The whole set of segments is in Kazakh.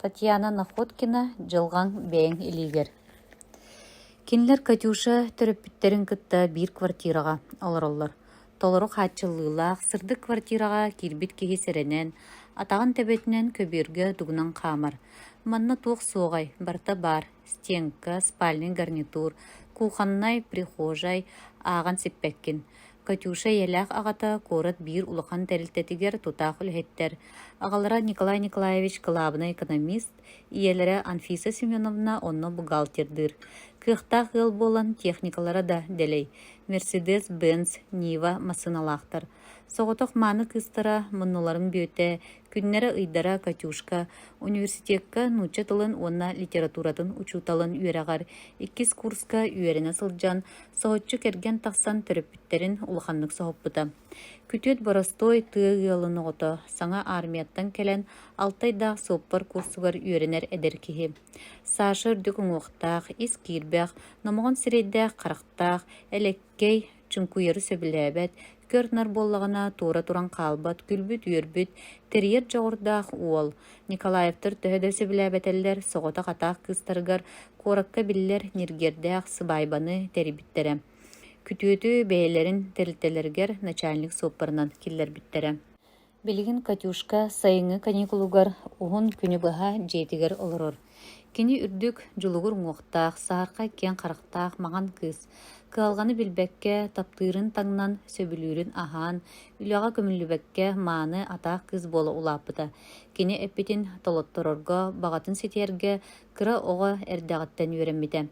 Татьяна Находкина жылған бәйін илигер. Кинлер Катюша төрөппүттерин кытта бир квартираға олар. Толору хатчыллыылаах сырдык квартираға кирбит киһи серенен, атаган төбөтүнөн көбүргө дугунан камар. Манна туох суогай, барта бар, стенка, спальный гарнитур, кухоннай, прихожай, ааган сиппеккин. Катюша елях агата корот бир улахан терилтетигер тутаах үлһеттер. Агалара Николай Николаевич Кылабына экономист, иелере Анфиса Семеновна онно бухгалтердыр. Кыхтах ыл болан техникалара да делей. Мерседес, Бенц, Нива масыналахтар. Соғытық маны кыстара мұннуларын бөте, күннері ыйдара Катюшка, университетка нуча тылын онна литературатын учуталын үйерағар, 2 курска үйеріне сылжан, соғытчы керген тақсан төрөппүттерин улаханнык соғыппыта. Күтөт боростой тыгылын оғыты, саңа армияттан келен алтайда соппар курсугар үйерінер эдер кихи. Сашы үрдік оңуқтақ, ис кирбәқ, намоғын сирейдәқ, қарақтақ, элеккей, чүнкуйыры сөбіләбәт, көрнар боллағына тура туран қалбат, күлбүт, үйербүт, терьер жоғырдақ уол. Николаевтыр төһөдө сөбіләбәтеллер, соғыта қатақ кыстаргар, коракка биллер нергердәқ сыбайбаны терибиттере. Күтүөтү бәйлерин терилтелергер начальник соппарынан киллер биттере. Билигин Катюшка сайыңы каникулугар уһун күнү быһа жетигер олорор. Кини үрдүк жулугур уңуқтақ, саарқа кен қарықтақ маған кыз. Кыалғаны билбәкке таптырын таңнан сөбүлүүрүн ахан, үліға көмілібәкке мааны атақ кыз болы улапыта. Кини эппетин толотторорго, бағатын сетерге кыра оға әрдағаттан үйренмите.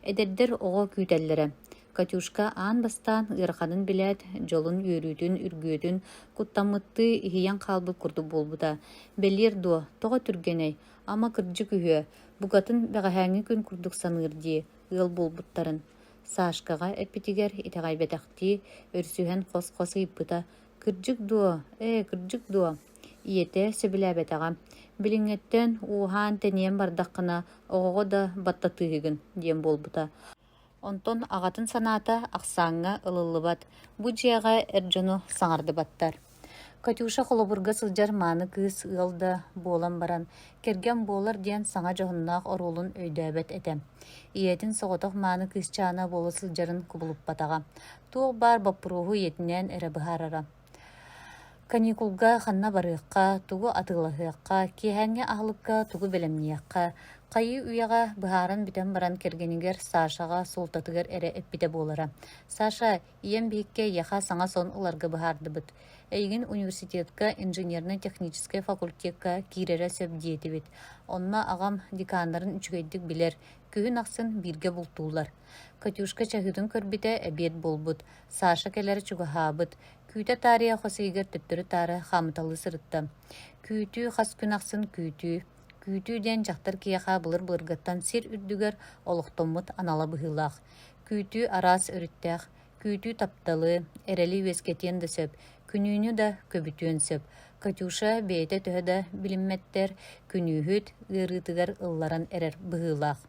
Эдердер оға күйтеллері. Катюшка аан бастан ыраханын билет, жолун үйрүтүн, үргүтүн, куттамытты ихиян қалбы курду болбута. Белер дуа, тоға түргеней, ама кырджы күйе, бугатын бәғәһәңі күн курдук санырди, ыл болбуттарын. Сашкаға эппетигер итағай бәтәқти, өрсүһен қос-қосы иппыта. Кырджык дуа, кырджык дуа. Иете сөбілә бәтәға. Билиңеттен ухан тәниен бардаққына, оғығы да баттатыгын, дем болбута. Онтон ағатын саната ақсаңға ылылыбат. Бу жияға әрджону саңарды баттар. Катюша холобурга сылжар маны кыз ылда болан баран. Керген болар диен саңа жоғыннақ оролун өйдөбет этем. Иетин соғытық маны кыз чана болы сылжарын кубулуп батаға. Туғы бар баппуруху етінен әрі бұхарара. Каникулга ханна барыққа, тугу атылығыққа, кехәңе ағылыққа, тугу белемнияққа, қайы үйаға бұхарын бітен баран кергенігер Сашаға солтатығыр әрі әппіде болара. Саша, иен бейікке яқа саңа сон ұларға бұхарды бұд. Әйгін университетка, инженерно-технический факультетка кирері сөп диеті бит. Онна ағам декандарын үчігейдік білер, күйін ақсын бірге бұлтулар. Катюшка чахытын көрбіте әбет болбуд. Саша келері чугаха бұд. Күйті тария қосыйгер төттірі тары қамыталы сырытты. Күйті қас күн ақсын күйті. Күйтүүден жақтар кияқа бұлыр-бұлырғаттан сер үрдігер олықтомыт анала бұхылақ. Күйті арас өріттәқ, күйті тапталы, әрәлі вескетен де сөп, күнүйіні да көбітуен сөп. Катюша бейті төһді білімметтер, күнүйіт ғырытығар ылларан әрер бұхылақ.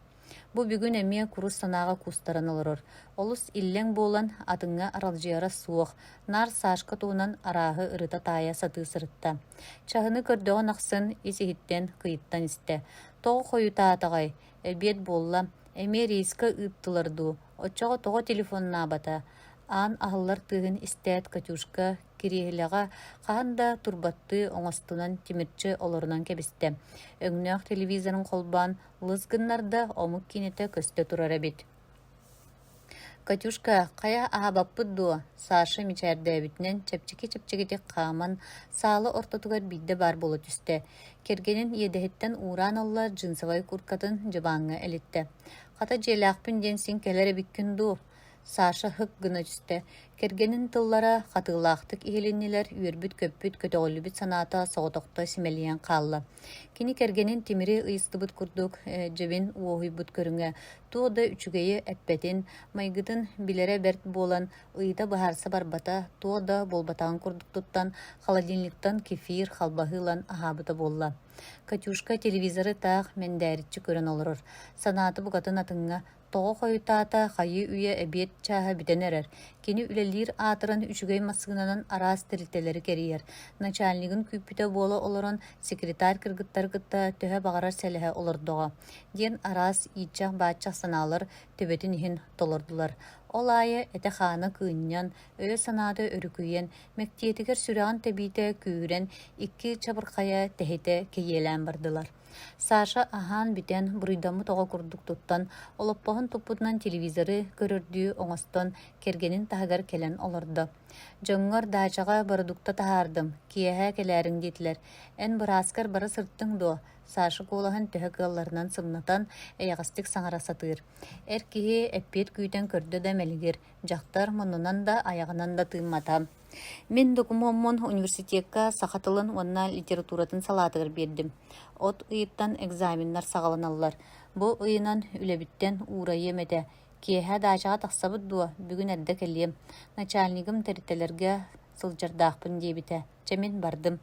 Бу бүгүн эме курус санаға кустаран олорор. Олус иллен болан атыңа аралжыяра суох, нар Сашка туунан арағы ырыта тая саты сырытта. Чағыны көрдіғын ақсын исихиттен кыйыттан исте. Тоғы қойута атағай, әлбет болла, эме рейска ыттыларду, отчаға тоғы телефонна бата. Аан ағылар тыгын истет Катюшка кирихилеға қағында турбатты оңастунан тимирчі оларынан кебісті. Өңнөк телевизорын қолбан лызгыннарда омық кенеті көсті турара бит. Катюшка, қая ағабаппыд дуа, Саша мечәрді әбітінен чәпчеке-чәпчекетек қаман салы ортатығар бидді бар болы түсті. Кергенін едіхеттен уран олар джинсавай куркатын жыбаңы әлітті. Қата желақпын денсін келері біккін ду. Саша хык гына түсті. Кергенін тыллара қатығылақтық ихеленнелер үйербіт көппіт көтөғілібіт саната соғытоқты симелиян қалла. Кені кергенін темірі ұйыстыбыт күрдік жебін уохуйбыт көріңе. Туғда үчігейі әппетін, майгытын білері бәрт болан, ұйда бұхарса барбата, туғда болбатағын күрдік тұттан, холодильниктан кефир, халбағылан ахабыта болла. Катюшка телевизоры тақ мен дәрітчі көрін олырыр. Санаты бұғатын атыңа Тоғы қойытаата қайы үйе әбет чаға бітенерер. Кені үлелер атырын үшігей масығынан арас тірілтелері керейер. Начальнигін күппіті болы олырын секретар кіргіттар гітті төһі бағарар сәліхі олырдыға. Ден арас итчақ бачақ саналыр төбетін ехін толырдылар. Ол айы әті қаны күйінен, өй санады өрікүйен, мәктетігер сүраған тәбейті күйірен, икки чабырқая тәхеті кейелән бардылар. Саша ахан битен бурыйдамы тоға курдук туттан, олоппағын туппутынан телевизоры көрірді оңастан кергенін тағығар келен олырды. Жоңғар дачаға барыдукта тағардым, киеға келәрің дейтілер. Ән бұраскар бары сырттың до. Саша колаһын төһө кылларынан сымнатан эягастык саңарасатыр. Эр киһи эппет күйтен көрдө да мелигер. Жактар мунунан да аяғынан да тыймата. Мен докумоммон университетка сахатылын онна литературатын салатыгыр бердим. От ыйыттан экзаменнар сагаланаллар. Бу ыйынан үлебиттен уурайы эмете. Киэһэ дачаға тахсабыт дуа, бүгүн эрдэ келием. Начальнигым терителерге сылжардаахпын диэбите. Чемен бардым.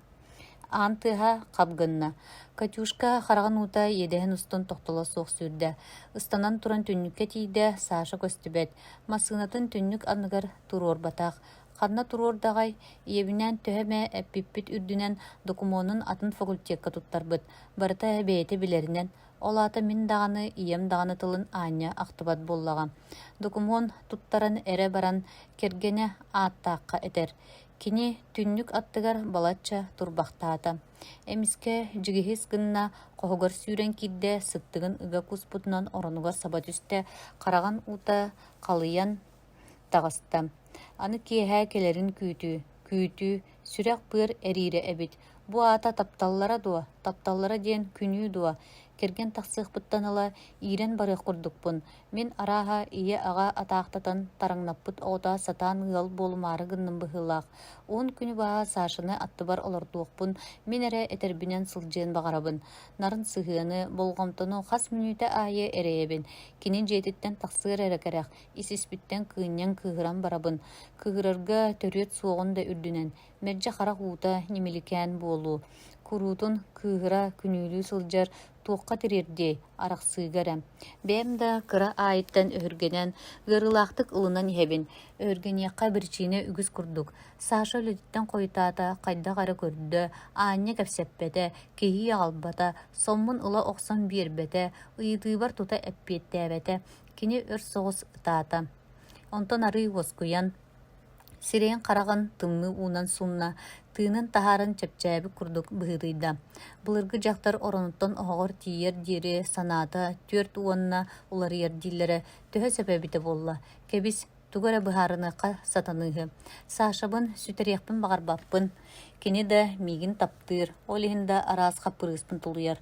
Антыха қабгынна. Катюшка хараган ута едehen устун тохтола соқ сүрдө. Ыстанан туран түннүкке тиде Саша көстүбет. Масынатын түннүк аныгар турор батақ. Қанна турор дағай, ебінен төһеме әппиппит үрдінен докумонын атын факультетка туттарбыт. Барыта бейті білерінен. Олата мин дағаны, ием дағаны тылын аня ақтыбат боллаға. Докумон туттаран әрі баран кергене аттаққа этер. Кини түннүк аттыгар балачча турбахтаата. Эмиске жигихис гынна қоғығар сүйрен кидде сыттыгын ыга куспутунан оронугар сабат үсте қараған ута қалыян тағаста. Аны киэһэ келерин күйтүү, сүрек пыр эрире эбит. Бу ата тапталлара дуа, тапталлара диен күнүү дуа. Керген тақсық бұттаныла ирен барық құрдықпын. Мен араға ие аға атақтатан тараңнаппыт оғыта сатан ғыл болымары гынным бұхылақ. 10 күні баға Сашыны атты бар олардуықпын. Мен әрі әтербінен сылжен бағарабын. Нарын сығыны, болғамтыны қас мүніті айы әрейебін. Кенен жетіттен тақсығыр әрекерек. Исіспіттен күйінен күйіран барабын. Күйірерге төрет соғын да үрдінен. Мерже қарақ уыта немелікен болу. Курутун күйіра күнүлүү сылжар туаққа тирердей арақсыгара. Бәм да кыра айыттан өргенен ғырылақтық ылынан ебін. Өргенеққа бірчине үгіз күрдік. Саша өлідіттен қойтата, қайда қары көрді, аня кәпсеппеті, кейі албата, соммын ұла оқсан бербеті, ұйытый бар тута әппетті әбеті, кені өр соғыз ытата. Онтан ары оскуян, сирен қараған тымны унан сунна, тыынын тахарын чепчәбі күрдік бұғырыйда. Бұлырғы жақтар оронуттан оғыр тиер дері саната, төрт уанна олар ердилері төһө сөпәбіті болла. Кәбіс түгәрі бұхарынықа сатанығы. Сашабын сүтерекпін бағарбаппын. Кені де мигін таптыр, олығында арасқа пырыспын тұлыяр.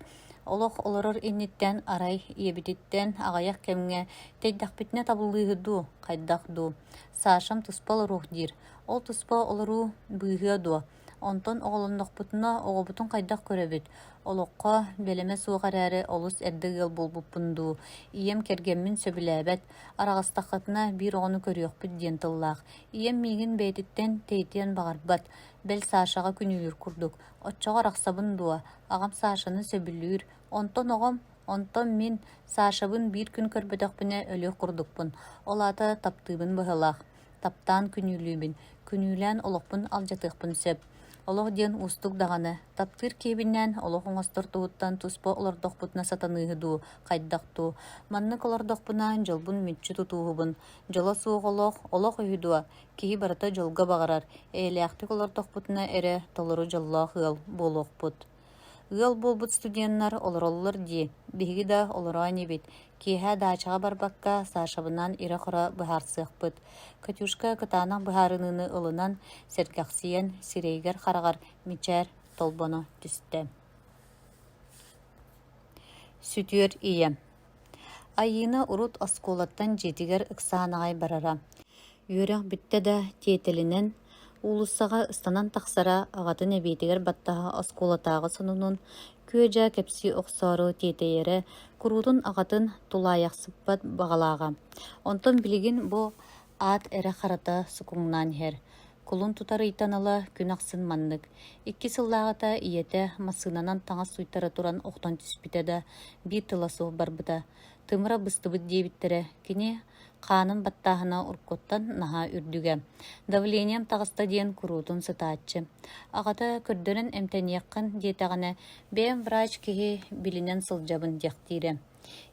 Олық оларыр енеттен арай ебітеттен ағаяқ кәмге тейдақпетіне табылығы ду, қайдақ ду. Сашам тұспал рух дир. Ол тұспа олару бұйғы ду. Онтон оғылындық бұтына оғыбытын қайдақ көребет. Олыққа белеме суғар әрі олыс әрдігіл болбуппынду. Ием кергеммін сөбіләбәт. Арағыстақытына бір оғыны көріөк бүт ден тыллақ. Ием мигін бәйтіттен тейтен бағарбат. Бәл Сашаға күнүйір күрдік. Отчаға рақсабын дуа. Ағам Сашаны сөбілір. Онтон оғым, онтон мен Сашабын бір күн көрбедіқпіне өлі күрдікпін. Олаты таптыбын бұғылақ. Таптан күнүлүүбүн, күнүлән олоқпын алжатықпын сөп. Олоқ ден устук дағаны. Таптыр кебінен олоқ оңастыр туыттан туспа олардоқпытына сатанығыду, қайдақту. Маннык олардоқпынан жолбын мүтчі тутуғыбын. Жола суық олоқ үйдуа. Кейі барата жолға бағарар. Әліяқтық олардоқпытына әрі толыру жоллақ ғыл болуқпыт. Ғыл болбыт студенттар олар ди. Беги да олара небет. Кейхә дачаға барбаққа Сашабынан ире қора бұхарсықпыт. Катюшка кытанақ бұхарыныны ылынан сәркәқсиен сирейгер қарағар мичәр толбоны түсті. Сүтер ие. Айына урут осколаттан жетігер ықсанағай барара. Үйрек бітті да тейтілінен улысаға ыстанан тақсара ағатын әбейтігер баттаға осколатағы сынунун көжа кепси оқсару тетейері күрутун ағатын тулаяқсыппат бағалаға. Онтон білеген бұ ат әрі қарата сұқыңнан хер. кулун тутар ыйтанала күн аксын маннык. Икки сыллаагата иете масынанан таңа суйтара туран оқтон түспүтэ бир тыласу барбыта. Тымыра быстыбыт диебиттере кини қанын баттаһына уркуттан наһа үрдүгэ. Давлением тағыста диен курутун сытааччы. Агата көрдөрөн эмтенияккын диетагана бэм врач киһи билинен сылжабын диэхтире.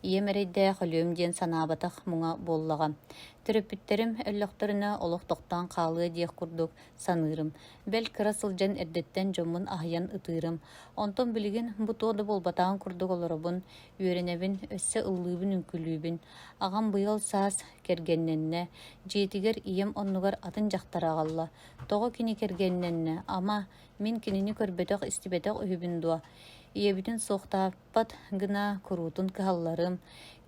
Иемерейдэ холюм диен санаабатах муңа боллага. Терапевттерим өллөхтөрүнө олохтоктан каалыы диэх курдук саныырым. Бэл кыра сылжан эрдеттен жомун ахыян ытыырым. Онтон билигин бу туоду болбатаан курдук олоробун, үөренебин, өссө ыллыыбын үңкүлүүбүн. Агам быйыл саас кергенненне, жиэтигер ием оннугар атын жактараагалла. Того кини кергенненне, ама мин кинини көрбөтөх истибетэх өһүбүн дуа. Иебитин соохтааппат гына курутун кыһалларым,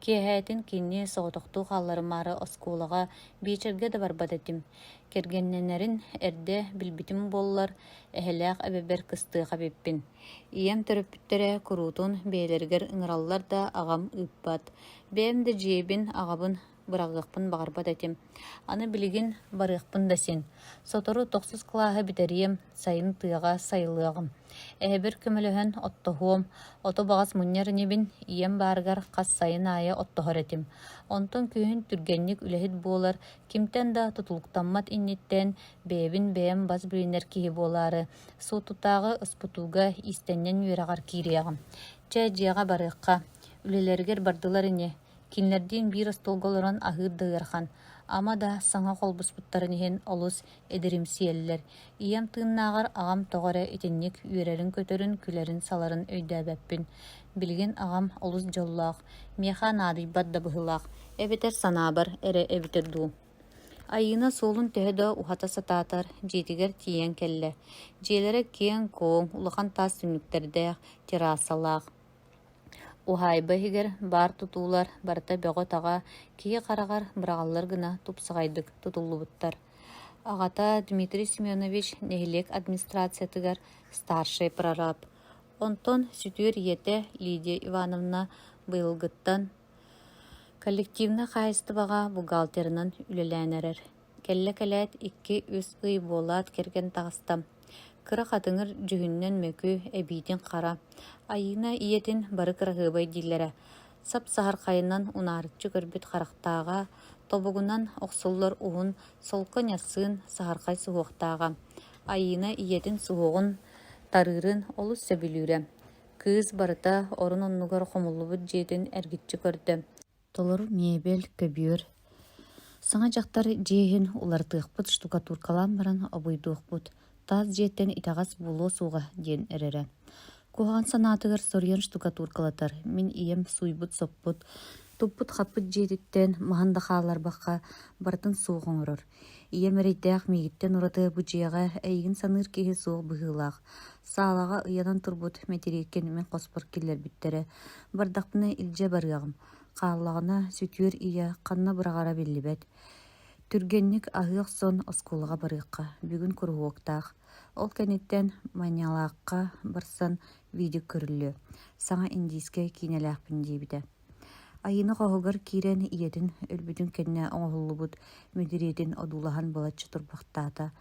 киэһэтин кинни соҕотохтуу хаалларымаары оскуулаҕа биичэргэ да барбат этим. Кергенненерин эрдэ билбитим буоллар, эһэлээх эбэбэр кыстыаха биппин. Ием төрөппүттэрэ курутун бэйэлэригэр ыҥыраллар да агам ыыппат. Бэм да дьиэбин агабын бырагыахпын баҕарбат этим. Аны билигин барыахпын да син. Сотору тохсус кылааһы битэриэм сайын тыаҕа сайылыаҕым. Эһэбэр көмөлөһөн оттоһуом, ото баҕас мунньар инибин ием баарыгар хас сайын аайа оттоһор этим. Онтон күүһүн түргэнник үлэһит буолар, кимтэн да тутулуктаммат инниттэн бэйэбин бэйэм бас билинэр киһи буолаары, суутутааҕы ыспутууга истэннэн үөрэҕар киириэҕим. Чэ дьиэҕэ барыахха, үлэлэригэр бардылар ини. Кинлердиин биир остолголорон аһыыр дыархан, ама да саҥа холбуспуттарын иһин олус эдеримсиэллэр. Ием тыыннааҕар агам тоҕоро итинник үөрэрин көтөрүн күлэрин саларын өйдөөбөппүн. Билигин агам олус дьоллоох, миэхэ наадыйбат да быһылаах. Эбетэр санаабар эрэ эбитэр дуу. Айына суолун төһө ухата сатаатар, дьиэтигэр тиийэн кэллэ. Дьиэлэрэ киэн кооң, улахан таас сүннүктэрдээх, террассалаах. Ухайба хигер бар тутуулар барыта бөҕө таҕа киһи хараҕар быраҕаллар гына тупсаҕайдык тутуллубуттар. Аҕата Дмитрий Семенович нэһилиэк администрациятыгар старший прораб. Онтон сүтүөр иете Лидия Ивановна быйылгыттан коллективна хаайыстыбаҕа бухгалтерынан үлэлээнэрэр. Келлэ-кэлээт 2-3 ый буолаат керген таҕыстам. Кыра хатыҥыр дьүһүннэн мөкү эбиитин хара. Айына иетин бары кыраһыабай диллэрэ. Сап саһархайынан унаарыччы көрбүт харахтааҕа, тобугунан охсуллар уһун солко няссыын саһархай суһуохтааҕа. Айына иетин суһуҕун тарыырын олус сөбүлүүрэ. Кыыс барыта орун оннугар хомуллубут дьиэтин эргиччи көрдө. Толору мебель, көбүөр. Саҥа дьахтар дьиэһин улартыахпыт штукатуркалаан баран обуйдуохпут. Таас дьиэттэн итаҕас булуо суuга диэн эрэрэ. Куһаҕан санаатыгар сорьон штукатуркалатар. Мин ием суйбут соппут, туппут хаппыт дьиэтиттэн маһан да хааларбахха бартын суох оҥорор. Ием эрэйдээх миигиттэн ураты бу дьиэҕэ эйигин саныыр киһи суох быһыылаах. Саалаҕа ыйанан турбут мэтэрииккин мен хоспор киллэрбиттэрэ. Бардахпына илдьэ барыаҕым. Хааллаҕына сүтүөр ийэ ханна быраҕара биллибэт. Түргенник аһыах сон оскуулаҕа барыахха, бүгүн куруһуоктаах. Ол кэнниттэн маняалаахха барсан видео көрүллү. Саҥа индийскэ кинэлээхпин диэбитэ. Айына хоһугар киирэн иетин өлбүтүн кэннэ оҥоһуллубут мүдүриэтин одуулаһан балаччы турбахтаата.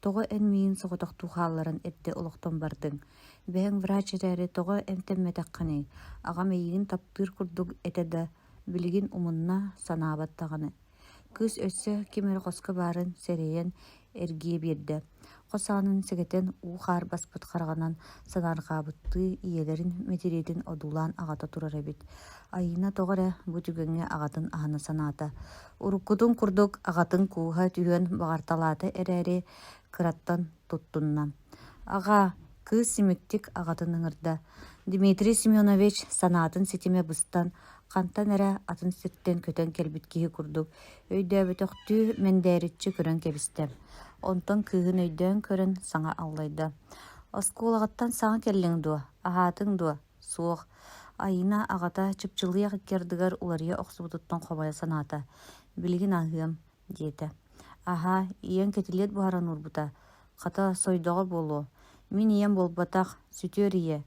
Тоҕо эн миин соҕотохтуу хаалларын эрдэ олохтон бардыҥ. Бэһэң врач эрээри тоҕо эмтэммэтэххини. Агам эйигин таптыыр курдук этэ да билигин умунна санаабаттаҕаны. Кыыс өссө кимэр хоска баарын сэрэйэн эргие биэрдэ. Хосаанын сэгэтэн уу-хаар баспыт хараҕанан санаарҕаабытты иелэрин мэтэриэтин одуулаан аҕата турар эбит. Айына тоҕо бу түгөҥҥэ аҕатын аһына санаата. Уруккутун курдук аҕатын кууһа түһүөн баҕарталаата эрээри кыраттан туттунна. Аҕа, кыыс симиктик аҕатын ыҥырда. Дмитрий Семенович санаатын ситиме быстан хантан эрэ атын сирттен көтөн келбит киһи курдук. Өйдөөбөтөхтүү мэндээритчи көрөн кэбистэ. Онтон кыыһын өйдөөн көрөн саҥа аллайда. Оскуулаҕаттан саҥа келлиҥ дуо, аһаатыҥ дуо, суох. Айына аҕата чыпчылыйах иккиэрдыгар уларыйа охсубутуттан хобая санаата. Билигин аһыам, диэтэ. Аһа, ийэн кэтилиэт буһаран урбута. Хата сойдоҕо буолуо. Мин ийэн болбатах, сүтүөр ийэ.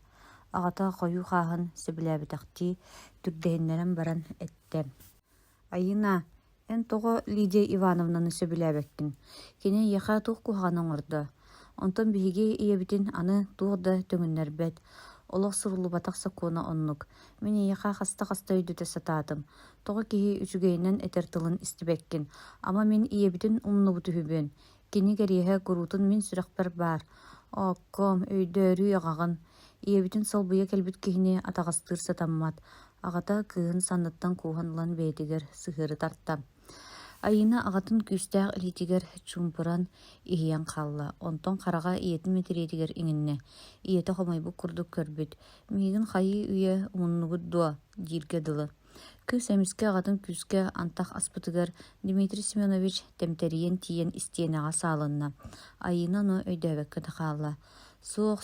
Аҕата хойуу хааһын сэбилээбитэхти, түрдэһиннэрэн баран этте. Айына, Эн тоҕо Лидия Ивановнаны сөбүлээбэккин. Кини яха туох куханың ордо. Онтон биһиги иэбитин аны туох да төҥүннэрбэт. Олох сурулубатах саккуона оннук. Мен яха хаста өйдөтө сатаатым. Тоҕо киһи үчүгэйинэн этер тылын истибэккин. Ама мен иэбитин умнубуту хүбүн. Кини кэриэһэ курутун мин сүрэхпэр баар. Окком өйдөөрүү аҕаҕын. Иэбитин солбуйа кэлбит киһини атаҕастыыр сатаммат. Аҕата кыыһын санныттан кууһан ылан бэйэтигэр сыһыыры тарта. Айына аҕатын күүстээх илитигэр чумпуран иһийэн хаалла. Онтон хараҕа иэтин метириэтигэр иҥиннэ. Иэтэ хомойбук курдук көрбүт. Миигин хайыы үйэ умуннугут дуо дииргэ дылы. Кыыс эмискэ аҕатын күүскэ антах аспытыгар Дмитрий Семенович тэмтэриен тиен истиэнэҕэ саалынна. Айына ону өйдөөбөккө хаалла. Суох,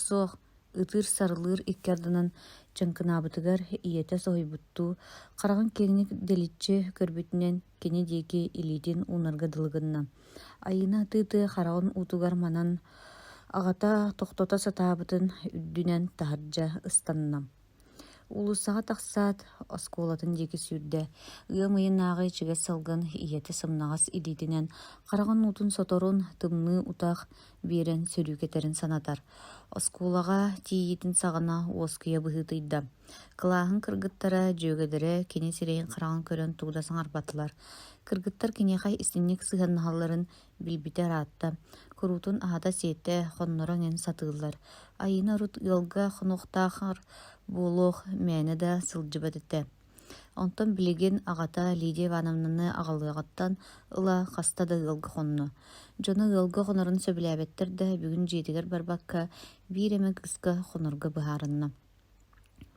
ытыр сарылыыр иккердынан чаңкынаабытыгар иэтэ соһуйбуттуу, хараҕын киэҥник дэлитчи көрбүтүнэн кини диэки илиитин уунарга дылыгынна. Айына тыы хараҕын уутугар манан аҕата тохтото сатаабытын үддүнэн таһырдьа ыстанна. Улусаҕа тахсаат оскуолатын диэки сүүрдэ. Ыамыйын ааҕы чигэс салгын иэтэ сымнаҕас илиитинэн хараҕын уутун соторун тымныы утаах биэрэн сөрүүкэтерин санатар. Оскуулаҕа тиийитин саҕана уоскуйа быһыытыйда. Кылааһын кыргыттара дьүөгэдэрэ кини сирэйин хараҕын көрөн тугуда саҥарбатылар. Кыргыттар киниэхай истинник сыһаннаһалларын билбитэр аатта. Курутун аһата сиэтэ хонноро эҥин сатыыллар. Айына рут ыалга хонуохтаахар буолуох мээнэ да сылдьыбат этэ. Онтон билигин аҕата Лидия Ивановнаны аҕалыаҕаттан ыла хаста да ыалга хонно. Дьону ыалга хонорун сөбүлээбэттэр да бүгүн дьиэтигэр барбакка биир эмэ кыска хонорго быһаарынна.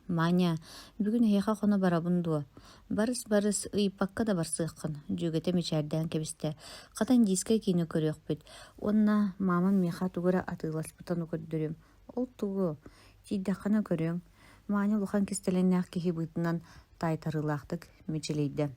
Маня, бүгүн эйэхэ хоно барабын дуо. Барыс, ыйыппакка да барсыаххын. Дьүөгэтэ мичээрдээн кэбистэ. Хатан диискэ киини көрүөхпүт. Онна мааман меха тугура атыыласпытан көрдүрүм. Ол тугу. Тииддэххана көрүөҥ. Маня улахан кистэлэнээх киһи быытынан тайтарылаахтык мичилийдэ.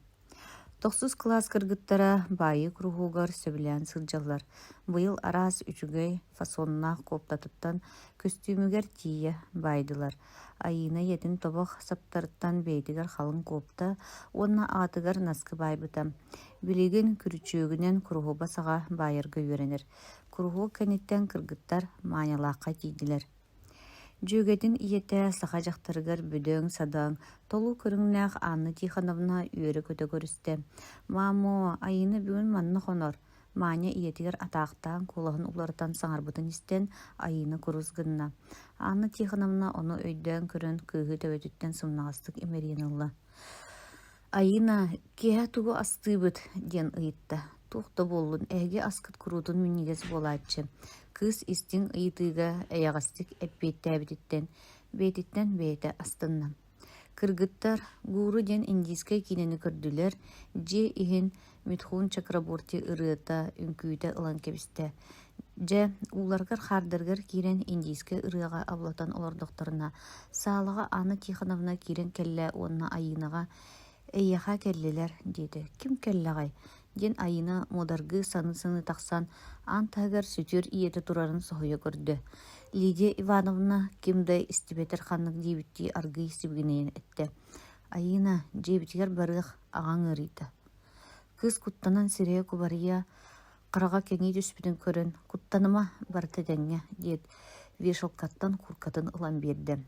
9 класс кыргыттара баайы куруһуугар сөбүлээн сылдьаллар. Быйыл араас үчүгэй фасоннаах кооптатыттан костюмүгэр тиийэ баайдылар. Айына етин тобох саптарыттан бэйдигэр халын коопта, уонна аатыгар наскы баайбыта. Билигин күрүчүөгүнэн куруһуба саҕа баайарга үөрэнэр. Куруһуу кэнниттэн кыргыттар маанялаахха тиидилэр. Дьүөгэтин иетэ саха дьахтарыгар бүдөң садаң, толу көрүңнээх Анна Тихоновна үөрэ көтө көрүстэ. Мамо, айына бүгүн манна хонор. Маня иетигер атаахтаан кулаһын уларытан саҥарбытын истэн айына курусгынна. Анна Тихоновна ону өйдөөн көрөн кыыһы төбөтүттэн сымнаҕастык имэриэн ылла. Айына, киэһэ тугу астыыбыт диэн ыйытта. Тухта боллун, эһиги аскыт курутун мүннигес буолааччы. Кыыс истиң ыйытыыга эйаҕастык эппиэттээбититтэн, бэйэтиттэн бэйэтэ астынна. Кыргыттар гууру диэн индийскай кинени көрдүлэр, дьиэ иһин Митхун Чакраборти ырыата үңкүүтэ ылан кэбистэ. Дьэ ууларгар хардаргар киирэн индийскай ырыаҕа аблатан олордохторуна. Саалаҕа Анна Тихоновна киирэн кэллэ уонна айынаҕа эйэхэ кэллилэр диэдэ. Ким кэллэҕэй? Ден айына модаргы саны тахсан антагар сүтүр иеті турарын соһуя көрдө. Лидия Ивановна кимдай истибетер ханнык дебитти аргый сибгинейин этте. Айына дебитигер барых ағаң ырыйта. Кыз куттанан сирея кубария қараға кеңей түспүтін көрін. Куттаныма барты дәңе дед вешалкаттан куркатын ылан берді.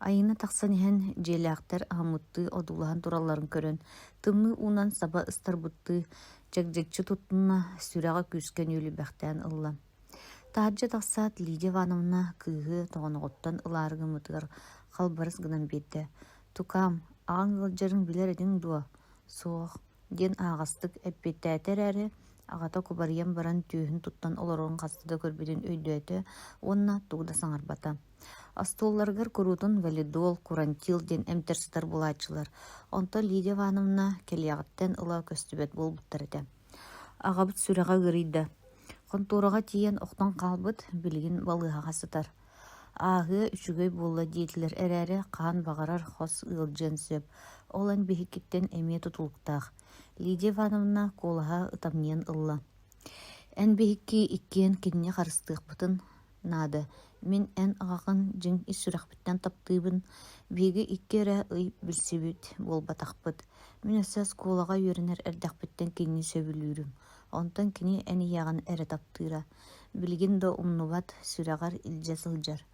Айына тақсан иһэн желяқтар амутты одулахан туралларын көрөн. Тымны унан саба ыстар бутты жакжакчы туттунна сүрәға күскен үлі бәқтән ылла. Тааджа тақсаат Лидия Ивановна кыыһы тоғонығыттан ыларығы мытығар қалбарыс гынан бетті. Тукам, ағаң ғылжарын білер едің дуа. Соқ, ден ағастық әппеттәтер әрі, ағата кубариян баран түйін туттан оларығын қастыда көрбеден өйдөйті, онна туғда саңарбата. Астолларгар курутун валидол, курантил ден эмтерситар булачылар. Онто Лидия Ивановна келияғыттен ыла көстүбет болбуттар эте. Ағабыт сүрәға гырыйда. Контураға тиен оқтан қалбыт білген балыға сытар. Ағы үшігөй болла дейтілер әрәрі қан бағарар хос ылжен сөп. Олан бейкеттен әме тұтылықтақ. Лидия Ивановна колаға ытамнен ылла. Ән бейкке иккен кенне қарыстық бұтын Нады. Мен эн ағағын жың исүрәхбіттен таптыыбын, беге иккері ый білсебіт болбатақпыт. Мен өсі сколаға үйренер әрдәқбіттен кеңі сөбілүүрім. Онтан кini әні яғын әрі таптыра. Білген до умнубат сүрәғар илжа сылжар.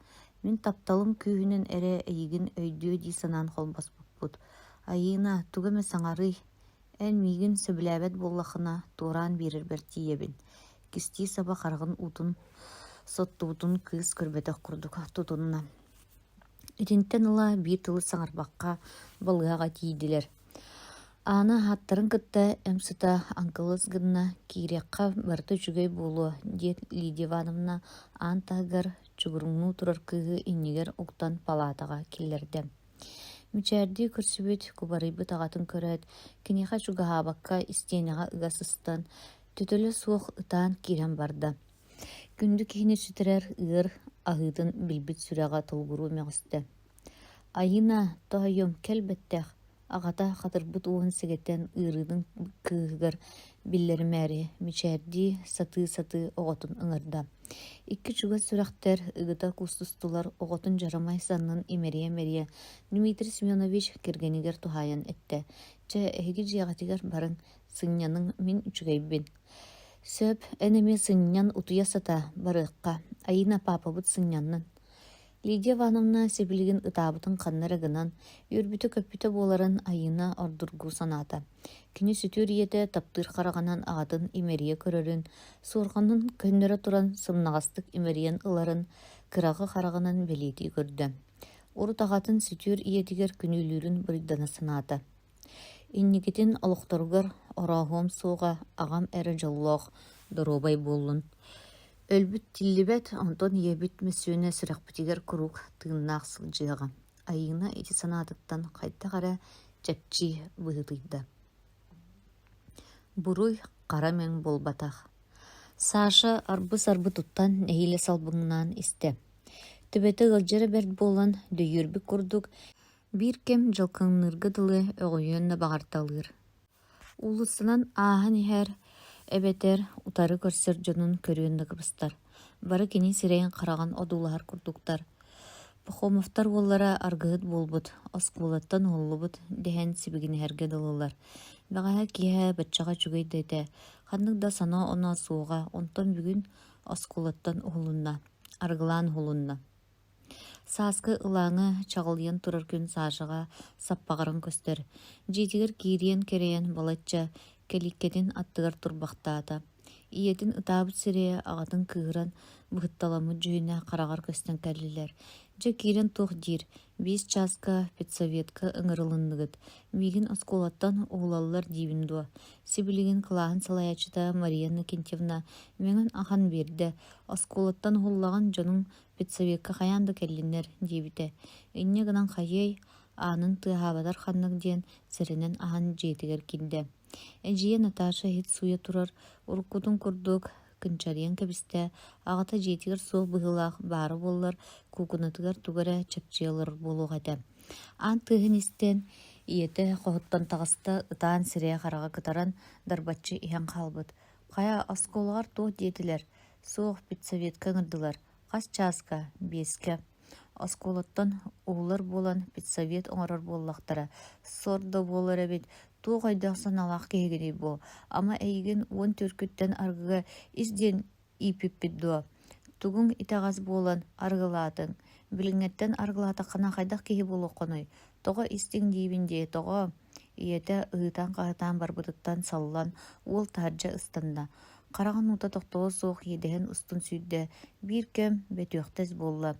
Мен тапталым күйінен әрі әйігін өйдіө дей санан қолбас бұппыт. Айына тугаме саңары ән мигін сөбіләбәт боллақына туран берір бәрті ебін. Кісти саба қарғын утын соттуутун кыыс көрбетек курдук тутунна. Итинтен ыла бир тылы саңарбакка балыага тиидилер. Ана хаттарын кытта эмсыта анкылыс гынна кирекка барты жүгөй болу дет Лидия Ивановна антагар чугуруңну турар кыгы иннигер уктан палатага келлерде. Мүчәрди көрсүбүт кубарыйбыт агатын көрөт, кинеха чугаһаабакка истенега ыгасыстан төтөлө суох ытаан кирен барды. Күнді кейіне сүтірер ұйыр ағыдын білбіт сүрәға толғыру мәғісті. Айына тоғайым кәлбәттәқ ағата қатырбыт уын сігеттен ұйырыдың күйігір білдері мәре мүчәрді саты-саты оғытын ұңырда. Икки чуға сүрәқтер ұғыта кустустулар оғытын жарамай санның имерия-мерия Дмитрий Семенович кергенігер тухайын әтті. Ча әйгі жиағатығар барын сыңняның мен үчігейбін. Сөп әнеме сыннян утуя сата барыққа, айына папабыт сынняннын. Лидия Ивановна себілген ытабытын қаннарығынан, үрбіті көппіті боларын айына ордыргу саната. Кені сүтір еті таптыр қарағанан ағатын имерия көрерін, сорғанын көннері тұран сымнағастық имериен ыларын кырағы қарағанан белеті көрді. Орут ағатын сүтір етігер күнілерін бұрыдана саната. Иннигитин олуқтаргар орағым соға ағам әрі жаллақ доробай болын. Өлбіт тиллибет онтон ебіт мүсүйіне сүрәқпітігер күрук тыңнақ сылжыға. Айына еті санатыттан қайта қара чәпчі бұғытыйды. Бұруй қара мен болбатақ. Саша арбы-сарбы тұттан нәйілі салбыңнан істе. Түбеті ғылжыры бәрд болын дөйірбі күрдік. Бир кем жылкыңныргы дылы ögöýönne багарталыр. Улысынан ааһын иһэр эбетер утары көрсөр жонун көрүөннө кыбыстар. Бары кини сирейин караган одуулар курдуктар. Пахомовтар боллара аргыһыт болбут, оскулаттан оллубут дehen сибигин herge дылылар. Багаһа киһэ баччага чугай дэте. Ханнык да сана она суога, онтон бүгүн оскулаттан улунна, аргылаан улунна. Сааскы ылаңы чағылыйын турар күн Сашаға саппағырын көстер. Жетігір кириен керейен балатча келиккетін аттығар турбақтаата. Иетін ытабыт сирее ағатын кыыран бұғытталамы жүйіне қарағар көстен кәлілер. Жа кирен тоқ дир, 5 часка педсоветка ыңырылынныгыт. Мигин осколаттан оғлалылар дейбіндуа. Сибилигин қылағын салаячыта Марияна Кентьевна меңін ахан берді. Осколаттан оллаған жонун педсоветка қаянды кәлінер дейбіті. Инне гынан қайей анын тыхабадар ханнық ден сірінен ахан жетігер келді. Әжие Наташа хит суя турар, уркутун курдук, кынчариян кәбісті, ағата жетігер соқ бұғылақ бары болылар, кукунатығар тугара чапчиялар болу ғады. Ан тыхын істен, иеті қоғыттан тағыста ытаан сірия қараға кытаран дарбатчы ихан қалбыт. Қая осколғар тоқ детілер, соқ педсоветка ңырдылар, қас часка, 5-ке. Осколаттан оғылар болан педсовет оңарар боллақтара, сорда болар әбет, туғайдақсан алақ кегені бол, ама әйген 10 түркіттен арғыға изден ипиппидуа. Тугун итағаз болан арғылатын, біліңеттен арғылаты қана қайдақ кеге болу қоной. Тоға истің дейбінде, тоға иеті ұғытан қағытан барбыдыттан салылан ол таржа ұстанда. Қараған ұта тоқтығы соқ едіген ұстын сүйді, бір кем бәтіоқтез болла.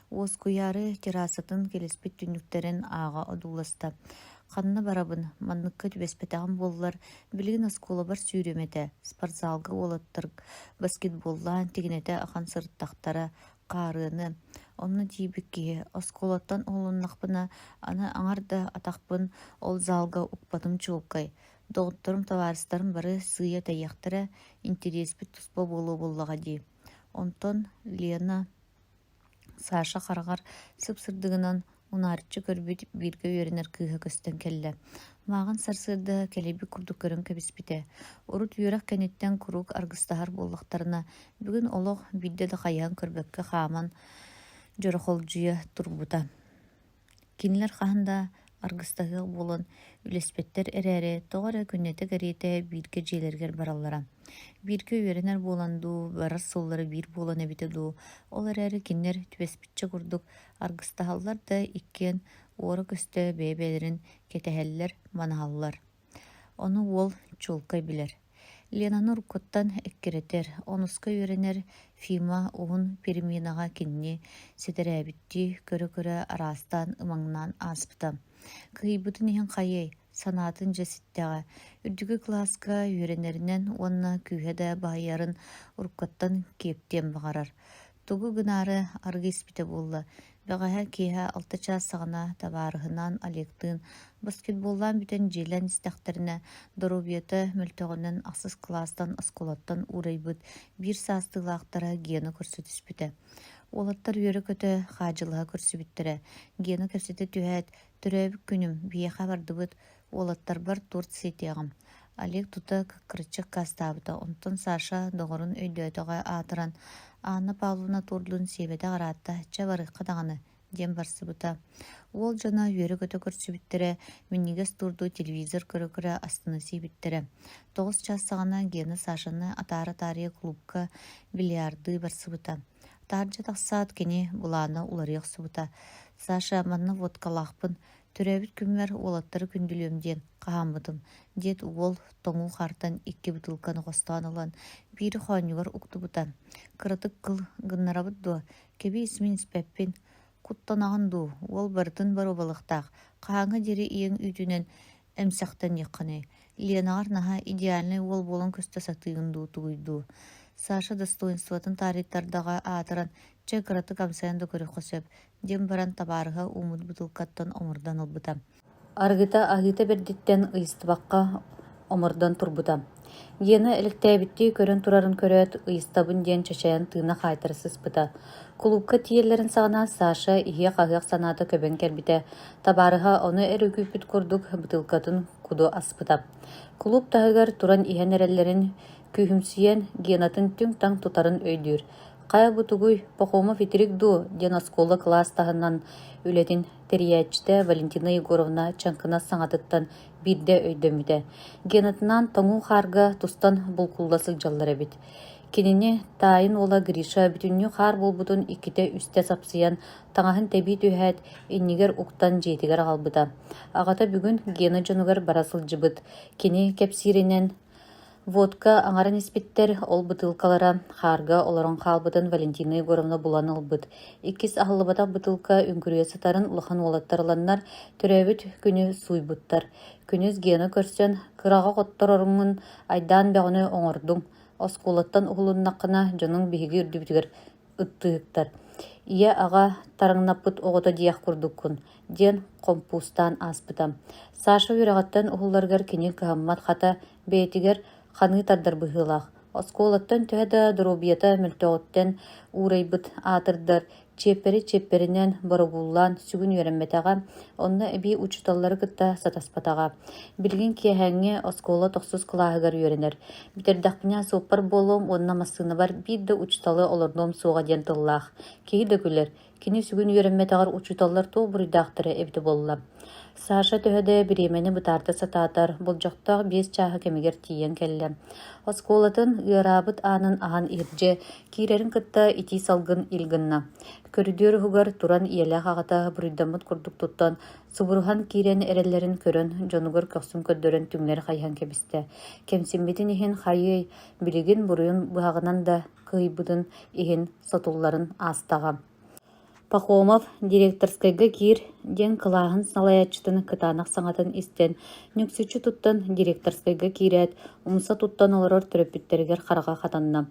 Оз көяры терасатын келеспет түніктерін аға одуласты. Қанына барабын, манныққа түбеспетағын болылар, білген оскола бар сүйреметі, спортзалға олаттырг, баскетболлан тегінеті ақан сырттақтары, қарыны. Онны дейбікке, осколаттан олыннақпына, аны аңарда атақпын ол залға ұқпатым чуылқай. Доғыттырым таварыстарым бары сыя таяқтыра интереспет тұспа болу боллаға дей. Онтон Лена Саша қарағар сып-сырдығынан унаарчы көрбүт бииргэ үөрэнэр кыыһа көстөн келлэ. Маагын сарсыырда келеби курдук көрөн кэбиспите. Урут үөрэх кэнниттэн курук аргыстаһар буоллахтарына бүгүн олох бидде да хайаан көрбөккө хааман жорохолжуйа турбута. Кинилэр хаһында аргыстаһыах буолан үлеспеттер эрээри тоҕо эрэ күннэтэ кэриэтэ бииргэ дьиэлэригэр бараллара. Бииргэ үөрэнэр буоландуу барар сыллары биир буолан эбите дуу. Ол эрээри кинилэр түбэспитчэ курдук аргыстаһаллар да иккиэн уора көстө бэйэ-бэйэлэрин кэтэһэллэр манаһаллар. Ону уол чулкай билэр. Ленаны уруккуттан эккеретер, онуска үөрэнэр Фима уһун переменаҕа кинни ситэрээбитти көрө-көрө араастаан ымаҥнаан ааспыта. Кыйбытын иһин хайый, санаатын дьэситтэҕэ. Үрдүгү класска үөрэнэринэн уонна күүһэ да баайарын уруккуттан киэптиэн баҕарар. Тугу гынаары аргы испите буолла. Бэҕэһэ киэһэ 6 чаас саҕана табаарыһынан алектыын баскетболлаан бүтэн дьиэлэн истэхтэринэ доробуйата мөлтөҕүнэн ахсыс класстан оскуолаттан уурайбыт биир саастыылаахтара Гена көрсүтүспүтэ. Уолаттар үөрэ көтө хаадьылыһа көрсүбүттэрэ. Гена кэпсэтэ түһээт, төрөөбүк күнүм, биэхэ бардыбыт, уолаттарбар турт сиитиэҕим. Олег тута кыккырычык каастаабыта, онтон Саша доҕорун өйдөөтөҕө аатыран Анна Павловна турдун сиэбэтэ араатта чабарыхха даҕаны диэн барсыбыта. Уол дьоно үөрэ көтө көрсүбүттэрэ, миннигес турду телевизор көрө-көрө астына сиибиттэрэ. 9 чаас саҕана Гена Сашаны атаара-таарыйа клубка бильярды барсыбыта. Таардьа тахсаат кини булаана уларыйах субута. Саша манна водкалаахпын, төрөөбүт күммэр уолаттары күндүлүөм диэн хаһааммытым. Диэт уол тоҥуу хартан 2 бутылканы хостоон ылан, биири хоонньугар уктубута. Кырытык кыл гыннарабыт дуо, кеби исмин испэппин, куттанаҕын дуу, уол бартын барыбалыхтаах, хаһаҥа диэри иэҥ үүтүнэн эмсэхтэн дьахханы. Ленаҕар наһа идеальный уол буолан көстө сатыыгын дуу тугуйдуу. Саша достоинствотун таарыйттардаҕа аатыран чэ кыраты камсайан да көрөх хөсөп, диэн баран табаарыһа уумут бутылкаттан омурдан ылбыта. Аргыта аһыыта бердиттэн ыйыстыбакка омурдан турбута. Гена электээбитти көрөн турарын көрөөт ыйыстабын диэн чачайан тыына хаайтары сыспыта. Клубка тиеллерин саҕана Саша иһиэх-аһыах санаата көбөн кэрбитэ. Табаарыһа ону эрүгүүпүт курдук бутылкатын куду аспыта. Клуб таһыгар туран иһэн эрэллэрин күүһүмсүйэн Генатын түң-таң тутарын өйдүүр. Хая бутугуй Пахомов итирик дуу диэн оскуола класс таһынан үлэтин терийээчтэ Валентина Егоровна чанкына саҥатыттан биирдэ өйдөмүтэ. Генатынан тоҥуу хаарга тустан булкулла сылдьаллар эбит. Кинини таайын уола Гриша бүтүннү хаар болбутун икките үстэ сапсыян таҥаһын тэбии түһээт иннигэр уктан дьиэтигэр аҕалбыта. Аҕата бүгүн Гена дьонугар бара сылдьыбыт. Кини кэпсииринэн водка аҥаран испиттэр ол бытылкалара хаарга олорон хаалбытын Валентина Егоровна булан ылбыт. Иккис аһыллыбатах бытылка үҥкүрүө сытарын улахан уолаттарыланнар төрөөбүт күнү суйбуттар. Күнүс Гена көрсөн кыраҕа хоттор оруҥун айдаан бэҕүнү оҥордуҥ. Оскуолаттан уһулуннаххына дьонуҥ биһиги үрдүбүтүгэр ыттыыктар. Ия аҕа тарыҥнаппыт оҕото диэх курдуккун диэн компуустаан ааспыта. Саша үрэҕэттэн уһулларыгар кини кыһаммат хата бэйэтигэр ханыы тардар быһыылаах. Оскуолаттан төһө да доробуйата мөлтөҕүттэн уурайбыт аатырдар, чиэппери-чиэпперинэн барыгууллаан сүгүн үөрэммэтэҕэ, онно эбии учуталлары кытта сатаспатаҕа. Билигин киэһээҥҥи оскуола тохсус кылааһыгар үөрэнэр. Битердэхпиня суоппар буолуом уонна массыына бар биир да учуталы олордуом суоҕа диэн тыллаах. Киһи да күлэр. Кини сүгүн үөрэммэтэҕэр учуталлар туох буруйдаахтара эбите болла. Саша төһөдө бириэмэни бытаарда сатаатар, булдьахтаах 5 чааһы кэмигэр тиийэн кэллэ. Оскуолатын ыараабыт аанын аһан иирдьэ, киирэрин кытта итии салгын илгынна. Көрүдүөр уһугар туран иэлээх аҕата буруйдаммыт курдук туттан, субурухан киирэн эрэллэрин көрөн, дьонугар көхсүм көддөрөн түҥнэр хайыһан кэбистэ. Кэмсиммитин иһин хайый, билигин буруйун быһаҕынан да кыайбытын иһин сотулларын аастаҕа. Пахомов директорскайга киир диэн кылааһын салайаччытын кытаанах саҥатын истэн, нүксүччү туттан директорскайга киирээт, умса туттан олорор төрөппүттэригэр хараҕа хатанна.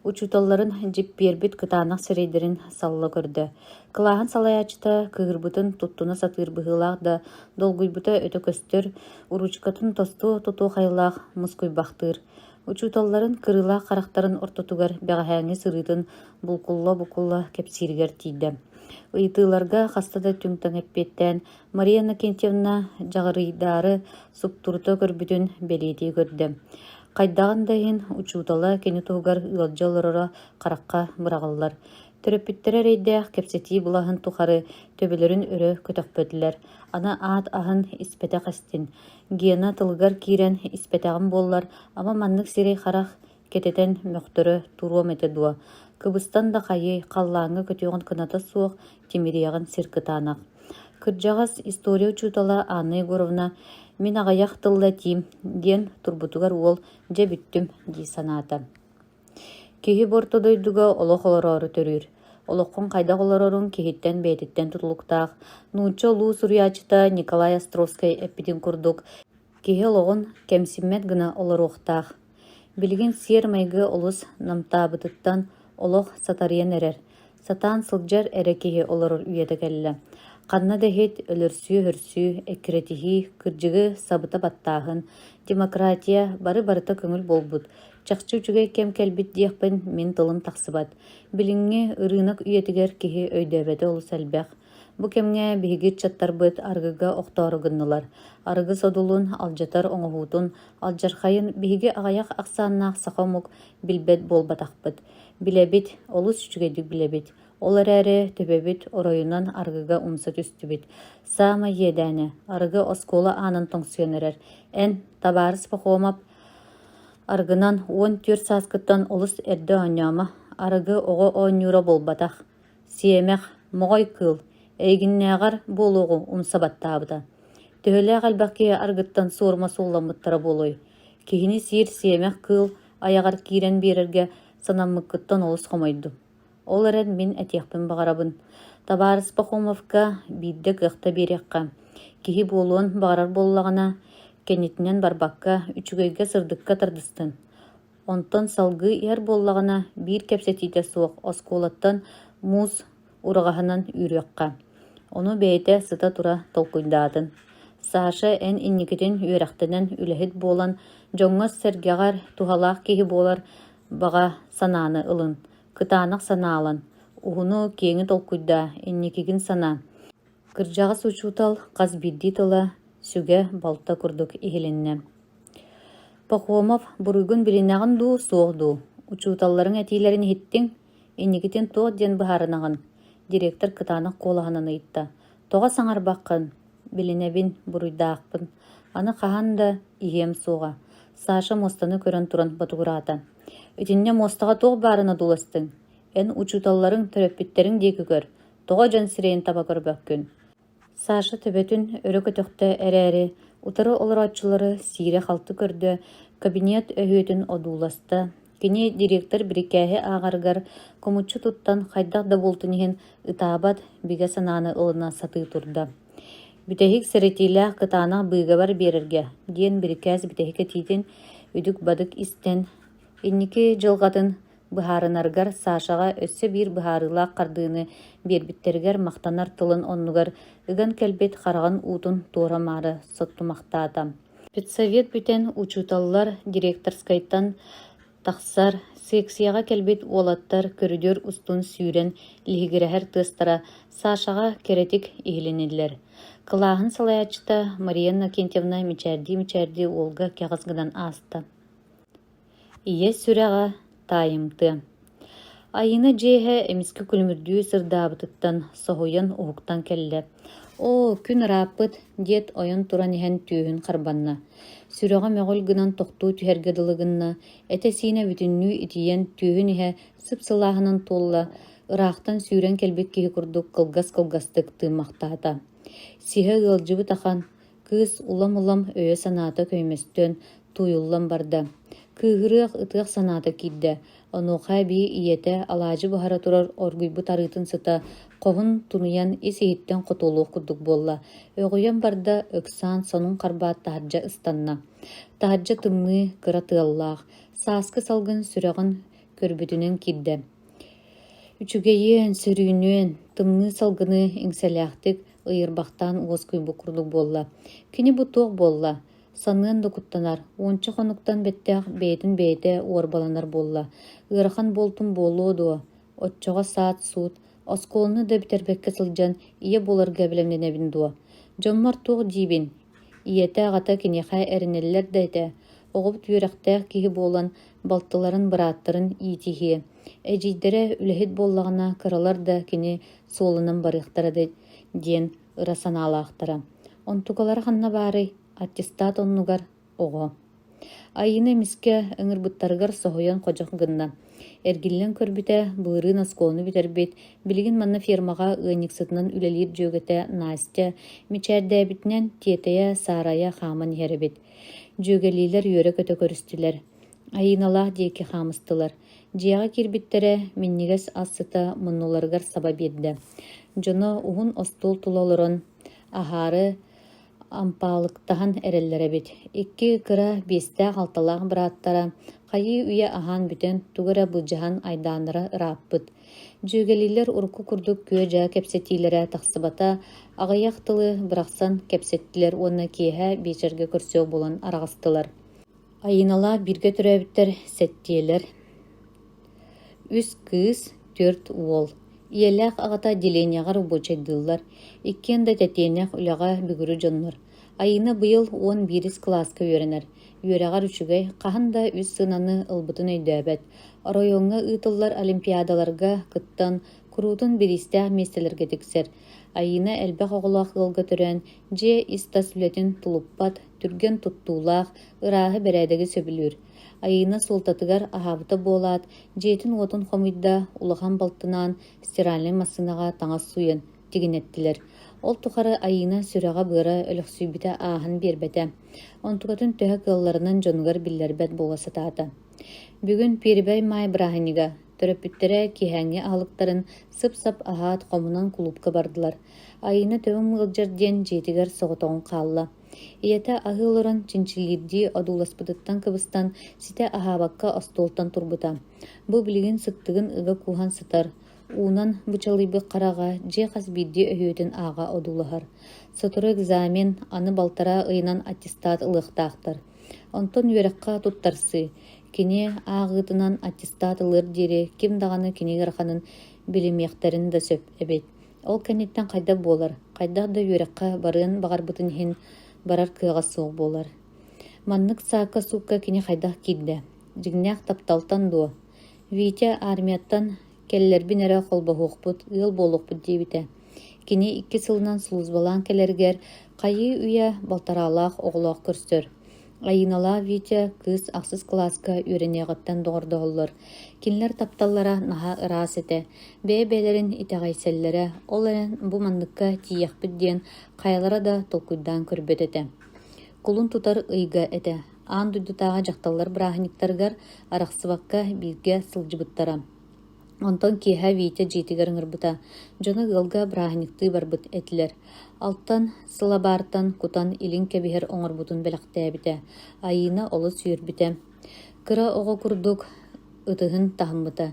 Учуталларын дьиппиэрбит кытаанах сэрэйдэрин салла көрдө. Кылааһын салайаччыта кыырбытын туттуна сатыыр быһыылаах да долгуйбута өтө көстөр, уручкатын тосту тутуу хайылаах мускуйбахтыыр. Учуталларын кырылаах харахтарын ортотугар бэҕэһээҥҥи сырыытын булкулла-букулла кэпсииригэр тиийдэ. Ыйтыларга хастада түңтәң эппеттен Мария Накентьевна жағырыйдары суптурта көрбүтүн белети көрдө. Кайдаган дайын учутала кені тугар ылалжаларара каракка бырагаллар. Төрөппүттөрөр эйдэх кепсети булаһын тухары төбөлөрүн өрө көтөкпөдүлөр. Ана аат аһын испете кастин. Гена тылгар кирен испетеган боллар, ама маннык сирей харах кететен мөхтөрө туруом этедуа. Кыбыстан да хайы қаллаңы көтөҕөн кыната суох тимириягын сиркытаанах. Кырдьаҕас история учутала Анна Егоровна «Мин аҕаях тылла тиим» диэн турбутугар уол дьэ бүттүм дии санаата. Киһи бортодойдуга олох олорору төрүр. Олохкун кайдах олорорун киһиттен бэйэтиттен тутулуктаах. Нууча олуу суруячыта Николай Островскай эппитин курдук. Киһи олоҕун кемсиммет гына олоруохтаах. Билигин сиэр майгы олус намтаабытыттан олох сатарыйан эрер. Сатаан сылдьар эре киһи олорор үйэтэ кэллэ. Ханна дэһит өлөрсүү-хөрсүү, эккиретиһи, кырдьыгы сабыта баттааһын, демократия бары-барыта көҥүл болбут. Чахчы үчүгэй кем кэлбит диэхпин мин тылым тахсыбат. Билиҥҥи ырыынак үйэтигэр киһи өйдөбөтө олус элбэх. Бу кемҥэ биһигит чаттарбыт аргыга охтоору гыннылар. Аргы содулун, алдьатар оҥоһуутун, алдьархайын биһиги аҕаях ахсааннаах сахомук билбэт буолбатахпыт. Билэбит, олус үчүгэйдик билэбит. Ол эрээри төбөбүт оройунан аргыга умса түстүбүт. Саама иэдээни, аргы оскуола аанын тоҥсуйан эрер. Эн табаарыс похуомап, аргынан 14 сааскыттан олус эрдэ оонньоома, аргы оҕо оонньуура болбатах. Сиэмэх, моҕой кыыл, эйигиннээҕар буолуоҕу умса баттаабыта. Төһөлээх элбэхки аргыттан суорма суулламмыттара буолуй. Киһини сиир сиэмэх кыыл аяҕар киирэн биэрэргэ санаммыккыттан олус хомойду. Ол эрен мин этиэхпин баҕарабын. Табаарыс Пахомовка биирдэ кыахта биэриэххэ. Киһи буолуон баҕарар буоллаҕына кэннитинэн барбакка үчүгөйгэ сырдыкка тардыстын. Онтон салгы иэр буоллаҕына биир кэпсэтиитэ суох оскуолаттан муус ураҕаһынан үүрүөххэ. Ону бэйэтэ сыта тура толкуйдаатын. Саша эн инникитин үөрэхтэнэн үлэһит буолан дьоҥҥос сэргэҕэр туһалаах киһи буолар баҕа санааны ылын. Кытаанах санаалан. Уһуну киэҥи толкуйда, инникигин сана. Кырдьаҕас учуутал хас биирдии тыла сүгэ балта курдук иһилиннэ. Пахомов буруйгун билинэҕин дуу суох дуу. Учууталларың этиилэрин иһиттиҥ, инникитин туох диэн быһаарынаҕын. Директор кытаанах куолаһынан ыйытта. Тоҕо саҥарбаххын, билинэбин буруйдаахпын. Аны хаһан да иһиэм суоҕа. Саша мостаны көрөн туран батугураата. Үтүнне мостаға туох баарына дуластың. Эн учуталларың төрөппүттериң диэкүгөр. Тоҕо дьон сирэйин таба көрбөккүн. Саша төбөтүн өрө көтөхтө эрээри, утары олороччулары сиире халты көрдө, кабинет өһүөтүн одууласта. Кини директор бирикээһи ааҕарыгар комуччу туттан хайдах да бултун иһин ытаабат бигэ санааны ылына сатыы турда. Бүтэһик сэретиилээх кытаанах быыгабар биэрэргэ диэн бирикээс бүтэһик этиитин үдүк бадык истен инники дьылҕатын быһаарынаргар Сашаға өссө биир быһаарыылаах хардыыны биэрбиттэригэр махтанар тылын оннугар ыган кэлбит хараҕан уутун туора маары соттумахтаата. Педсовет бүтэн учууталлар директорскайттан тахсар секцияға кэлбит уолаттар көрүдөр устун сүүрэн лиһигирэһэр тыастара Сашаға керетик иһилиниллэр. Кылааһын салаячыта Мария Накентьевна мичээрди уолга кэҕасгынан ааста. Ие сүрэҕэ таайымты. Айына дьиэһэ эмиски күлүмүрдүү сырдаабытыттан соһуйан уһуктан кэллэ. О, күн ырааппыт диэт ойон туран иһэн түүһүн харбанна. Сүрэҕэ möҕөл гынан тохтуу түһэргэ дылыгынна, этэ сиинэ бүтүннүү итийэн түүһүн иһэ сып-сылааһынан туолла, ыраахтан сүүрэн кэлбит киһи курдук кылгас-кылгастык тыыммахтаата. Сиһэ ыалдьыбыт ахан, кыыс улам-улам өйө санаата көймөстөн туйуллан барда. Кыыһырыах ытыах санаата киирдэ, онуоха бии ийэтэ алаадьы быһара турар оргуйбут арыытын сыта хоһун тунуйан ис иһиттэн хотулуох курдук буолла. Өҕүйэн барда өксаан сонун харбаат таһырдьа ыстанна. Таһырдьа тымныы кыра тыаллаах, сааскы салгын сүрэҕин көрбүтүнэн киирдэ. Үчүгэйиэн, сөрүүнүөн, тымныы салгыны иҥсэлээхтик ыйырбахтаан уоскуйбу курдук буолла. Кини бу туох буолла. Саныан докуттанар, уонча хонуктан бэттээх бэйэтин бэйэтэ уорбаланар буолла. Ыарахан болтун буолуо дуо, отчоҕо саат суут, Осколны да битербекке сылжан ие боларга билемненебин дуо. Жоммар туох дибин. Иете агата кинеха эринеллер дайта. Оғып түйрәхтәк киһи болан балтыларын быраттырын иитихи. Эжидере үлехит боллагына кыралар да кини солунан барыхтара диен ырасанаалаахтара. Онтукалар ханна бары аттестат оннугар ого. Айына миске ыңырбыттаргар соһуян қожақ гынна. Эргиллен көрбүтэ быырын осколну битербит, билигин манна фермага ыаниксытынан үлелиир жөгөтэ Настя, мичээрдээбитинен тиетея саарая хааман иһэребит. Жөгелилер үөрэ көтө көрүстүлэр. Айыналаах диэки хаамыстылар. Дьиэҕэ кирбиттерэ миннигес ассыта муннуларгар саба биэрдэ. Дьоно уһун остуол тулолорон аһаары ампаалыктаһан эрэллэребит. Икки кыра биэстээх алталаах бырааттара хайыы үйэ аһаан бүтэн тугара былдьаһан айдаанара ырааппыт. Дьүөгэлилэр урку курдук күө дьаа кэпсэтиилэрэ тахсыбата аҕыйах тылы бырахсан кэпсэттилэр уонна киэһэ биичэргэ көрсөө булан арағастылар. Айынала биргэ төрөөбүттэр сэттиэлэр. Үс кыыс, 4 уол. Иэлээх аҕата делениягар убучайдыыллар. Иккиэн да тэтиэнэх үлэҕэ бүгүрү дьоннор. Айына быйыл 11 класска үөрэнэр. Үөрэҕэр үчүгэй хаһан да үс сынаны ылбытын өйдөөбөт. Оройоҥҥа ыытыллар олимпиадаларга кыттан куруутун биристээх местелерге тиксэр. Айына элбэх оҕолоох ылга төрөн дьиэ истас үлэтин тулуппат, түрген туттуулаах ырааһы бэрээдэги сөбүлүүр. Айына султатыгар аһаабыта буолаат, дьиэтин уотун хомуйда улахан балтынаан стиральный массыынага таҥас суйан тигинэттилэр. Ол тухары айына сүрэҕэ быара өлөхсүүбүтэ ааһын биэрбэтэ. Онтугатын төһө кыалларынан дьонугар биллэрбэт буоласатаата. Бүгүн Пирибэй маай бырааһынига төрөппүттэрэ киһээҥҥи аһылыктарын сып-сап аһаат хомунан клубка бардылар. Айына төбүн мыылдьар диэн дьиэтигэр соҕотоҕун хаалла. Ийэтэ аһыыларын чинчилиирдии одууласпытыттан кыбыстан ситэ аһаабакка остуолтан турбута. Бу билигин сыттыгын ыга кууһан сытар. Уунан бычалыйбык карага дьиэ хас биирдии өһүөтүн аага одуулаһар. Сотору экзамен аны балтара ыйынан аттестат ылыахтаахтар. Онтон үөрэххэ туттарсы. Кини аагыытынан аттестат ылыр диэри ким даҕаны кинигэр-ханын билимиэхтэрин да сөп эбит. Ол кэнниттэн хайда буолар. Хайдах да үөрэххэ барыан багарбытын иһин барар кыаҕа суох буолар. Маннык саакка суукка кини хайдах киирдэ. Дьигнээх тапталтан дуо. Витя армияттан келлербин эрэ холбоһуохпут, ыал буолуохпут диэбитэ. Кини 2 сылынан сулузбалаан келергер хайыы үйэ балтараалаах оҕолоох көрсөр. Айынала Витя кыыс ахсыс класска үөрэнэҕиттэн доҕордоһоллор. Кинилэр тапталлара наһа ыраас этэ. Бэйэ-бэйэлэрин итэҕэйсэллэрэ ол эрэн бу манныкка тиийэхпит диэн хайалара да толкуйдаан көрбөт этэ. Кулун тутар ыйга этэ. Аан дуйдутааҕа дьахталлар бырааһыниктарыгар арахсыбакка бииргэ сылдьыбыттара. Онтон киэһэ Витя дьиитигэр ыҥырбыта. Дьоно ыалга бырааһыниктыы барбыт этилэр. Алтан сылабаартан кутан илин кэбиһэр оҥорбутун бэлэхтээбитэ. Айына олус сүүрбүтэ. Кыра оҕо курдук ытыһын таһыммыта.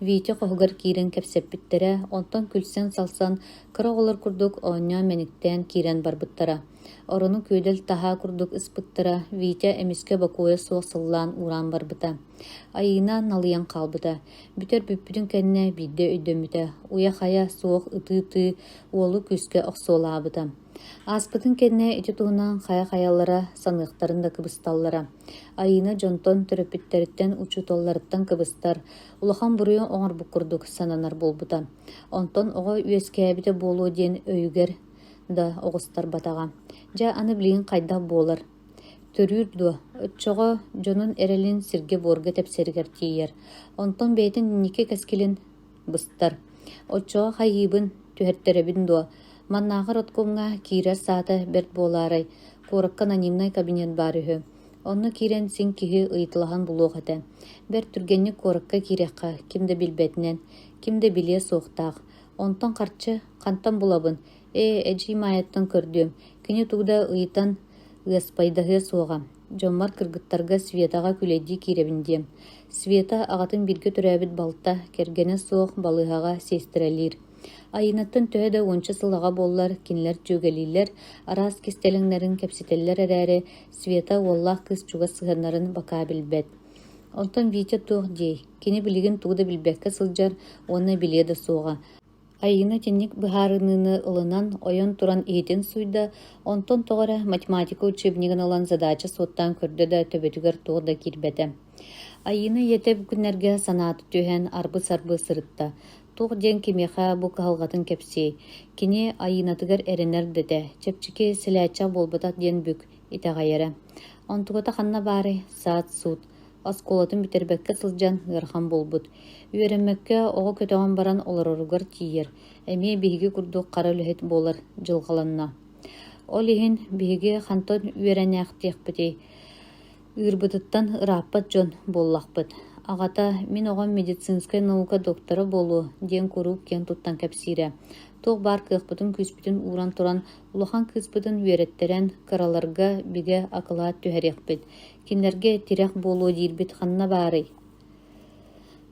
Витя хоһугар киирэн кэпсэппиттэрэ, онтон күлсэн салсан кыра оҕолор курдук оонньоо мэниктэн киирэн барбыттара. Орону күүдэл таһаа курдук ыспыттара. Витя эмискэ бакуойа суох сыллаан ураан барбыта. Айына налыйан хаалбыта. Бүтэр бүппүтүн кэннэ биирдэ өйдөммүтэ. Уя хая суох ытыы-тыы уолу күскэ охсуолаабыта. Ааспытын кэннэ ити туһунан хая-хаяллара саныахтарын да кыбысталлара. Айына дьонтон төрөпүттэріттэн учутолларыттан кыбыстар. Улахан буруйан оҥорбук курдук сананар болбута. Онтон оҕо үөскээбитэ буолуо диэн өйүгэр да оҕустар батаҕа. Дьа аны билигин хайдах буолар. Төрүүр дуо. Өтчоҕо дьонун эрэлин сиргэ буорга тэпсэригэр тиийэр. Онтон бэйэтин нике кэскилин быстар. Оччоҕо хайыыбын түһэртэрэбин дуо. Маннааҕар откомҥа киирэр саата бэрт буолаарай. Куоракка анонимнай кабинет баар үһү. Онно киирэн син киһи ыйытылаһан булуох этэ. Бэрт түргэнник куоракка киирэххэ ким да билбэтинэн, ким да билиэ суохтаах. Онтон харчы хантан булабын. Эдьии маайаттан көрдүөм. Кини тугда ыйытан ыаспайдаһыа суоҕа. Дьоммар кыргыттарга Светаға күлэйдии кииребин диэм. Света аҕатын биргэ төрөөбүт балта, кэргэнэ суох балыыһаҕа сиэстэрэлиир. Айынаттан төһө да уонча сылаҕа буоллар, кинилэр дьүөгэлииллэр, араас кистэлэҥнэрин кэпситэллэр эрээри Света уоллаах кыыс чуга сыһыннарын бакаа билбэт. Онтон Витя туох дии. Кини билигин тугда билбэккэ сылдьар, уонна билиэ да суоҕа. Айына тенник быхарыныны ылынан ойон туран иетин суйда, онтон тоғыра математика учебнигін алан задача соттан көрді да төбетігер туғда кирбеті. Айына етеп күннерге санаты түйен арбы-сарбы сырытта. Туқ ден кемеха бұ кағылғатын кепсей. Кене айынатыгар әрінер деді. Чепчіке сіләтча болбытат ден бүк итағайыры. Онтуғыта қанна бары саат суд. Осколатын битербекке сылжан ғырхан болбут. Үйеріммекке оғы көтіған баран оларорығыр тиер. Әме бігі күрдіқ қара үліхет болар жылғаланна. Ол ехін бігі қантон үйерәнәқ текпітей. Үрбітіттан ұраппат жон боллақпыт. Ағата, мен оған медицинская наука докторы болу, ден көруп кен туттан кәпсире. Тоқ бар кықпытын күспітін уран туран, улахан кыспытын үйереттерен қараларға біге ақылат түхәрекпіт. Кинлерге тирек болу дейірбіт қанна бары.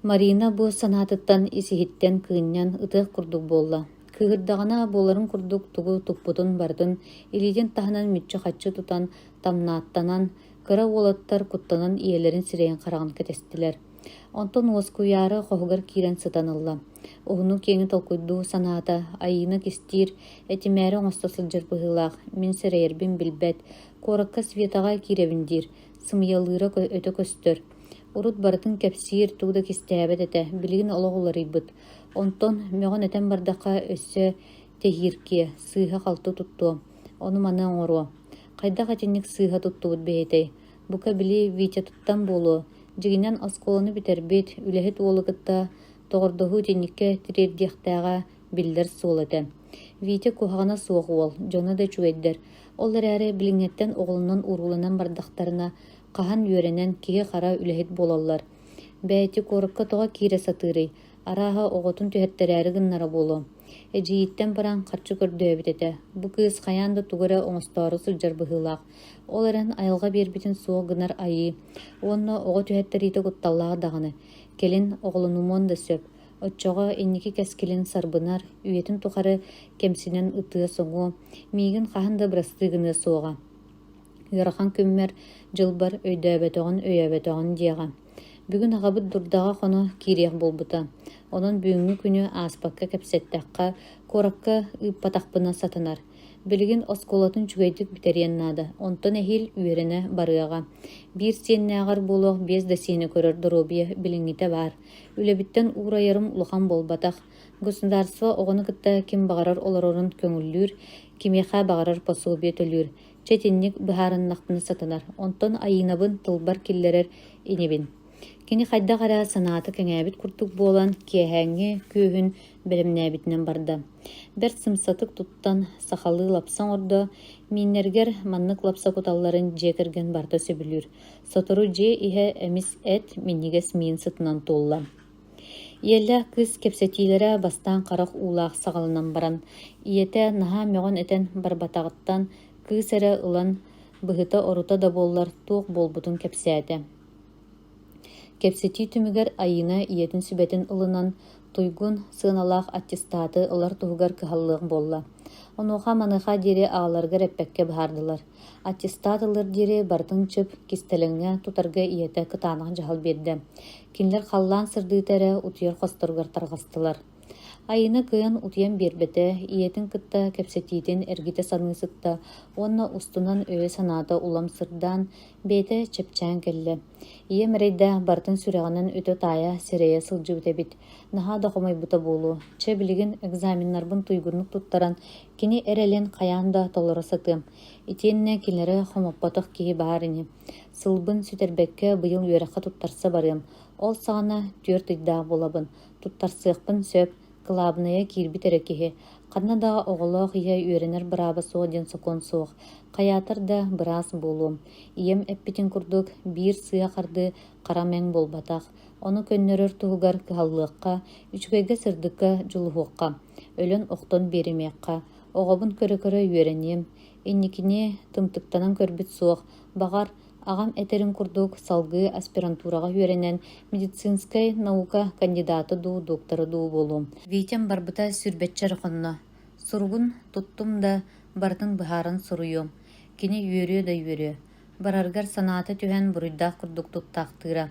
Марина бұ санатыттан исихиттен кыыннан ытық күрдік болла. Кыгырдағына боларын күрдік тұғы тұқпытын бардын, илиден тахынан мүтчі қатшы тұтан, тамнаттанан, кыра олаттар құттанан иелерін сирейін қарағын кәтестілер. Онтон оскуяры қоғығыр кирен сытанылла. Оғыну кеңі толкуйду саната, айыны кестир, әтімәрі оңыстасыл жырбығылақ, мен сірейербін білбәт, қорыққа светаға киревіндир, сымиялыра өті көстір. Урут бартын кәпсир туғда кестәбет әті, білігін олығылары бұд. Онтон мөғін әтен бардаққа өссі тәхирке, сыйға қалты тұтту. Оны маны оңыру. Қайда қатенник сыйға тұтту бұд бәйетай. Бұқа білі витя тұттан болу. Жігінен осколаны бітербет, үләхет олығытта, тоғырдығы тенникке тірердияқтаға білдер сол әті. Витя кухағына суғы ол, жоны да чуэддер. Олар әрі біліңеттен оғылынан урғылынан бардақтарына қахан үйеренен кеге қара үләхет болалар. Бәйті қорыққа тоға кире сатыры, араға оғытын түйеттер гыннара болу. Эжииттен баран қарчы көрді өбітеті. Бұ кыз қаянды туғыра оңыстары сылжар бұғылақ. Оларын айылға бербетін суы гынар айы. Оны оғы түйеттерейті құтталлаға дағыны. Келін оғылынумон да сөп. Отчоға еннекі кәскелін сарбынар, үйетін тұқары кемсінен ұтығы соңу, мейгін қағынды бірастығыны соға. Үйрахан көммер жылбар өйдөбетоғын дияға. Бүгін ағабыт дұрдаға қоны кирех болбыта. Онын бүгінгі күні аспаққа кәпсеттаққа, қораққа ұппатақпына сатынар. Білген осколатын чүгейдік бітереннады. Онтын әхел үйеріне барыға. Bir сенне ағар болуқ, без да сені көрір дұробия біліңіте бар. Үлебіттен ура ярым ұлған болбатақ. Государство оғыны кітті кім бағарар оларорын көңіллүр, кимеха бағарар пособия төлүр. Четенник бұхарыннақтыны сатынар. Онтын айынабын тылбар келлерер енебін. Кені қайда қара санаты кәңәбіт күртік болан киәхәңе күйін білімнәбітінен барды. Бір сымсатық тұттан сақалы лапсан орды, миннергер маннық лапса құталларын жекірген барды сөбілір. Сотыру же ihe әміс әт меннегес миын сытынан толла. Иелі кыз кепсетилері бастан қарақ улақ сағалынан баран. Иеті наға меғын әтен барбатағыттан кыз әрі ұлан бұғыта орута да боллар тоқ болбутын кепсәді. Кепсети түмігер айына иетін сүбетін ылынан туйгун сыналақ аттестаты ылар туғығар кығаллығын болла. Онуға маныға дере ағаларға рәппәкке бардылар. Аттестат ылар дере бартын чып кистеліңе тутарға иеті кытанық жағал берді. Кинлер қаллан сырдытары утыер қостырғар тарғастылар. Айына кыйын утыян бербеті, иетін кытта кепсетийтін әргеті санысытта, онна устунан өе санаты улам сырдан беті чепчан келі. Ие мәрейді бартын сүрեղінен өті тая сирея сылжы бітебіт. Наға дақымай бұта болу. Че білігін экзаминларбын туйгунлық туттаран, кені әрелен қаянда толыры сатым. Итенне келері қомаппатық кейі барыны. Сылбын сүтербекке бұйыл үйераққа туттарса барым. Ол сағана түрт идда болабын. Туттарсықпын сөп, кылабыная кирбит әрекеге. Қаннадағы оғылық ия үйренер бұрабы соғден соқон соқ. Қаятыр да біраз болуым. Ием әппетін күрдік бір сыя қарды қарамен болбатақ. Оны көннерір тұғығар кығалыққа, үшкөйге сырдыққа жылуыққа. Өлін оқтон беремеққа. Оғабын көрі-көрі үйренем. Еннекіне тымтықтанан көрбіт соқ. Бағар ағам әтерін күрдік салғы аспирантураға үйренен медицинскай наука кандидаты ду, докторы ду болуым. Вейтем барбыта сүрбетчер қонна. Сұрғын тұттым да бартын бұхарын сұруйым. Кені үйері да үйері. Бараргар санаты түйен бұрыйдақ күрдік тұттақтыра.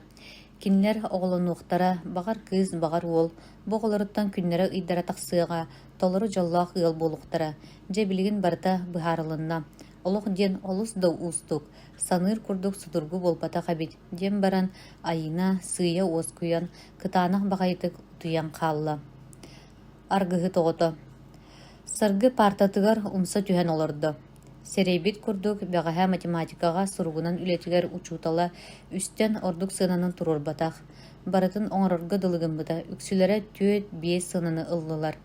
Кинлер оғылын оқтара бағар кыз, бағар ол, Боголоруттан күннәре ыйдара тахсыга, толору жоллах ыал болуктара, же билигин барта быхарылынна. Олох ден олус да устук, саныр курдук судургу болбата хабит, ден баран айына сыя оскуян, кытаанах багайтык утуян қалла. Аргыһы тоҕото. Саргы партатыгар умса түһэн олордо. Серейбит курдук бэҕэһэ математикаға суругунан үлэтигэр учуутала үстен ордук сыынанын турурбатах. Барытын оҥорорго дылыгымбыта, үксүлэрэ түөт биэс сыынаны ыллылар.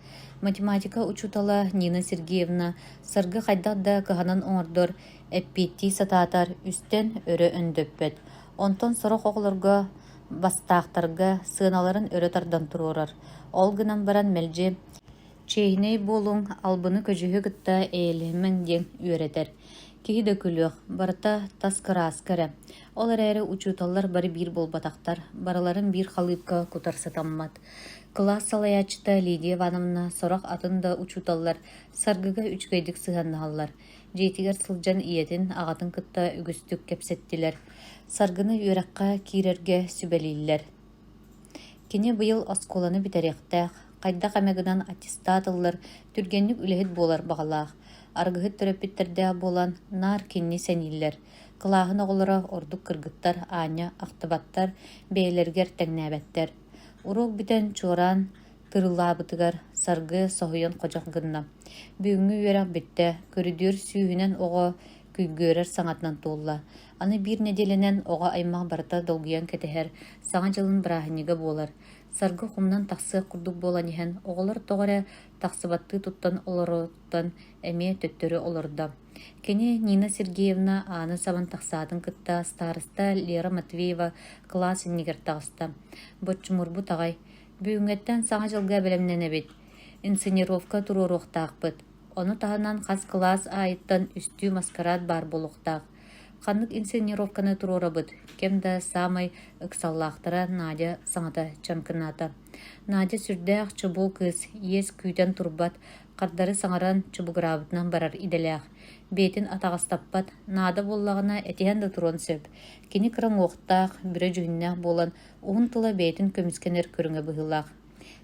Математика учуутала Нина Сергеевна саргы хайдах да кыһанан оҥордор эппиитти сатаатар үстен өрө өндөппөт. Онтон сорох оҕолорго бастаахтарга сыыналарын өрө тардан туруорар. Ол гынан баран мэлдьи чейней болуң албыны көжүһү кытта эйэлэһимэн диэн үөретэр. Киһи да күлүөх, барыта тас кырааскара. Ол эрээри учууталлар бары биир болбатахтар, бараларын биир халыыпка кутарсатаммат. Класс салаячыта Лидия Ивановна сорох атын да учууталлар саргыга үчкөйдүк сыһаннаһаллар. Дьиэтигэр сылдьан ийэтин аҕатын кытта үгүстүк кэпсэттилэр. Саргыны үөрэххэ киирэргэ сүбэлииллэр. Кини быйыл осколаны битэриэхтээх, хайдах эмэгынан аттестатыллар түргенник үлэһит буолар баҕалаах. Аргыһыт төрөппиттердээх буолан наар кинни сэниллэр. Кылааһын оҕолоро ордук кыргыттар, Аня, ахтыбаттар, бэйэлэргэр тэҥнээбэттэр. Урук битэн чуораан тырылаабытыгар саргы соһуйан хожох гынна. Бүгүҥҥү үөрээх биттэ, көрүдүөр сүүһүнэн оҕо күйгөөрэр саҥатынан туулла. Аны биир неделенен оҕо аймах барыта долгуян кэтэһэр, саҥа дьылын бырааһынньыга буолар. Саргы хумнан тахсыах курдук буолан иһэн, оҕолор тоҕорэ тахсыбатты туттан олороттан эмиэ төттөрү олорда. Кини Нина Сергеевна ааны сабан тахсаатын кытта староста Лера Матвеева класс иннигер таҕыста. Боччумурбу таҕай, бүгүҥэттэн саҥа дьылга белемнэнэбит. Инсценировка туруоруохтаахпыт. Ону таһынан хас класс аайыттан үстүү маскарад бар болуохтаах. Ханнык инсценировканы туруорабыт. Кем да самай ыксаллаахтара Надя саҥата чамкынаата. Надя сүрдээх чубул кыыс иэс күүтэн турбат, кардары саҥаран чубугыраабытынан барар иделээх. Бейтин атаҕастаппат, наада боллаҕына этиһэн да туруон сөп. Кини кыраҥуохтаах, бүрэ дьүһүннээх буолан, уһун тыла бейтин көмүскэнэр көрүҥө быһыылаах.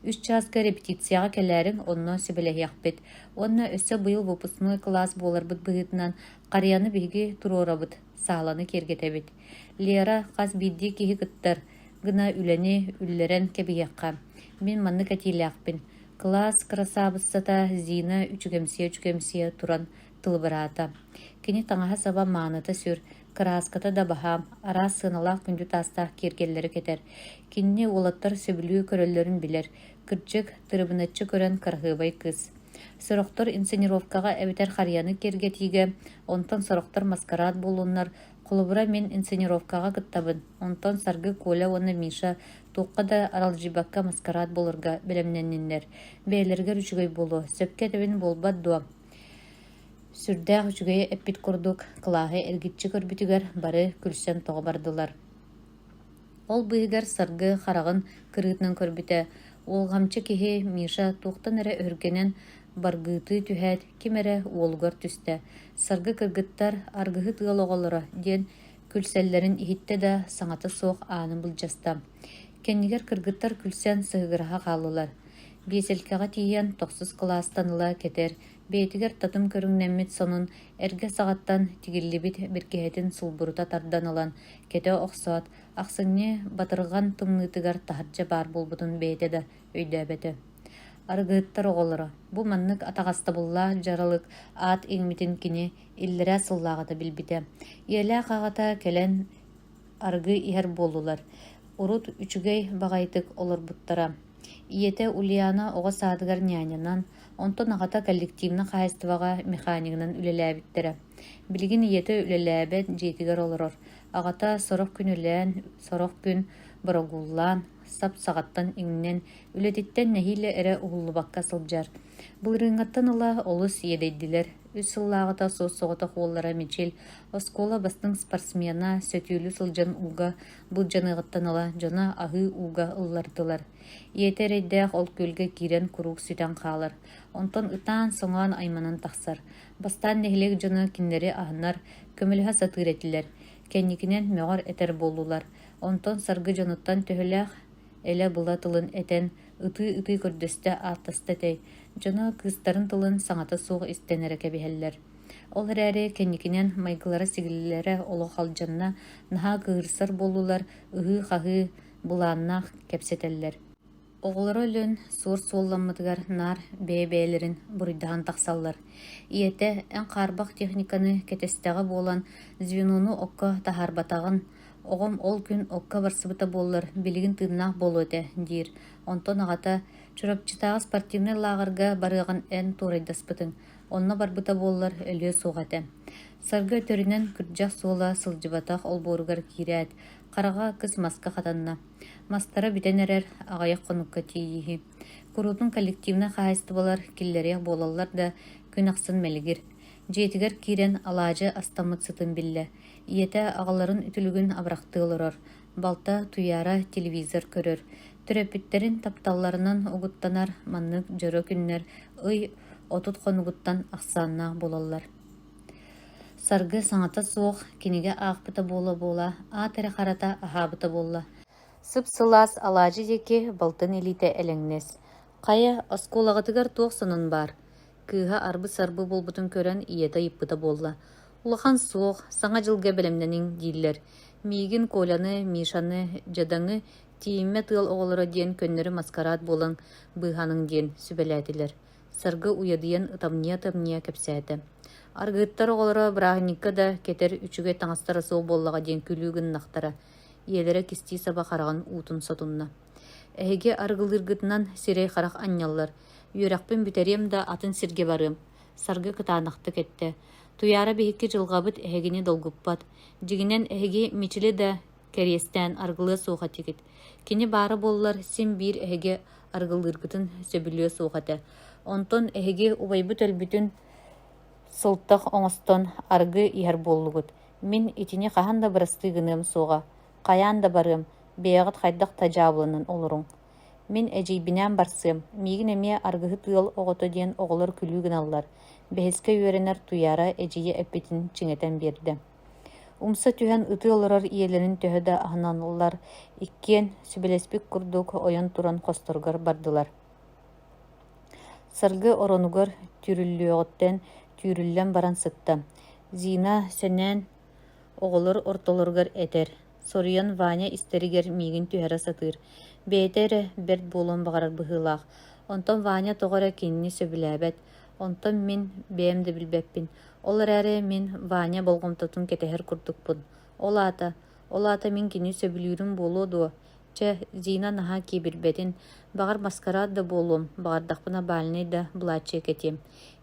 3 чааска репетицияға кэлээриҥ онно сибэлэһиэхпит. Онно өссө быйыл выпускной класс буоларбыт быһыытынан харыяны биһиги туруорабыт, сааланы киэргэтэбит. Лера хас биирдии киһи кыттар, гына үлэни үллэрэн кэбиһиэххэ. Мин манны кэтиилээхпин. Класс красавыссата Зина үчүгэмсиэ туран тылыбыраата. Кини таҥаһа саба maaныта сүр, кырааската да баһаам, араас сыыналаах күндү таастаах киэргэллери кетер. Кинни уолаттар сөбүлүү көрөллөрүн билэр, кырдьык тырыбыначчы көрөн карыһыабай кыз. Сорохтор инсценировкаға эбитер харыяны киэргэтиигэ, онтон сорохтор маскарад болууннар, холобура мен инсценировкаға кыттабын, онтон саргы Коля уонна Миша туукка да аралжибакка маскарад болурга белемненниннер. Бэйэлэргэр үчүгэй болу, сөпке тэбин болбат дуа. Сүрдээх үчүгэй эппит курдук, кылааһы эргитчи көрбүтүгэр бары күлсэн тоҕо бардылар. Ол быыгар саргы харагын кырыытынан көрбүтэ. Уолгамчы киһи Миша туохтан эрэ өргенен баргыыты түһээт, кимэрэ уолугар түстэ. Саргы кыргыттар аргыһы тыал оҕолоро диэн күлсэллэрин иһитте да саҥата суох ааны былдьаста. Кэннигэр кыргыттар күлсэн сыһыгыраһа хааллылар. Биэсэлкэҕэ тиийэн тохсус класстаныла кетер, бэйэтигэр татым көрүҥнэммит сонун эргэ саҕаттан тигиллибит биркиһэтин сулбурута тардан ылан кете охсоот, ахсыҥñы батырҕан тымныытыгар таһырдьа баар булбутун бэйэтэ да өйдөөбөтө. Аргыыттар оҕолоро, бу маннык атаҕастабылла жаралык аат иҥмитин кини иллэрэ сыллааҕата билбитэ. Иэлээх аҕата кэлэн аргы иһэр буоллулар. Урут үчүгэй баҕайтык олорбуттара. Иете Ульяна оҕо саатыгар нянянан, онтон аҕата коллективна хаайыстыбаҕа механикынан үлэлээбиттэрэ. Билигин иете үлэлээбэт дьиэтигэр олорор. Аҕата сорох күн үлээн, сорох күн борогуллаан, сап саҕаттан иҥнэн, үлэтиттэн нэһиилэ эрэ уһуллубакка сылдьар. Былырыҥҥаттан ыла олус иэдэйдилэр. Үс сыллааҕата суос-соҕото хуоллара мичил, оскуола бастың спортсмена сөтүүлү сылдьан ууга, былдьаныҕыттан ыла дьоно аһыы ууга ыллардылар. Иете эрэйдээх ол күөлгэ киирэн курук сүтэн хаалар. Онтон ытаан соҥоон айманан тахсар. Бастаан нэһилик дьоно киннери аһынар, көмөлөһө сатыыр этилэр. Кэнникинэн möҕөр этэр буоллулар. Онтон саргы дьонуттан төһөлөөх элэ была тылын этэн ыты көрдөстө ааттаста тей, жоно кыстарын тылын саңата суох истенере кебиһэллэр. Ол эрээри кенникинен майгылара сигиллере олох алдьанна наһаа кыырсар болулар ыһыы-хаһыы булааннаах кэпсэтэллэр. Оҕолоро өлөн суор суолламмытыгар наар бэйэ-бэйэлэрин буруйдаһан тахсаллар. Ийэтэ эн хаарбах техниканы кэтэстэҕэ буолан звенону окко тахаарбатаҕын оҕом ол күн окко барсыбыта буоллар билигин тыыннаах болуо этэ диир. Онтон аҕата чурапчытааҕы спортивный лааҕарга барыаҕын эн туурайдаспытыҥ. Онно барбыта буоллар өлүө суох этэ. Сарга төрүнэн кырдьах суола сылдьыбатах олбооругар киирээт, хараҕа кыс маска хатанна. Мастара бүтэн эрэр аҕайах хонукка тиийиһи. Курутун коллективна хаайстыбалар киллэриэх буолаллар да күн ахсын мэлигир. Дьиэтигэр киирэн алаадьы астаммыт сытын биллэ. Ийэтэ аҕаларын үтүлүгүн абырахтыы олорор. Балта туйаара телевизор көрөр. Төрөпүттерин тапталларынан угуттанар маннык жөрө күннер ый отут хонугуттан ахсааннаах болаллар. Саргы саңата суох киниге аахпыта буола, аатере харата аһаабыта буолла. Сып-сылаас алаадьы диэки балтын илиитэ элэҥнэс. Хая оскуолагатыгар туох сонун бар. Кыыһа арбы-сарбы болбутун көрөн ийэта ыйыппыта буолла. Улахан суох, саҥа дьылга бэлэмнэниҥ дииллэр. Миигин Коляны, Мишаны, жадаҥы тииммэ тыал оҕолоро диэн көннөрү маскарат буолан быыһаныҥ диэн сүбэлээтилэр. Саргы уйадыйан ытамныя кэпсээте. Аргыттар оҕолоро бырааһынньыкка да кетер үчүгэй таҥастара суох буоллаҕа диэн күлүүгүн нахтара. Иэлэрэ кистии саба хараҕын уутун сотунна. Эһиги аргылыргытынан сирэй харах анньаллар. Үөрэхпин бүтэриэм да атын сиргэ барыам. Саргы кытаанахты кетте. Туяра биһикки дьылҕабыт эһигини долгуппат. Дьигинэн эһиги мичили да кэриэстэн аргылыа суоха тигит. Кини баара буоллар сим биир эһиги аргылыргытын сөбүлүө суохата. Онтон эһиги убайбыт өлбүтүн сылтах оҥостон аргы иһэр буоллугут. Мин итини хаһан да бырастыыгыныам суоҕа. Хаяан да барыам, бэйэҕит хайдах тажаабыланан олоруҥ. Мин эдьийбинээн барсыам, миигин эмиэ аргыһы тыал оҕото диэн оҕолор күлүүгүн аллар. Бэһискэ үөрэнэр туяра эдьийэ эппитин чиҥэтэн биэрдэ. Умса түһэн ытыы олорор иэлэрин төһө да аһынаныллар. Иккиэн сүбэлэспик курдук ойон туран хосторгор бардылар. Саргы оронугар түрүллүөҕөттэн түүрүллэн баран сытта. Зина сэнэн оҕолор ортолоргар этер. Соруян Ваня истеригер миигин түһэрэ сатыыр. Бэйэтэрэ берт буолуон баҕарар быһыылаах. Онтон Ваня тоҕора кинини сөбүлээбэт. Онтон мин бэйэм да билбэппин. Ол эрээри мин Ваня болгомтотун кэтэһэр курдукпун. Ол аата мин кини сөбүлүүрүм буолуо дуо. Чэ, Зина наһаа киибирбэтин. Баҕар маскарат да буолуом, баҕардахпына баалнай да булааччыа кэтиэм.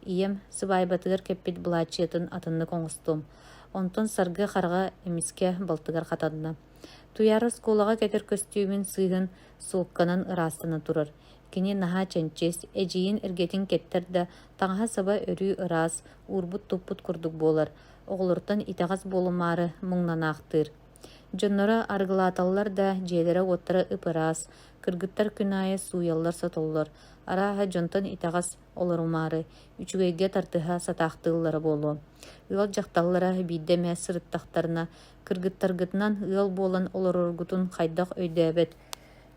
Ийэм сыбаайбатыгар кэппит булааччыатын атыннык оҥостуом. Онтон саргы харга эмискэ балтыгар хатанна. Туяра сколага кетер костюмин сыыһын суукканан ыраастана турар. Кини наһаа чэнчэс, эдьиийин эргэтин кэттэр да таҥаһа саба өрүү ыраас, уурбут туппут курдук буолар. Оҕолортон итаҕас буолумаары муҥнанаахтыыр. Дьоннора аргылааталлар да дьиэлэрэ уоттара ыпыраас, кыргыттар күнаайа сууяллар сатоллор. Арааһа дьонтон итаҕас олорумаары, үчүгэйгэ тартыһа сатаахтыыллара буолуо. Ыал дьахталлара биидэ мэ сырыттахтарына кыргыттаргытынан ыал буолан олороргутун хайдах өйдөөбөт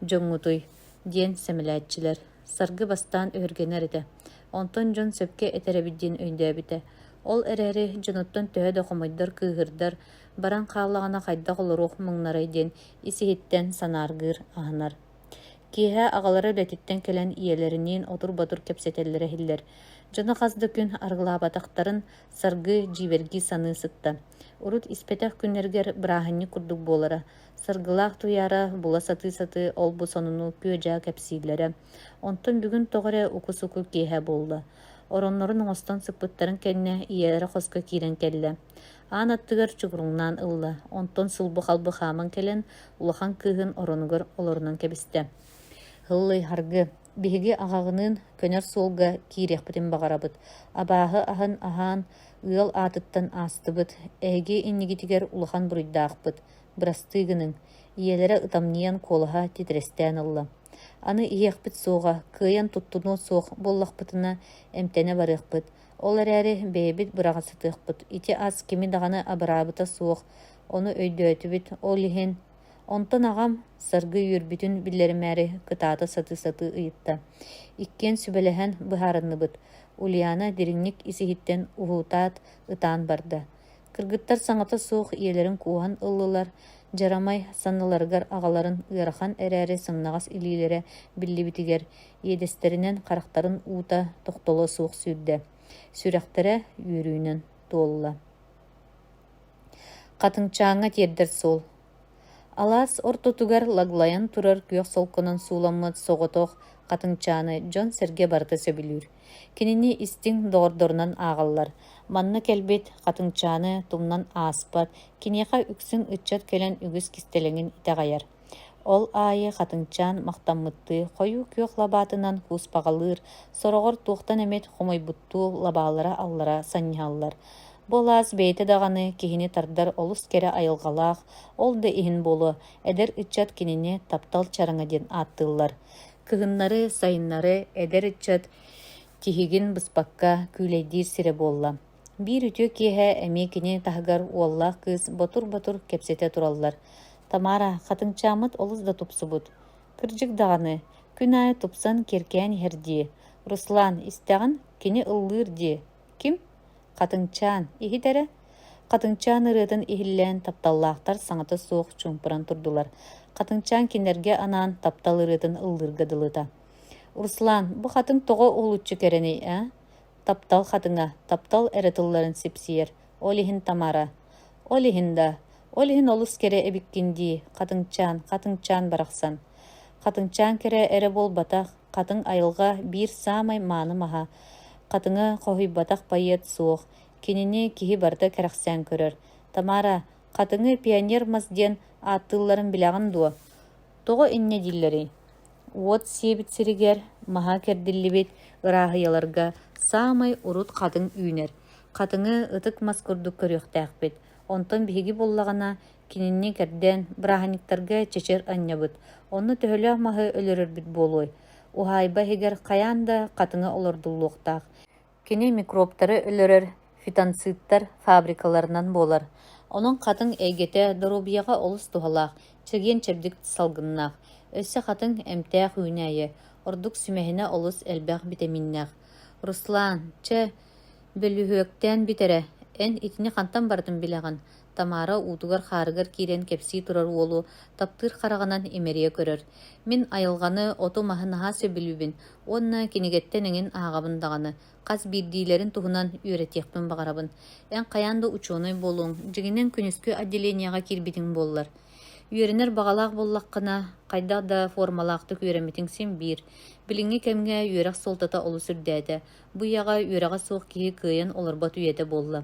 дьоҥҥутуй диэн сэмэлээччилэр. Саргы бастаан өһөргэнэр этэ. Онтон дьон сөпкэ этерэбит диэн өйдөөбүтэ. Ол эрээри дьонуттан төһө да хомойдор кыыһырдар, баран хааллаҕына хайдах олоруох муҥнарай диэн исиһиттэн санааргыыр аһынар. Киэһэ аҕалара үлэтиттэн кэлэн иэлэринин отур-батур кэпсэтэллэрэ иһиллэр. Дьоно хасда күн аргылаабатахтарын саргы дьиибэрги саныы сытта. Урут испэтэх күннэргэр бырааһынньы курдук буолара. Саргылаах туяра була саты ол бу сонуну күөжаа кэпсииллэрэ. Онтон бүгүн тоҕорэ уку-суку киэһэ буолла. Ороннорун оҥостон сыппыттарын кэннэ иэлэрэ хоска киирэн кэллэ. Аан аттыгар чугуруҥнаан ылла. Онтон сылбы-халбы хааман кэлэн улахан кыыһын оронугар олорунан кэбистэ. Хыллый харгы. Биһиги аҕаҕынын көнөр суолга киириэхпитин баҕарабыт. Абааһы аһын аһаан ыал аатыттан аастыбыт. Эһиги иннигитигэр улахан буруйдаахпыт. Бырастыыгыныҥ. Иэлэрэ ытамнийан куолаһа титрэстээн ылла. Аны иһиэхпит суоҕа, кыайан туттунуу суох буоллахпытына эмтэнэ барыахпыт. Ол эрээри бэйэбит быраҕасытыахпыт. Ити ас кими даҕаны абыраабыта суох, ону өйдөөтүбүт, ол иһин Онтон ағам саргы үйірбүтін білерімәрі кытаты саты-саты ыйытта. Иккен сүбелэхэн быһаарынныбыт. Ульяна деринник исихиттен ухутаат ытаан барды. Кыргыттар саңата суох иелерин куухан ыллылар, жарамай санныларгар агаларын ыарахан эрээри сымнагас илиилере биллибитигер, иедестеринен карактарын уута тохтоло суох сүүрдэ. Сүрэхтере үйрүүнен туолла. Катыңчааҥҥа тиэрдэр суол. Алаас ортотугар лаглайан турар күөх солконон сууламмыт соҕотох катыңчааны Дьон Серге барыта сөбүлүүр. Кинини истиң доҕордорунан ааҕаллар. Манна келбит катыңчааны тумнан ааспат, киниэха үксүн ыччат келен үгүс кистелеңин итэҕайар. Ол аайы катыңчаан мактаммытты, хойуу күөх лабаатынан кууспаҕалыыр, сороҕор туохтан эмет хомойбуттуу лабаалара аллара санньааллар. Болаас бэйте дағаны кихини тардар олус кере айылғалаах, ол да иһин болу, эдер ыччат кинини таптал чараңа ден аттыллар. Кыһыннары, сайыннары эдер ыччат тиһигин быспакка күлэйдиир сире болла. Биир үтүө киэһэ эми кини таһыгар уоллаах кыыс ботур-ботур кепсете тураллар. Тамара, хатыңчаамыт олус да тупсубут. Кырдьык дағаны, күн айы тупсан керкээн иһэрдии. Руслан, истэҕин кини ыллыыр дии. Ким? Катыңчаан, иһитере? Катыңчаан ырыытын иһиллээн тапталлаахтар саҥата суох чуумпуран турдулар. Катыңчаан кинерге анаан таптал ырыытын ыллыыргадылыта. Руслан, бу хатын тоҕо уолуччу керени, а? Таптал хатыңа, таптал эретылларын сипсиер. Ол иһин Тамара. Ол иһин да. Ол иһин олус кере эбиккиндии. Катыңчаан барахсан. Катыңчаан кере эре болбатах, катын айылга биир саамай мааны маха. Катыңа хохуйбатах пайыат суох. Кинини киһи барда кэрахсээн көрөр. Тамара, катыңы пионер мас диэн ааттыылларын билэҕин дуо. Тоҕо инне диллери. Уот сиэбит сиригер, маха кердиллибит ырааһыйаларга саамай урут катын үүнер. Катыңы ытык мас курдук көрүөхтээхпит. Онтон биһиги боллагана кинини керден бырааһаниктарга чечер анньабыт. Онну төһөлөөх маһы өлөрөрбүт буолуой. Ухайба хигер каянда катыңа олордуллуохтаах. Кини микробтары өлөрөр фитонциттар фабрикаларынан болар. Онун катын эйгете дорубияга олус тухалаах, чеген чебдик салгыннаах. Өссө катын эмтээх үүнэйе, ордук сүмэһине олус элбэх витаминнаах. Руслан, бөлүһүөктен битере, эн итини хантан бардым билэгин. Тамара утугар харыгар кирен кепси турар уолу таптыр хараганан эмерие көрөр. Мин айылганы оту маһынаха сөбүлүбүн. Онна кинигеттен эңин аагабын даганы. Кас бирдиилерин туһунан үөретиэхпин багарабын. Эн каянда ученый болуң, жигинен күнүскү отделенияга кирбитиң боллар. Үөренер багалаах боллаккана, кайда да формалаактык үөремитиң син бир. Билиңи кемге үөрек солтата олу сүрдээте. Буяга үөрега суох киһи кыйын олорбот үйете болла.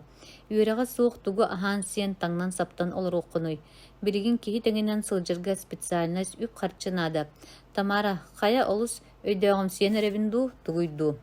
Үөрега суох тугу аһаан сиэн таңнан саптан олоруоккунуй. Билигин киһи теңинен сылдьырга специальность үп харчынада. Тамара, хая олус өйдөөгүм сиэн эребин дуу, тугуйдуу.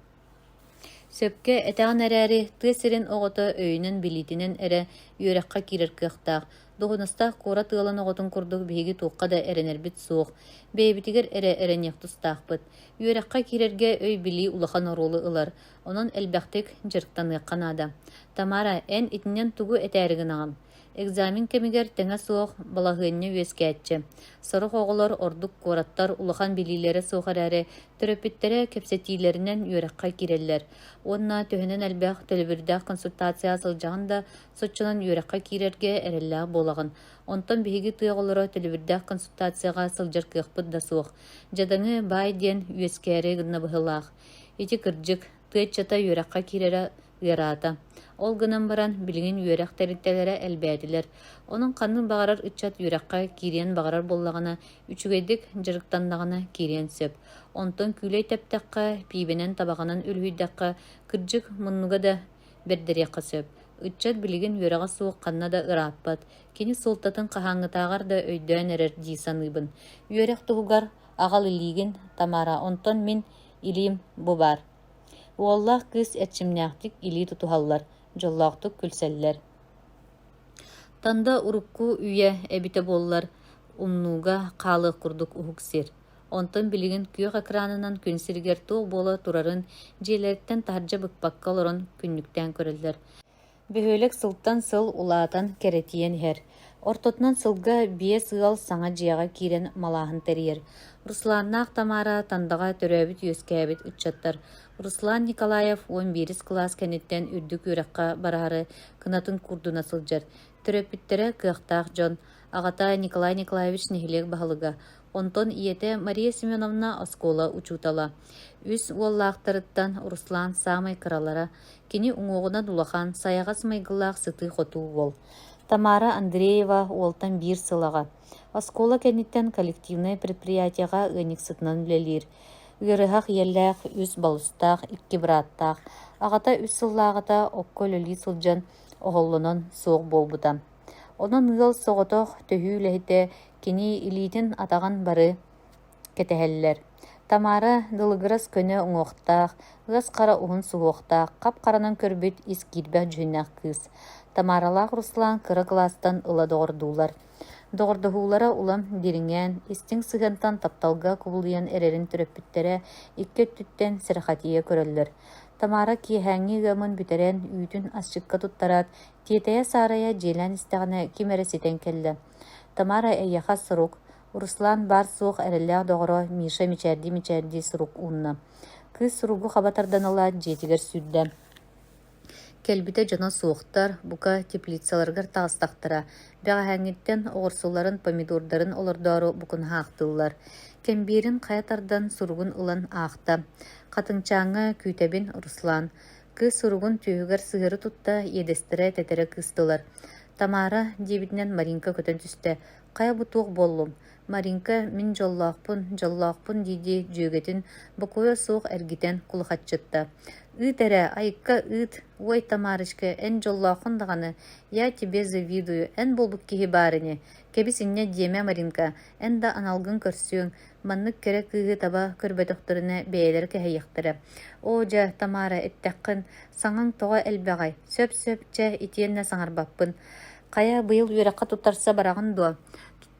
Сөпке этәгін әрәри тысырын оғыты өйінен билитінен әрі үйрекқа кирер кықтақ. Доғыныстақ қора тығылын оғытын күрдіг бейгі туққа да әренербіт суық. Бейбітігер әрі әренек тұстақпыт. Үйрекқа кирерге өй били улахан орулы ылар. Онын әлбәқтік жырқтан ұққанада. Тамара, ән итінен тугу әтәрігін ағам. Экзамен кемигер теңе суох балағыынне үескәтчі. Сырық оғылар ордук кораттар улахан билилері суохар әрі төрөпүттері кепсетилерінен үйрекқа киреллер. Онна төхінен әлбәқ төлібірдәқ консультация сылжағында сотчынан үйрекқа кирерге әрелләқ болағын. Онтан бігі түйғылары төлібірдәқ консультацияға сылжар кықпыд да суох. Жадаңы бай ден үескәрі гынна бұхылақ. Ити кырджык түйетчата үйрекқа кирері ұярата. Ол гынан баран билигин үйрек тәріттелері әлбәділер. Оның қанның бағарар үтчат үйрекқа кирен бағарар боллағына, үчігейдік жырықтандағына кирен сөп. Онтон күлей тәптәққа, пейбенен табағынан өлхүйдәққа, кырджык мұнныға да бердерекқа сөп. Үтчат билигин үйреға суық қанна да ыраппат. Кені солтатын қахаңытағар да өйдөен әрер дейсаныбын. Үйрек тұғығар ағал илигин Тамара, онтон мен илим бұ бар. Уоллах кыз әтчимнәқтік или тұтуғаллар. Жоллақтық күлселлер. Танда урукку үйе әбіте боллар, умнуға қалық күрдік ұхықсир. Онтан білігін күйек экранынан күнсіргер тоқ бола турарын желерттен таржа бұқпаққа оларын күнніктен көрілдер. Бөхөлік сылттан сыл улаатан керетиен хер. Ортотунан сылга бие сыал саңа жияға кирен малаһын терьер. Русланнаах Тамара тандаға төрөбүт үөскээбит уччаттар. Руслан Николаев 11 класс кенеттен үрдүк үрекка барары кынатын курдуна сылжар. Төрөпүттере кыахтаах жон. Агата Николай Николаевич нехилек баһылыга. Онтон иете Мария Семеновна оскола учутала. Үс уоллаахтарыттан Руслан самай кыралара. Кини уңоғуна дулахан саяғас майгылаах сыты хоту бол. Тамара Андреева олтан бир сылаға. Оскола кенеттен коллективное предприятияға ыник сытынан білелер. Үріғақ елләқ үс балыстақ, икки браттақ. Ағата үс сыллағыта оккол өлі сылжан оғылынан соқ болбыта. Onun ыл соғытоқ төхүләһите кини илитин атаған бары кетеһеллер. Тамара дылыгырас көне уңоқтақ, ығас қара уғын суғоқтақ, қап-қаранан көрбіт ис кирбәқ жүнәқ кыз. Тамаралақ Руслан кыры кластан ыла доғырдулар. Доғырдығулара улам диринген, истин сығантан тапталға кубулыян эрерин түрөппүттере икке түттен сырахатия көрөллөр. Тамара киһәңги гамын бүтерен үйтүн асчыкка туттарат, тиетая сарая желән истәгәне кимереситен келді. Тамара әйяха сурук, Руслан бар суық әрелләг доғыро Миша мичәрди сурук унна. Кыз суругу хабатардан ала жетигер сүдді. Келбите жана суықтар, бука теплицаларгар тағыстақтыра. Бәғәңеттен оғырсуларын, помидордарын олырдары букын хақтылар. Кемберин қаятардан суругун ылан ақта. Қатыңчаңы күйтәбін Руслан. Кыз суругун түйігер сығыры тұтта едестірі тәтірі кыстылар. Тамара дебітінен Маринка көтін түсті. Қая бұтуқ боллым. Маринка min жоллақпын дейді жөгетін бұқойы соқ әргітен құлықатчытта. Ыт әрі, айыққа ыт, ой Тамарышка, ән жоллақын дағаны, я тебе завидую, ән болбық кейі барыне. Кебісіне деме Маринка, ән да аналғын көрсең, маннық керек күйі таба көрбетіқтіріне бәйелер кәйіқтірі. О, жа, Тамара, әттәққін, саңың тоға әлбәғай, сөп-сөп, жа, итиенне саңарбаппын. Қая бұйыл үйраққа тұттарса барағын дуа.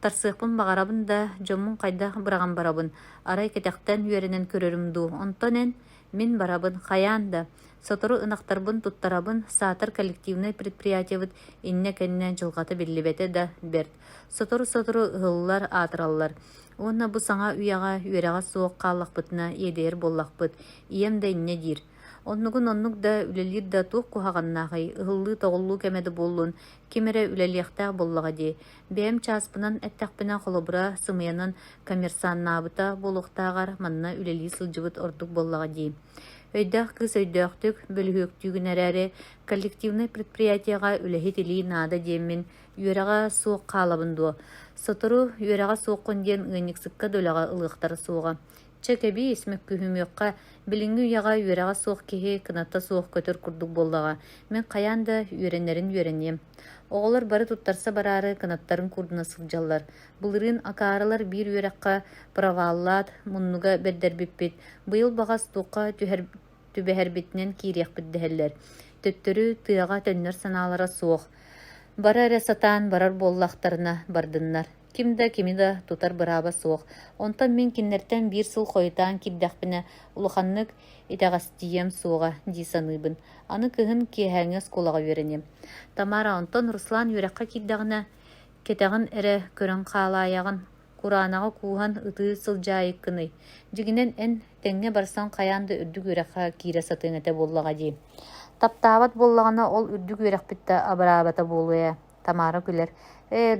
Тарсықпын бағарабын да жомын қайда бұраған барабын. Арай кетектен үйерінен көрерім ду. Онтонен мен барабын қаян да. Сотыру ынақтарбын туттарабын сатыр коллективный предприятиевыд инне кәнне жылғаты беллебеті да берд. Сотыру ғылылар атыралар. Оны бұ саңа үйаға үйераға суық қалақ бұтына едер боллақ бұт. Ием да инне дир. Оннук да үлелер да туқ кухағаннағай, ұғылы тоғылу кәмеді болуын, кемері үлелияқтақ боллаға де. Бәйім часпынан әттәқпіна қолыбыра сымыянын коммерсаннабыта болуқтағар манна үлелі сылжыбыт ордық боллаға де. Өйдақ кыз өйдақтық бөлігөктігін әрәрі коллективный предприятияға үләхет елі нада демін үйераға суық қалабынды. Сотыру үйераға суық көнден ұйнексікка дөлаға ұлықтары суға. Чекеби исмек күхімеққа біліңгі үйаға үйераға суық кеге кынатта суық көтір күрдік боллаға. Мен қаянда үйренерін үйренем. Оғылар бары туттарса барары кынаттарын күрдіна сылжалар. Бұлырын акарылар бір үйераққа праваллат, мұннуға бәддер біппет. Бұйыл бағас туққа түбәхәрбетінен кейрек бүддәлер. Төттөрі тыяға төннер саналара суық. Бары әрі сатан барар боллақтарына бардыннар. Кимда тутар быраба суық. Онтан мен киннертен бір сыл қойытан кирдәқпіне ұлықаннық итағастием суға дейсаныбын. Аны кығын кеәңі сколаға веренем. Тамара онтан Руслан үйраққа кирдәғіне кетағын әрі көрін қалайағын. Куранаға куған ұты сыл жайы кыны. Жігінен ән тәңе барсан қаянды үрдік үйраққа кире сатың әті боллаға дейм. Таптабат боллағына ол үрдік үйрақпетті абырабата болуя. Тамара күлер.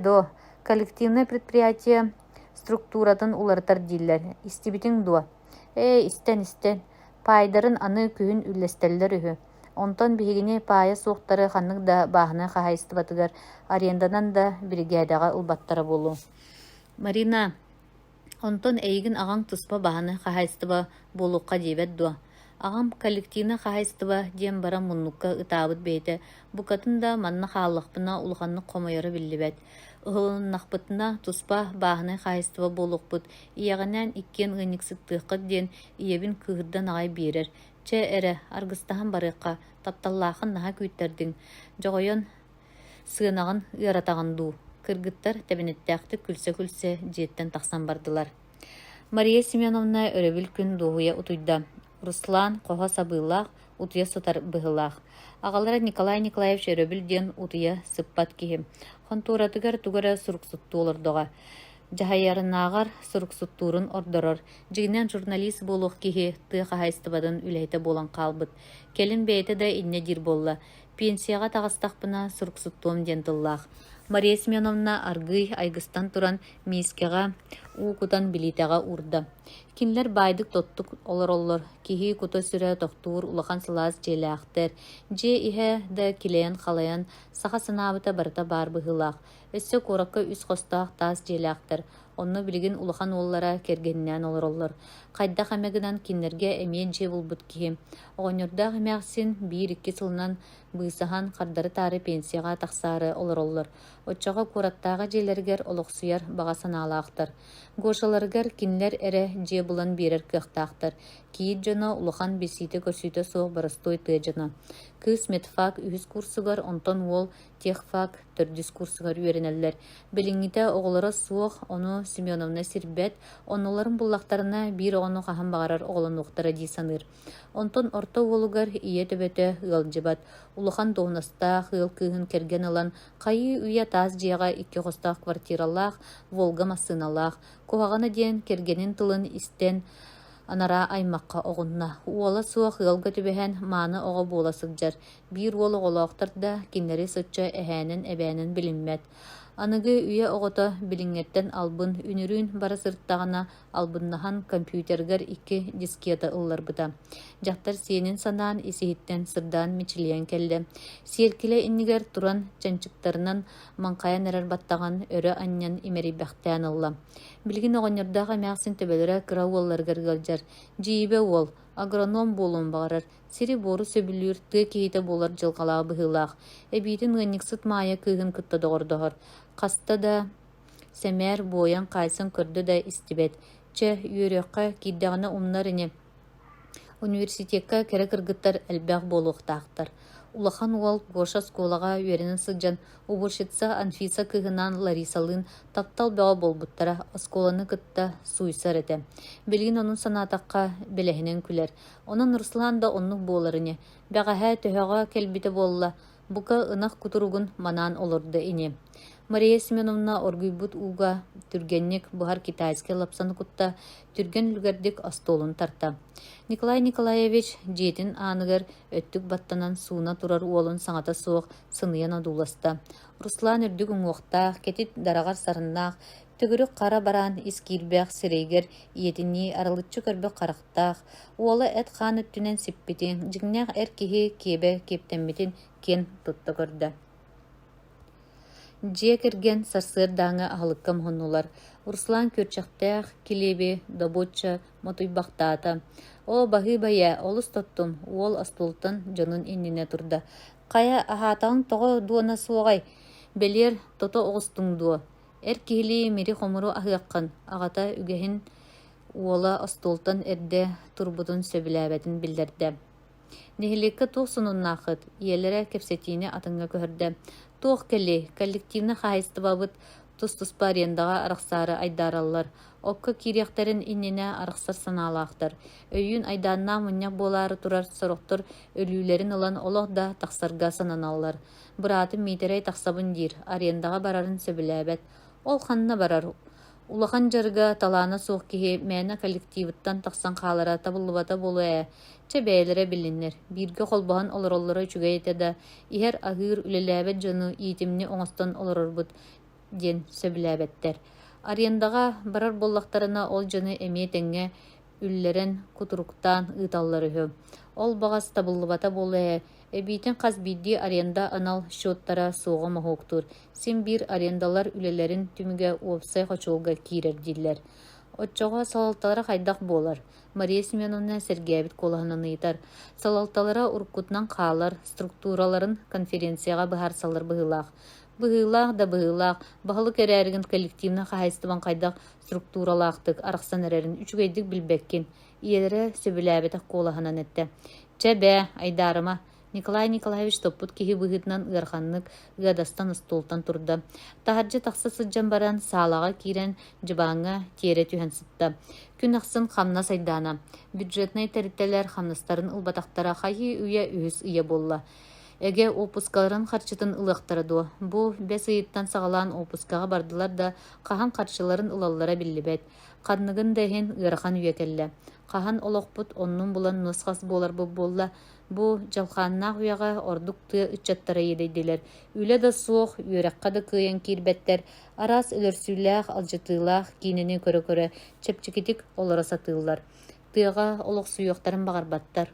До, коллективное предприятие структуратын улартар диллер. Истибитин дуа. Истен. Пайдарын аны күйін үлестеллер үхі. Онтон бігіне пая соқтары қанық да бағына қағайысты батыгар. Аренданан да бригадаға ұлбаттары болу. Марина, онтон әйгін ағаң тұспа бағына қағайысты болуққа дебет дуа. Ағам коллективна қағайыстыба дем бара мұнныққа ұтабыт бейті. Бұқатын да манна қалықпына ұлғанны қомайыры білібет. Ұғылыннақпытына тұспа бағына қағайыстыба болуқпыт. Иеғанан иккен ұйнексіктіқі ден иебін күгірдан ағай берер. Че әрі арғыстаған барыққа тапталлақын наға көйттердің. Жоғойын сығынағын ұяратаған ду. Кыргыттар тәбінеттәқті күлсе жеттен тақсан бардылар. Мария Семеновна өребіл күн доғуя ұтуйда. Руслан қоға сабылақ утуя сотар быһылаах. Аҕалара Николай Николаевич өрөбүл диэн утуя сыппат киһим. Хонтуоратыгар тугара суруксуттуу олордоҕа. Жаһайарынааҕар суруксуттуурун ордорор. Дьигинэн журналист буолуох киһи тыа хаһаыстыбатын үлэйте буолан хаалбыт. Келин бэйэтэ да инне дир болла. Пенсияға тағастақпына суруксуттуом диэн тыллаах. Мария Семеновна аргый айгыстан туран миискеға уукутан билитэҕэ урда. Кинилэр байдык тоттук олор киһи кута сүрэ тохтуур улахан сылаас дьиэлээхтэр. Дьиэ иһэ да килэйэн халайан саха санаабыта барыта баар быһылаах. Өссө куоракка үс хостаах таас дьиэлээхтэр. Онно билигин улахан уоллара кергеннään олороллор. Хайдах эмегинан киннерге эмиэн дьиэ булбут киһи. Оҕонньордаах эмээхсин биир-икки сылынан быысахан хардары таары пенсияға тахсаары олороллор. Оччоҕо куораттааҕа дьиэлэригэр олохсуйар баҕа санаалаахтар. Гошаларыгар кинилэр эрэ дьиэ булан биэрэр кыахтаахтар. Киит дьоно улахан бесиите көрсүүтэ суох барыстой тыа дьоно. Кыыс медфак үһүс курсугар, онтон уол техфак төрдүс курсугар үөрэнэллэр. Билиҥҥите оҕолоро суох ону Семеновна сирбэт, онноларын буллахтарына биир оҕону хаһан баҕарар оҕолонуохтара дии саныыр. Онтон орто уолугар ийэ төбөтө ыалдьыбат. Улахан туһунастаах, ыал кыыһын керген ылан, хайыы үйэ таас дьиэҕэ икки хостаах квартиралаах, Волга массыыналаах. Куһаҕана диэн кергенин тылын истэн анара аймакка оҕунна. Уола суох ыалга түбэһэн мааны оҕо буола сылдьар. Биир уол оҕолоохтар да киннери сычча эһээнин эбээнин билиммэт. Аныгы үйэ оҕото билиҥҥэттэн албын үнүрүүн бара сырттаҕына албыннаһан компьютергер икки дискета ылларбыта. Дьахтар сиэнин санаан исиһиттэн сырдаан мичилиэн келле. Сиэркилэ иннигэр туран чанчыктарынан маңхайан эрэр баттаҕан өрө анньан имерийбэхтээн ылла. Билигин оҕонньордаах эмээхсин төбөлөрө кыра уолларыгар ыалдьар. Дьиибэ уол, агроном буолуон баҕарар. Сири буору сөбүлүүр тыа киһитэ буолар дьылҕалаа быһыылаах. Эбиитин ыанньыксыт маайа кыыһын кытта доҕордоһор. Хаста да сэмээр буойан кайсын көрдө да истибэт. Че үөрүөххэ киирдэҕинэ умнар ини университетка кэрэ кыргыттар элбэх буолуохтаахтар. Улахан уол Гоша скуулаҕа үөрэнин сылдьан уборщица Анфиса кыыһынан Ларисалыын таптал бөҕө болбуттара оскуоланы кытта суйсар этэ. Билигин онун санаатахха бэлэһинэн күлэр. Онон Руслан да оннук буоларыне. Бэҕэһэ төһөҕө келбите буолла. Бука ынах кутуругун манаан олорду ини. Мария Семеновна оргуйбут уга түргенник бухар китайский лапсаны кутта түрген үлгердик остолун тарта. Николай Николаевич жетин аныгар өттүк баттанан суына турар уолун саңата суох сыныян одуласта. Руслан үрдүк уңуохтаах, кетит дарагар сарыннаах, төгүрүк кара баран искирбээх сирейгер иетинни аралыччы көрбө карактаах, уола эт хаан өттүнен сиппитин, жигнээх эр киһи киэбэ кептэммитин кен тутта көрдө. Дьиэ кирген сарсыыр дааҥа аһылыккам хоннулар. Руслан көрчөхтээх килеби добочча мотуйбахтаата. О баһыы бая, олус тоттум, уол астултан дьонун иннине турда. Кая аһаатаҕың тоҕо дуона суоҕай, белиэр тото оҕустуҥ дуо. Эр киһили мири хомуру аһыаккан, аҕата үгэһин уола астултан эрдэ турбутун сөбүлээбэтин билдэрдэ. Нихиликка туох сунуннаахыт, иэлэрэ кэпсэтиини атыҥҥа көһөрдэ. Туох келли, коллективны хаһаыстыбабыт тус-туспа арендаҕа арахсаары айдаараллар. Окка кириэхтэрин иннине арахсар санаалаахтар. Өйүүн айдааннаа мунньах буолаары турар сорохтор өлүүлэрин ылан олох да тахсарга сананаллар. Быраатын миитэрэй тахсабын диир, арендаҕа барарын сөбүлээбэт. Ол ханна барар. Улахан жарга талаана суох киһи мээнэ коллективыттан тахсан хаалара табыллыбата болуэ. Чэбээлэрэ билиннер. Бииргэ холбоһон олороллоро үчүгэйэтэ да иһэр аһыыр үлэлээбэт дьону иитимни оҥостон олорорбут диэн сөбүлээбэттэр. Арендаҕа барар боллахтарына ол дьону эмиэ тэҥҥэ үллэрэн кутуруктаан ыыталлар үһү. Ол баҕас табыллыбата болуэ. Эбиитин хас биирдии аренда анал счеттара суоҕа моһуоктур. Син биир арендалар үлэлэрин түмүгэ уопсай хочулга киирэр диллэр. Отчоҕо салалталара хайдах буолар. Мария Семеновна сэргээбит кулаһынаныйтар. Салалталара уркутнан хаалар, структураларын конференцияға быһар салар быһыылаах. Быһыылаах да быһыылаах, баһылык эрээригин коллективна хаһаыстыбан хайдах структуралаахтык, арахсан эрэрин үчүгэйдик билбэккин. Иэлэрэ сөбүлээбэтэх кулаһынан этте. Чэбэ, айдаарыма, Николай Николаевич топпут киһи быһытынан ыарханнык ыадастан ыстуултан турда. Таһаржы тахса сыджан баран саалаға кирен жыбаңа тиере түһэн сытта. Күн ахсын хамна сайдаана. Бюджетный терителер хамнастарын ылбатахтара хайы үйе үһүс ие болла. Эге опускаларын харчытын ылыктара дуо. Бу бес ыйыттан сагалаан опускага бардылар да кахан харчыларын ылаллара биллибет. Канныгын дэһин ыарахан үйекелле. Кахан олохпут оннун булан нусхас болар болла. Бу жалханнаах уяга ордук тыа ычаттара едейдилер. Үле да суох, үйрекка да кыйан кирбеттер. Арас өлөрсүлээх, алжытыылаах, кинини көрө-көрө, чепчикитик олара сатыылар. Тыага олох суйуктарын багарбаттар.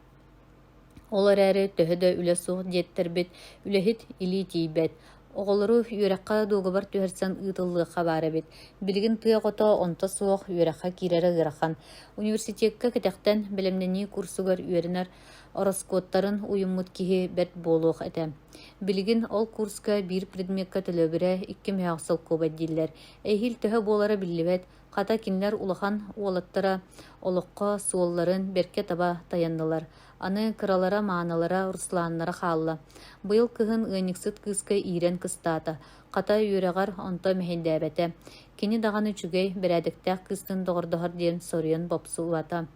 Олар әрі төһөдө үле суох диеттербит, үлехит или тийбет. Оголору үйрекка дугабар түһәрсен ыытыллыакка баара бит. Билигин тыа гото онто суох үйрекка кирере ырахан. Университетка кетектен билемнени курсугар үйеринер ороскоттарын уйуммут киһи бет болуох эте. Билигин ол курска бир предметка төлөбүрэ 2 меяқсыл көбет диллер. Эйхил төһө болара биллибет. Ката кинлер улахан уолаттара олоққа суолларын берке таба таяннылар. Аны кыралара мааналара Русланнара хаалла. Быйыл кыһын ыаниксыт кыска ирен кыстаата. Ката үйрегар онто мехендәбәте. Кини даганы чүгей берәдектәк кыстын доғырдығыр ден сорыйын бопсуата.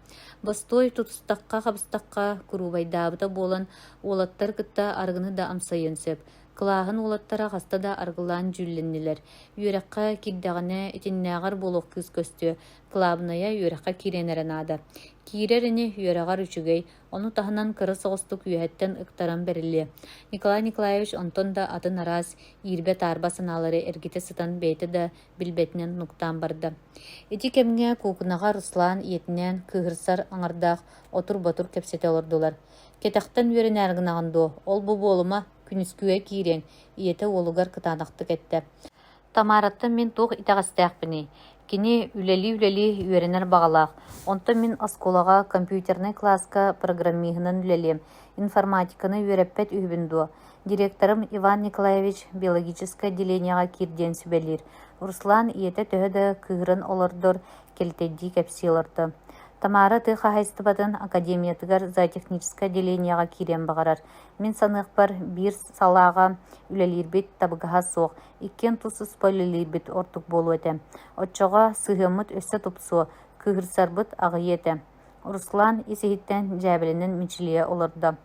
Бастой тутустаққа қабыстаққа курубайдабыта болан олаттар кытта аргыны да амсайын сөп. Кылааһын улаттара хаста да аргылаан жүлленнилер. Үйрекка кирдаганы этиннаагар болук кыз көстү. Кылаабыная үйрекка киренерен ада. Кирерини үйрегар үчүгей, ону таһынан кыры соҕустук үйэттен ыктаран берилли. Николай Николаевич онтон да атын арас ирбе таарба санаалары эргите сытан бейте да билбетинен нуктаан барды. Ити кемге кукунага Руслан иетинен кыһырсар аңардаах отур-батур кепсете олордулар. Кетахтан үйрен аргынагандо, ол бу болума күнүскүе киирен, иете олугар кытаанахтык этте. Тамараттан мен туох итагастаахпыни. Кини үлели үйренер бағалақ. Онто мен осколага компьютерный класска программиһынан үлелем. Информатиканы үйреппет үйбінду. Директорым Иван Николаевич биологическое отделениеға кирден сүбелер. Руслан иете төһөдө кыһырын олордор келтедди кепсиолорды. Тамара тыха хайстыбатын академиятыгар зоотехническое отделениеға кирен бағарар. Мен санықпар бир салаға үлелербет табыгаға соқ. Иккен тусыз полилербет ортук болу эте. Отчоға сыһымыт өссө тупсу, кыһырсарбыт ағы ете. Руслан исехиттен жәбіленен мичилия олырды.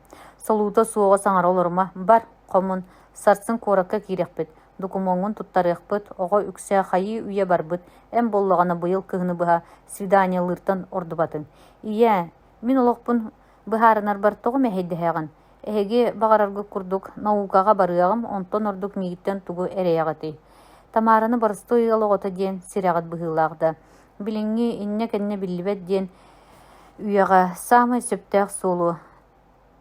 Солуыта суоға саңар олырма. Бар, қомын, сарсын коракка кирекпет. Докумоңын туттарықпыт, оға үксе хайы үйе барбыт, әм боллағаны бұйыл кыһыны бұға свиданиялыртан орды батын. Ия, мен олықпын бұхарынар бар тоғы мәхейді хәғын. Әхеге бағарарғы күрдік, наукаға барығым, онтон ордық мейіттен туғы әрейағыты. Тамараны барысты ұйылығыты ден сирағыт бұғылағды. Біліңі инне кәнне білібет ден үйеға самы сөптәқ солу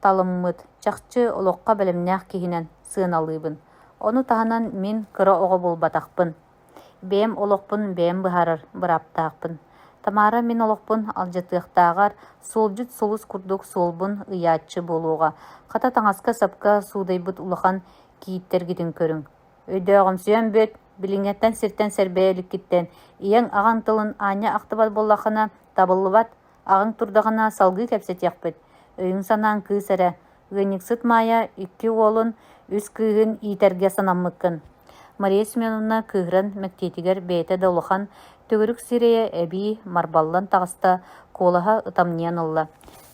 талыммыт, чақчы олыққа бәлімнәқ кейінен сыын алыбын. Оны таһанан мен кыра оҕо болбатахпын. Бэм олохпун бэм быһарар быраптаахпын. Тамара мен олохпун алжатыахтаагар солжут солус курдук солбун ыяатчы болууга. Ката таңаска сапка суудайбыт улахан кииттергитин көрүң. Өйдөөгөм сүйөн бөт, билиңеттен сиртен сербээлик киттен. Иең ағаң тылын аня актыбат боллахана табыллыбат, ағаң турдағана салгы кепсетияқпыт. Өйүң санаан кыысара. Ыаник сытмая 2 уолун үс кыыһын иитерге санаммыккын. Мария Семеновна кыыһыран мэктиэтигер бэйэтэ долухан төгүрүк сирэйэ эбии марбаллан тағыста колаха ытамньян ылла.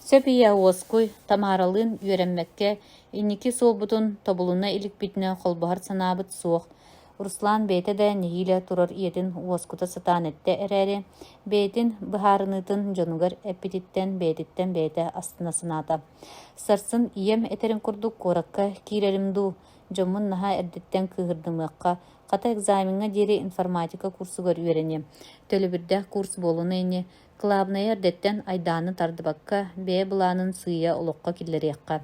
Сөп ия уоскуй тамааралыын үөрэммэкке инники суолбутун тобулуна иликпитине холбоһар санаабыт суох. Руслан бэйэтэ да нехилэ турар иэтин уоскута сатаан этте эрээри бэйэтин быһаарыныытын дьонугар эппититтен бэйэтиттен бэйэтэ астына сынаата. Сарсын ием этерин курдук куоракка кииреримду дьоммун наһа эрдиттен кыыһырдымыакка ката экзаменга диэри информатика курсугар үөрене. Төлөбүрдэх курс болуна ини кылаабыная эрдеттен айдааны тардыбакка бээ былаанын сыйа олокка киллериакка.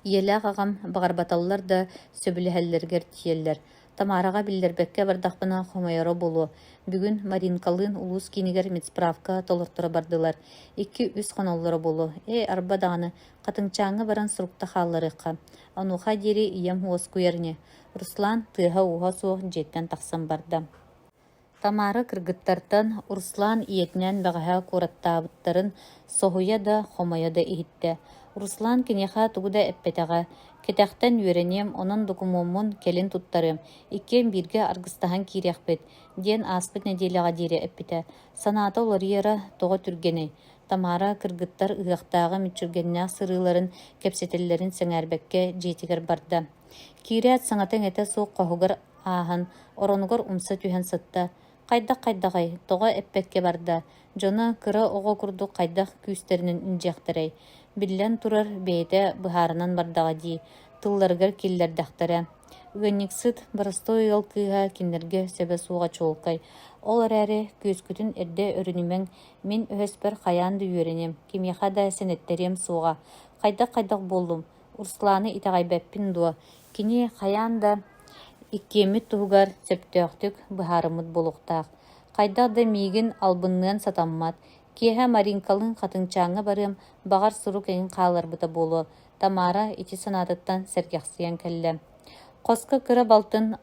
Иелээх агам багарбаталлар да сөбүлэһэллэргэр тиэллэр. Тамараға билдербекке бардақпына хомайоро болу. Бүгін Маринкалын улус кинигер медсправка толыртыра бардылар. 2-3 қоноллары болу. Арба дағаны қатыңчаңы баран сұрукта қалларыққа. Ануға дері ием хуос күйеріне. Руслан тыға уға суық жеттен тақсан барды. Тамары кыргыттартан Руслан иетінен бағаға көраттабыттарын соғуя да хомая да ихитті. Руслан кинеха тугуда эппетеға. Кетәхтен үйренем, онон докумомун келин туттарым. Иккен бирге аргыстахан киряхпет. Ден аспыт неделяға дире эппете. Саната оларыяра тоға түргені. Тамара кыргыттар ыяқтағы мүчүргеннәк сырыларын, кепсетеллерин сәңәрбәкке жетігер барды. Кирят саңатын әті соқ қоғығыр аһын, оронығыр умса түйен сытта. Қайдақ-қайдағай, тоға эппекке барды. Жоны кыры оғы күрді қайдақ күйістерінің үнжектірей. Биллен турар бейді бұхарынан бардаға ди. Тылларғыр келлердақтары. Үгенник сыт барыстой ел кыға кендерге сөбе суға чолқай. Ол әрі көзкүтін әрді өрінімен мен өспер қаянды үйренем. Кемеха да сенеттерем суға. Қайдақ-қайдақ болдым. Урсланы итағай бәппін дуа. Кені қаянда иккемет туғар сөптөқтік бұхарымыд болуқтақ. Қайдақ да мейгін албыннан сатаммат. Кеха Маринкалын қатынчаңы барым бағар сұру кәйін қалар бұта болу. Тамара ити санатыттан сәргәқсиян кәлі. Қосқы кірі балтын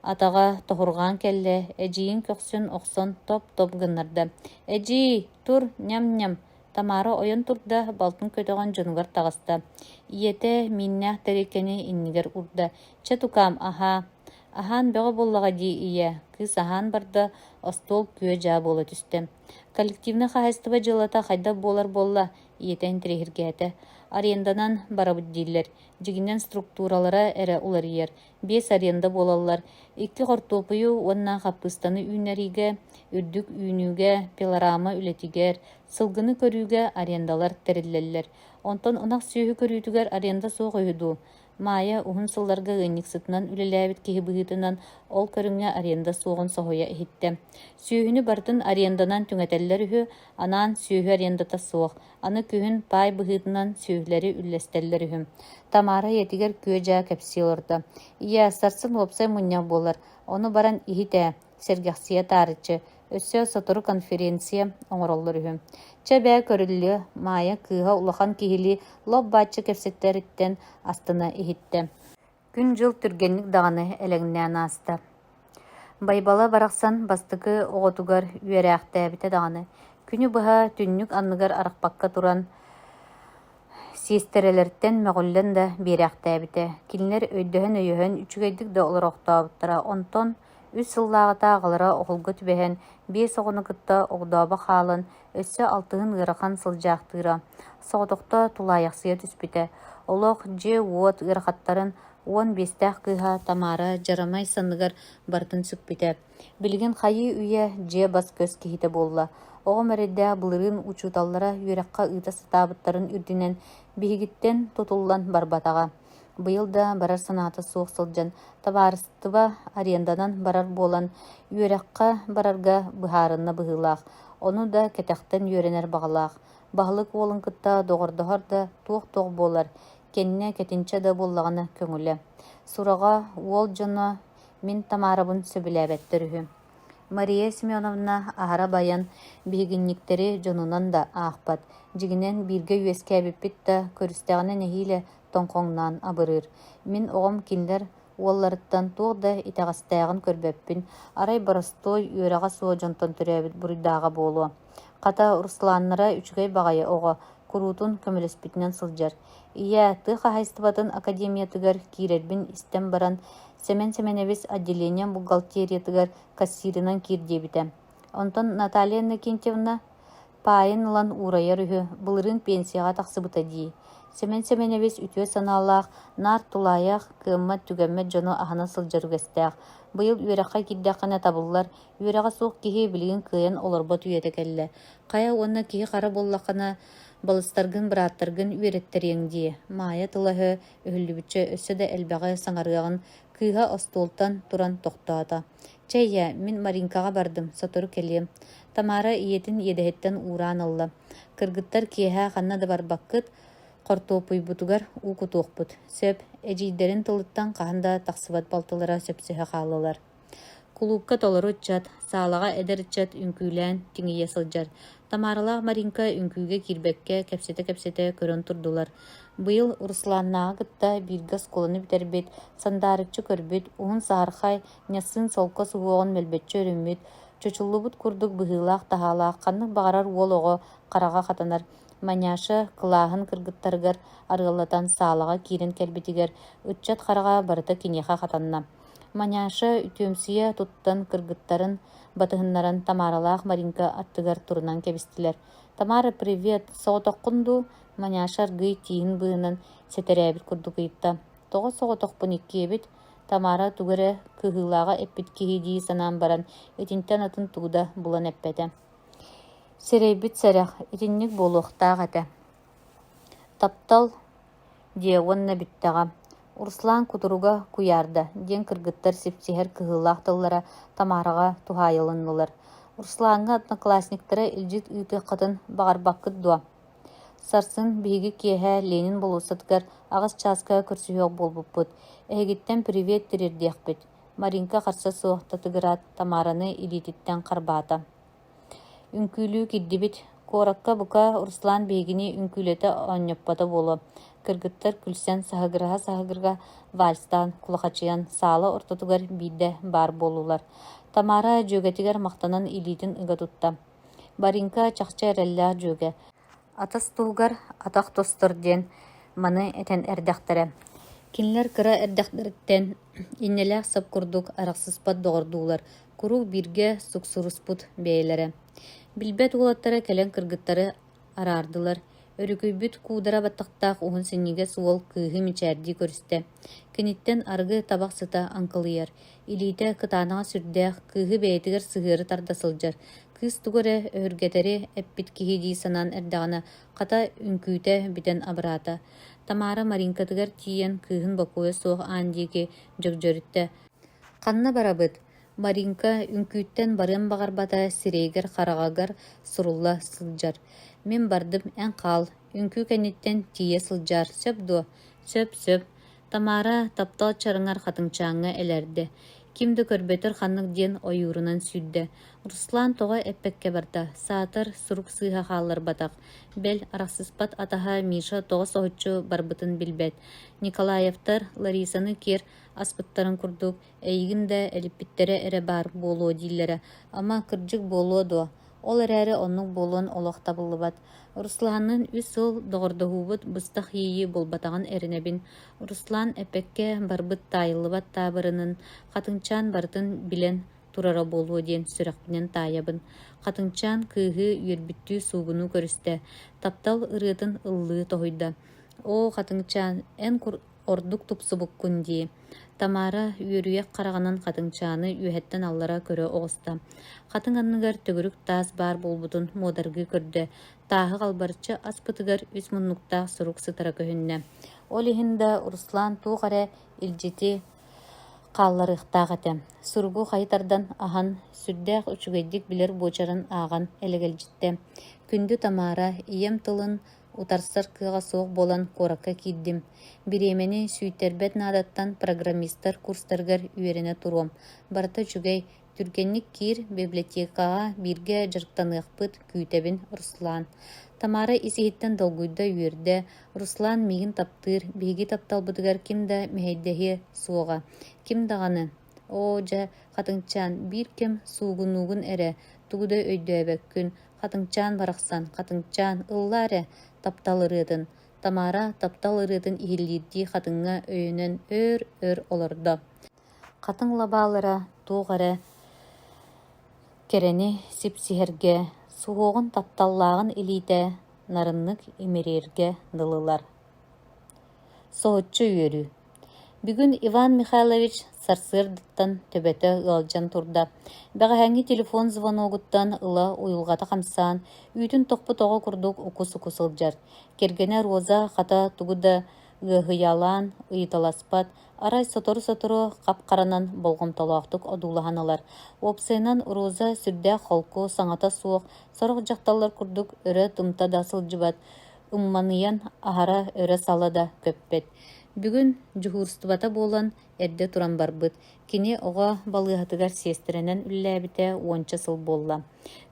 атаға тоғырған кәлі. Әжейін көксін оқсын топ-топ гынырды. Әжей, тұр, ням-ням. Тамара ойын турда балтын көтіған жонығар тағысты. Иеті миннәқ тәрекені иннігер урда. Ча тукам, аха. Ахан бөғі боллаға дей ие. Кыз ахан барды остол күйе жа болы түсті. Коллективны қағыстыба жылата қайда болар болла. Иетен тірегіргеті. Аренданан барабыд дейлер. Жігінен структуралара әрі улар ер. 5 аренда болалар. 2 қортопыю онна қаппыстаны үйнәриге, үрдік үйнуге, пилорама үлетігер, сылгыны көрүүгө арендалар териллеллер. Онтон онақ сүйі көрүүтігер аренда соқ өйду. Майя ухун сылларга гынник сытынан үлеләбит киһи быһытынан ол көрүңө аренда соғын соһуя ихитте. Сүйүнү бартын аренданан түңәтеллер үһү, анан сүйү арендата соқ. Аны күһүн пай быһытынан сүйүләри үлләстеллер үһү. Тамара етигер күөжа кепсиолорда. Ия сарсын опсай мунья болар. Оны баран ихите сергәхсия тарычы. Өссө сотору конференция оңороллор үһү. Чәбә көрүллү Майя кыыһа улахан киһили лоб бачы кепсеттериттен астына ихитте. Күн жыл түргенник дағаны элеңнән аста. Байбала барақсан бастыкы оғотугар үйәрәқтәбіте дағаны. Күні бұға түннік анныгар арақпаққа туран сестерелерттен мәғуллен да берәқтәбіте. Килнер өйдөһөн өйөһөн үчүгейдік да олар оқтабыттыра. Онтон үс сыллағыта ағылара оғылғы түбәһен 5 оғынықытта оғдаба қалын, өссі алтығын ғырақан сылжақтыра. Соғдықта тулайақсия түспіті. Олық же уот ғырақаттарын 15-тәқ кыға Тамара жарамай санығар бартын сүкпіті. Білген қайы үйе же бас көз кейті болла. Оғым әреді бұлырын учуталлара үйраққа ұйта сатабыттарын үрдінен бейгіттен тұтылан барбатаға. Быйыл да барар санаты суық сылжан, табарыстыба аренданан барар болан, үйраққа барарға бұхарына бұғылақ. Оны да кәтәқтен үйренер бағылақ. Бағылық олын кытта доғырдығар да туық-туық болар. Кенне кәтінче да боллағына көңілі. Сұраға ол жыны мен Тамарабын сөбіләбәттір үхі. Мария Семеновна ағара баян бейгінниктері жонунан да ақпат. Жігінен бірге үйеске әбіппет та көрістіғіне нәхейлі тоңқоңнан абырыр. Мен оғым кендер уолларыттан туғда итағастағын көрбеппін. Арай барыстой үйераға суы жонтон түрәбіт бұрыдағы болу. Қата Русланнара үчігай бағайы оға күрутун көмілеспетінен сылжар. Ия, тыға хайстыбатын академиятыгар кирербін істен баран Семен-Семеневис отделением бухгалтериятыгар кассирынан кирдебіті. Онтон Наталья Накентьевна пайын лан урайар үхі бұлырын пенсияға тақсыбыта дей. Семен-Семеневис үтіе саналақ, нар тулаяқ, кыммат түгәммет жону ағына сылжарыгастақ. Бұйыл үйераққа киддақына табылар, үйераға суық кеге білген кыйын оларбат үйетекелі. Қая онна кеге қара боллақына балыстаргын біраттаргын үйереттерен дей. Майя тылығы үхілі өсі де әлбәғі саңарғағын кыйға остолтан туран тоқтаата. Чәйя, мен Маринкаға бардым, сатыры келем. Тамара иетін едәхеттен уран алла. Кыргыттар кеға қанна да бар баққыт, қортопуй бұтығар уқы тоқпыт. Сөп, әжейдерін тылыттан қағында тақсыбат балтылара сөпсіға қалылар. Кулуққа толыру чат, сағалаға әдір чат үнкүйлән теңейе сылжар. Тамаралақ Маринка үнкүйге кирбекке кәпсете көрін тұрдылар. Бұйыл Русланнаға гытта биргас қолыны бітербет, сандарыкчы көрбет, уғын сағарқай, нясын солқа суғығын мөлбетчі өрімбет, чөчілі бұт күрдік бұғылақ тағалақ, қанық бағарар ол оғы қараға қатанар. Маняша кылааһын кыргыттарыгар арыаллатан саалаға киирин кэлбитигэр ытчат хараға барыта кинеха хатанна. Маняша үтүөмсүйэ туттан кыргыттарын батыһыннаран Тамаралаах Маринка аттыгар турунан кэбистилэр. Тамара, привет, соҕотоххунду. Маняша аргый тииһин быһынан сэтэрээбит курдугыйытта. Тоҕо соҕотохпун иккиэбит. Тамара тугара кыһыылааҕа эппит киһи дии санаан баран, итинтэн атын тугуда булан эппэтэ. Серейбит сэрэх, итинник буолуохтаах этэ. Таптал диэҕуонна биттаҕа. Урслаан кутуруга куйаарда, диэн кыргыттар сипсиһэр кыһыылаах тыллара Тамараға туһаайалыннылар. Урслаанга одноклассниктара илдьит ыытыаххытын баҕарбаккыт дуо. Сарсын биһиги киэһэ Ленин болуусатыгар аҕас чааска көрсүһүөх буолбуппут. Эһигиттэн привет тирирдиэхпит. Маринка харса суохтатыгыраат Тамараны илиититтэн харбаата. Үңкүүлүү киддибит. Куоракка бука Урслаан биһигини үңкүүлэтэ оонньоппата буолуо. Кыргыттар күлсэн саһыгыраһа вальстаан кулахачыйан саала ортотугар биирдэ баар буолуулар. Тамара дьүөгэтигэр махтанан илиитин ыга тутта. Маринка чахча эрэллээх дьүөгэ. Атас туһугар атах тостор диэн маны этэн эрдэхтэрэ. Кинилэр кыра эрдэхтэриттэн иннэлээх сап курдук арахсыспат доҕордуулар. Курук бииргэ суксуруспут бэйэлэрэ. Билбэт уолаттара кэлэн кыргыттары араардылар. Өрүкүйбүт куудара баттахтаах уһун синнигэ суол кыыһы мичээрдии көрүстэ. Киниттэн аргы табах сыта анкылыйар. Илиитэ кытаанаҕа сүрдээх кыыһы бэйэтигэр сыһыары тардасылдьар. Кыыс тугары өһүргэтери эппит киһи дии санаан эрдэҕинэ хата үңкүүтэ бүтэн абыраата. Тамара Маринкатыгар тиийэн кыыһын бокуойа суох аан диэки дьөгдьөрүттэ. Ханна барабыт. Маринка үңкүүттэн барыан баҕарбата сирэйгэр хараҕагар сурулла сылдьар. Мен бардым эн хаал. Үңкүү кэнниттэн тиийэ сылдьар. Сөп дуо. Сөп. Тамара таптал чарыҥар хатыҥчааҥҥа элэрдэ. Кимди көрбөтөр ханнык диэн ойуурунан сүүрдэ. Руслан тоҕо эппекке барда. Саатар сурук сыыһа хааллар батах. Бэл арахсыспат атаһа Миша тоҕо соһуччу барбытын билбэт. Николаевтар Ларисаны киэр аспыттарын курдук. Эйигин да элиппиттере эре бар буолуо дииллэрэ. Ама кырдьык буолуо дуо. Ол эрээри оннук буолуон олохтабыллыбат. Русланын үс ыл доҕордоһуубут быстах ийии булбатаҕын эринэбин. Руслан эпекке барбыт таайыллыбат таабырынын хатыҥчаан барытын билэн турара буолуо диэн сүрэхпинэн таайабын. Хатыҥчаан кыыһы үөрбүттүү суугунуу көрүстэ. Таптал ырыатын ыллыы тоһуйда. О, хатыҥчаан, эн ордук тупсубуккун дии. Тамара үөрүйэх хараҕанан хатыҥчааны үөһэттэн аллара көрө оҕуста. Хатыҥ анныгар төгүрүк таас баар буолбутун муодаргыы көрдө. Тааһы халбарчы аспытыгар үс муннуктаах сурук сытара көһүннэ. Ол иһинда Руслан туухара илдьити хаалларыахтаах этэ. Суругу хайытардан аһан сүрдээх үчүгэйдик билэр буочарын ааҕан элэгэлдьиттэ. Күндү Тамара ийэм тылын утарсар кыаҕа суох буолан куоракка киирдим. Бириэмэни сүүтэрбэт наадаттан программисттар курстаргар үөрэнэ туруом. Барыта үчүгэй түргэнник киир библиотекаға бирге дьырыктаныахпыт күүтэбин Руслан. Тамара исиһиттэн долгуйда үөрдэ. Руслан миигин таптыыр, биһиги тапталбытыгар ким да мэһэйдэһи суоҕа. Ким даҕаны? О, дьэ, хатыҥчаан, биир кем суугунуугун эрэ, тугуда өйдөөбөккүн. Хатыҥчаан барахсан, хатыҥчаан, ылла эрэ, таптал ырыатын. Тамара таптал ырыатын иһиллиирдии хатыҥҥа өйүнэн өр олордо. Хатыҥ лабаалара туuҕара кэрэни сипсиһэргэ, суһуоҕун тапталлааҕын илиитэ нарыннык имериэргэ дылылар. Соһуччу үөрүү. Бүгүн Иван Михайлович сарсыардыттан төбөтө ыалдьан турда. Бэҕэһэҥҥи телефон звоногуттан ыла уйулҕата хамсаан, үүтүн тохпу тоҕо курдук укус сылдьар. Кергене Роза хата тугуда ыаһыйалаан ыйыталаспат, арай сотору капкаранан болгомтолоохтук одуулаһаналар. Уопсайынан Роза сүрдээх холку саҥата суох, сорох дьахталлар курдук өрө тымта да сылдьыбат. Умманыйан аһара өрө сала да көппет. Бүгүн жуһуурстубата буолан эрдэ туран барбыт. Кини оҕо балыыһатыгар сиэстэрэнэн үллээбитэ уонча сыл буолла.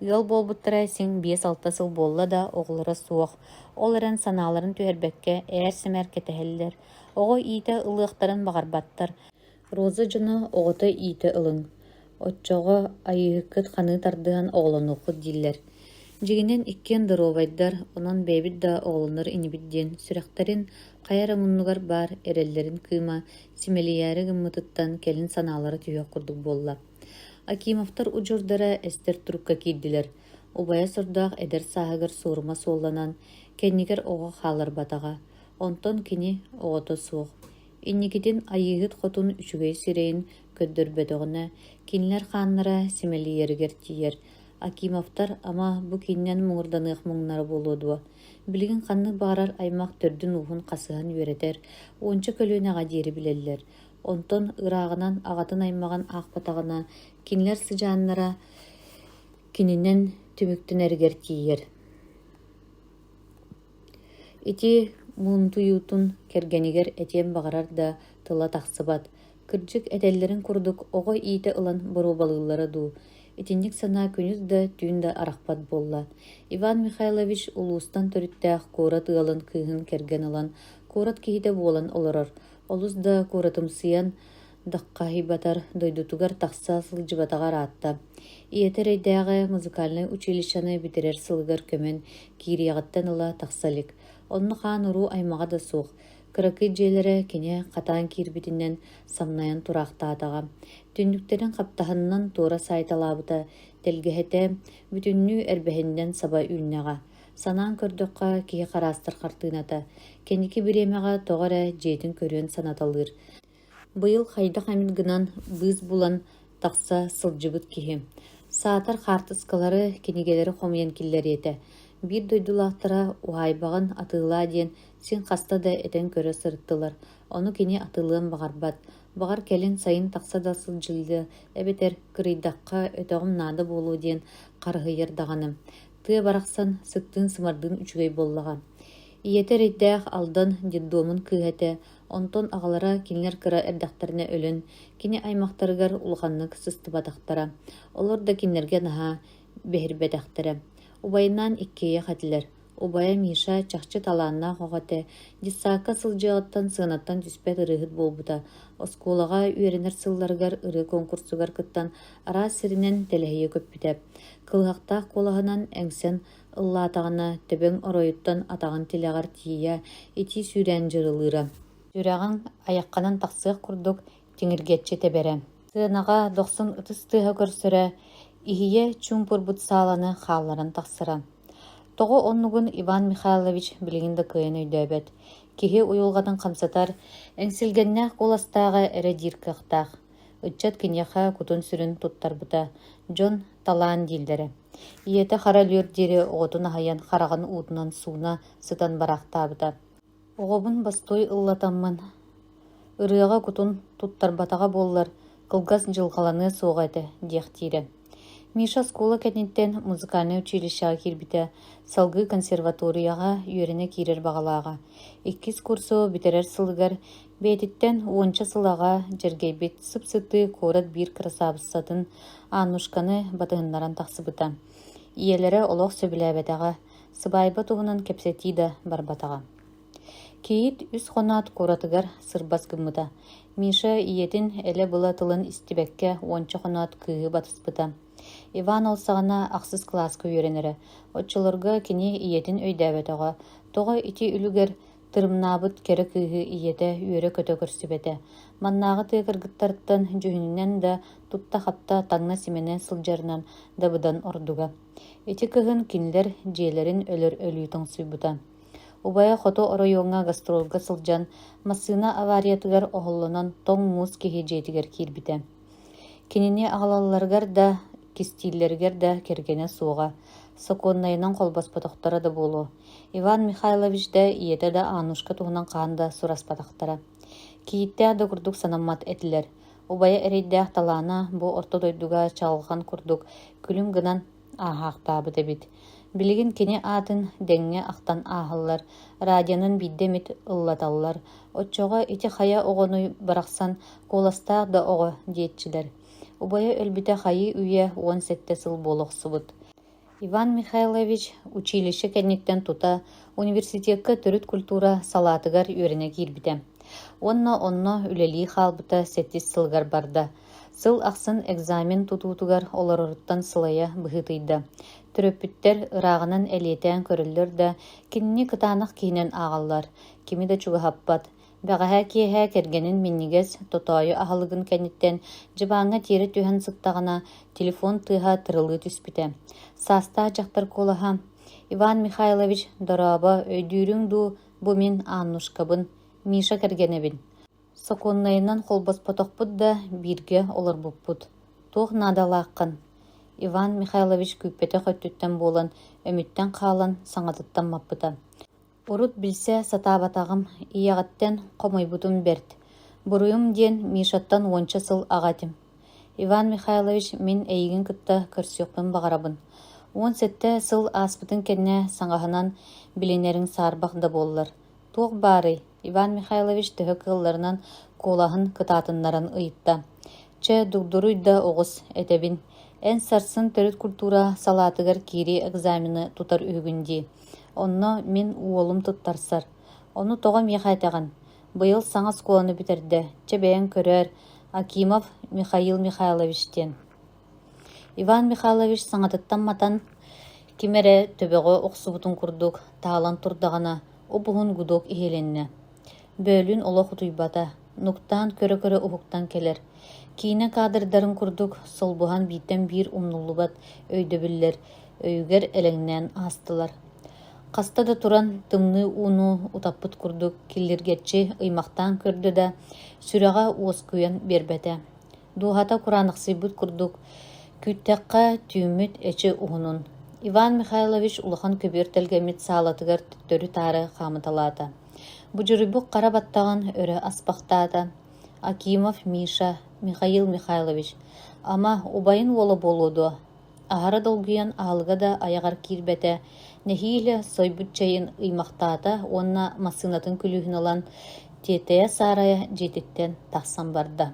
Ыал буолбуттара сиң 5-6 сыл буолла да оҕолора суох. Ол эрэн санааларын түһэрбэккэ ээр-сэмэр кэтэһэллэр. Оҕо иитэ ылыахтарын баҕарбаттар. Роза дьоно оҕото иитэ ылыҥ. Оччоҕо айыһыккыт ханы тардыан оҕолонуоххут дииллэр. Жигинен иккен дыробайдар, онон бэбит да оҕолунар инибидден, сүрэхтэрин хайара муннугар бар эрэллэрин кыыма симэлийээри гыммытыттан келин санаалары түйөх курдук буолла. Акимовтар учурдара эстер турукка киирдилэр. Убая сордаах эдер сааһыгар суурма суолланан, кэннигэр оҕо хаалар батаҕа. Онтон кини оҕото суох. Инникитин айыыгыт хотун үчүгэй сирэйин көддөрбөтөҕүнэ, кинилэр хааннара симэлийэригэр тиийэр. Акимовтар ама бу киннен муңурданыах муҥнары болуодуа. Билигин ханнык баарар аймак төрдүн уһун хасыһан үөретер, уонча көлүөнэҕа диэри билэллэр. Онтон ыраагынан аҕатын аймаган аахпатаҕына кинилэр сыдьааннара кининен түмүктүнэригэр тиийэр. Ити муунтуйуутун кэргэнигэр этиэм баҕарар да тыла тахсыбат. Кырдьык этэллэрин курдук оҕо иите ылан буруубалыыллара дуу. Итинник санаа күнүс да түүн да арахпат болла. Иван Михайлович улуустан төрүттээх куорат ыалын кыыһын кэргэн ылан, куорат киһитэ буолан олорор. Олус да куоратымсыйан даккаһибатар дойдутугар тахса сылдьыбатаҕар аатта. Иэтэр эйдээҕэ музыкальный училищаны битерэр сылыгар көмөн киириэҕиттэн ыла тахсалик. Онно хаан уруу аймаҕа да суох. Кыракый дьиэлэрэ кини хатаан киирбитиннен самнайан тураахтаатаҕа. Түннүктерин хаптаһыннан туора сайталаабыта телгэһэтэ бүтүннүү эрбэһиндэн саба үүннэҕэ. Санаан көрдөкка киһи хараастар хартыыната. Кэнники бириэмэҕэ тоҕо эрэ дьиэтин көрүөн санаталыыр. Быйыл хайдах амьыт гынан быыс булан тахса сылдьыбыт киһи. Саатар хаартыскалары кинигелери хомуйан киллэриэтэ. Биир дойдулаахтара уһайбаҕын атыылаа диэн син хаста да этэн көрө сырыттылар. Ону кини атыылыан баҕарбат. Баҕар кэлин сайын тахса да сылдьыллы эбетэр кырыйдахха өтөҕүм наада буолуу диэн харыһыйар даҕаны. Тыа барахсан сыктыын сымардыын үчүгэй боллаҕа. Иэтэр эйдээх алдан дьиддуомун кыыһэтэ, онтон аҕалара кинилэр кыра эрдэхтэринэ өлөн, кини аймахтарыгар улаханнык сыстыбатахтара. Олор да кинилэргэ наһаа бэһирбэтэхтэрэ. Убайынан иккиэйэ хатилэр. Убая Миша чахчы талааннаах оҕоте, диссаакка сылдьыаҕыттан сыанаттан түспэт ырыыһыт буолбута. Оскуолаҕа үөрэнэр сылларыгар ырыы конкурсугар кыттан араа сиринэн тэлэһийэ көппүтэ. Кылыһактаах куолаһынан эҥсэн ыллаатаҕына төбөң оройуттан атаҕын тилэҕэр тиийэ ити сүүрэн дьырылыыра. Сүрэҕин айахханан тахсыах курдук тиҥиргэччи тэбэрэ. Сыанаҕа дохсун ытыс тыаһа көрсөрө, иһийэ чуумпурбут сааланы хаалларын тахсыра. Тоҕо оннугун Иван Михайлович билигин да кыайан өйдөөбөт. Киһи уйулҕатын хамсатар эҥсилгэннээх куоластааҕа эрэ дииркыахтаах. Ыччат киниэхэ кутун сүрүн туттарбыта. Дьон талаан дииллэрэ. Ийэтэ хара үлүөр диэри оҕотун аһайан хараҕын уутунан сууна сытан бараахтаабыта. Оҕобун бастой ыллатаммын. Ырыаҕа кутун туттарбатаҕа буоллар, кылгас дьылҕаланы суоҕа этэ диэхтиирэ. Миша скуола кэнниттэн музыкальный училищаға киирбитэ, салгы консерваторияға үөрене киирэр бағалааға. Иккис курсу битерэр сылыгар бээтиттэн уонча сылаға жергейбит сып-сыты куорат биир красавыссатын Аннушканы батыһыннаран тахсыбыта. Иелері олох сөбіләбетаға, сыбайба туһунан кепсетида барбатаға. Кейит үс хонаат куоратыгар сырбас гыммыта. Миша иетин эле была тылын истибекке уонча хонаат кыыһы батыспыта. Иван олсағына ақсыз класска үйренері. Отчылырга кини иетин өйдәбетаға. Тоға ити үлігер тырымнабыт кері кыыһы иете үйрі көтө көрсүбете. Маннағы тыгыргыттарттан жүхінінен да тутта хапта таңна сименен сылжарынан дабыдан ордуга. Ити кыһын кинилер дьиэлэрин өлөр өлүүтің суйбута. Убая хото оройоңа гастролга сылжан массына авариятыгар оһоллонан тоң муус киһи дьиэтигер киирбите. Кинини аҕалалларгар да кистииллергер да кергене суоға. Соконнайынан қолбаспатақтара да болу. Иван Михайлович да иете да Аннушка туһунан хаанда сураспатақтара. Киитте да курдук санаммат этилер. Убая эрейдäэх талаана бу орто дойдуга чалган курдук күлүм гынан аахаактаабы дебит. Билигин кини атын деңҥе ахтан ааһыллар, радионун биддемит ыллаталлар. Отчоҕо ити хая оҕонуй барахсан куоластаах да оҕо диэтчилэр. Убая өлбүтэ хайы үйэ 17 сыл болохсубут. Иван Михайлович училище кэнниттен тута университетка төрүт культура салаатыгар үөрене киирбите. Онно үлелии хаалбыта 7 сылгар барда. Сыл ақсын экзамен тутутугар олороруттан сылая быһытыйда. Төрөппүттер ыраагынан элиэтэн көрүллөр да кинини кытаанах киһинэн ааҕаллар, кими да чугаһаппат. Бэҕэһэ киэһэ кэргэнин миннигэс тотоойу аһалыгын кэнниттэн дьыбааҥҥа тиэри түһэн сыттаҕына телефон тыаһа тырылыы түспүтэ. Саастаа дьахтар куолаһа: «Иван Михайлович, дорообо өйдүүрүҥ дуу, бу мин Ааннушкабын, Миша кэргэнэбин». Соконнайынан холбоспотохпут да бииргэ олорбуппут. Туох наадалааккан. Иван Михайлович күппете хөттүттэн буолан, өмүттэн хаалан саҥатыттан маппыта. Урут билсе сатаабатағым иягаттен комойбутум берт. Буруйум диэн Мишаттан уонча сыл агатим. Иван Михайлович, мин эйигин кытта көрсүөхпүн багарабын. Уон сетте сыл ааспытын кенне саҥаһынан билинериң саарбах да буоллар. Туох баарый, Иван Михайлович төһө кыылларынан куолаһын кытаатыннарын ыйытта. Че дугдуруй да оҕус этебин. Эн сарсын төрүт культура салаатыгар кири экзамены тутар үһүгүндии. Онно мин уолум туттарсар. Ону тоҕом яхайтаган. Быйыл саҥас куону битерде. Чебэйэн көрөр Акимов Михаил Михайловичтен. Иван Михайлович саҥатыттан матан кимере төбөҕө охсубутун курдук, таалан турдағана, обуһун гудуок иһиленне. Бөөлүн олох утуйбата, нуктаан көрө-көрө уһуктан келер. Киине каадырдарын курдук, солбуһан бииттен биир умнуллубат өйдөбүллер, өйүгер элеңнээн аастылар. Хаста да туран тымны уну утаппыт курдук, киллиргетчи ыймактаан көрдө да сүрэҕэ уоскуйан бербете. Дуухата кураанахсыйбыт курдук, күттэххэ түүмүт эчи уһунун. Иван Михайлович улахан көбүөр телгемит саалатыгар төттөрү таары хаамыталаата. Бужурубук кара баттаган өрө аспахтаата. Акимов Миша, Михаил Михайлович. Ама убайын уола болуду. Ахара долгуян аалыга да аягар кирбете. Нехииле сойбут чайын ыймактаата, онна масынатын күлүһүн алан тиэтея саарая жетиттен тахсан барда.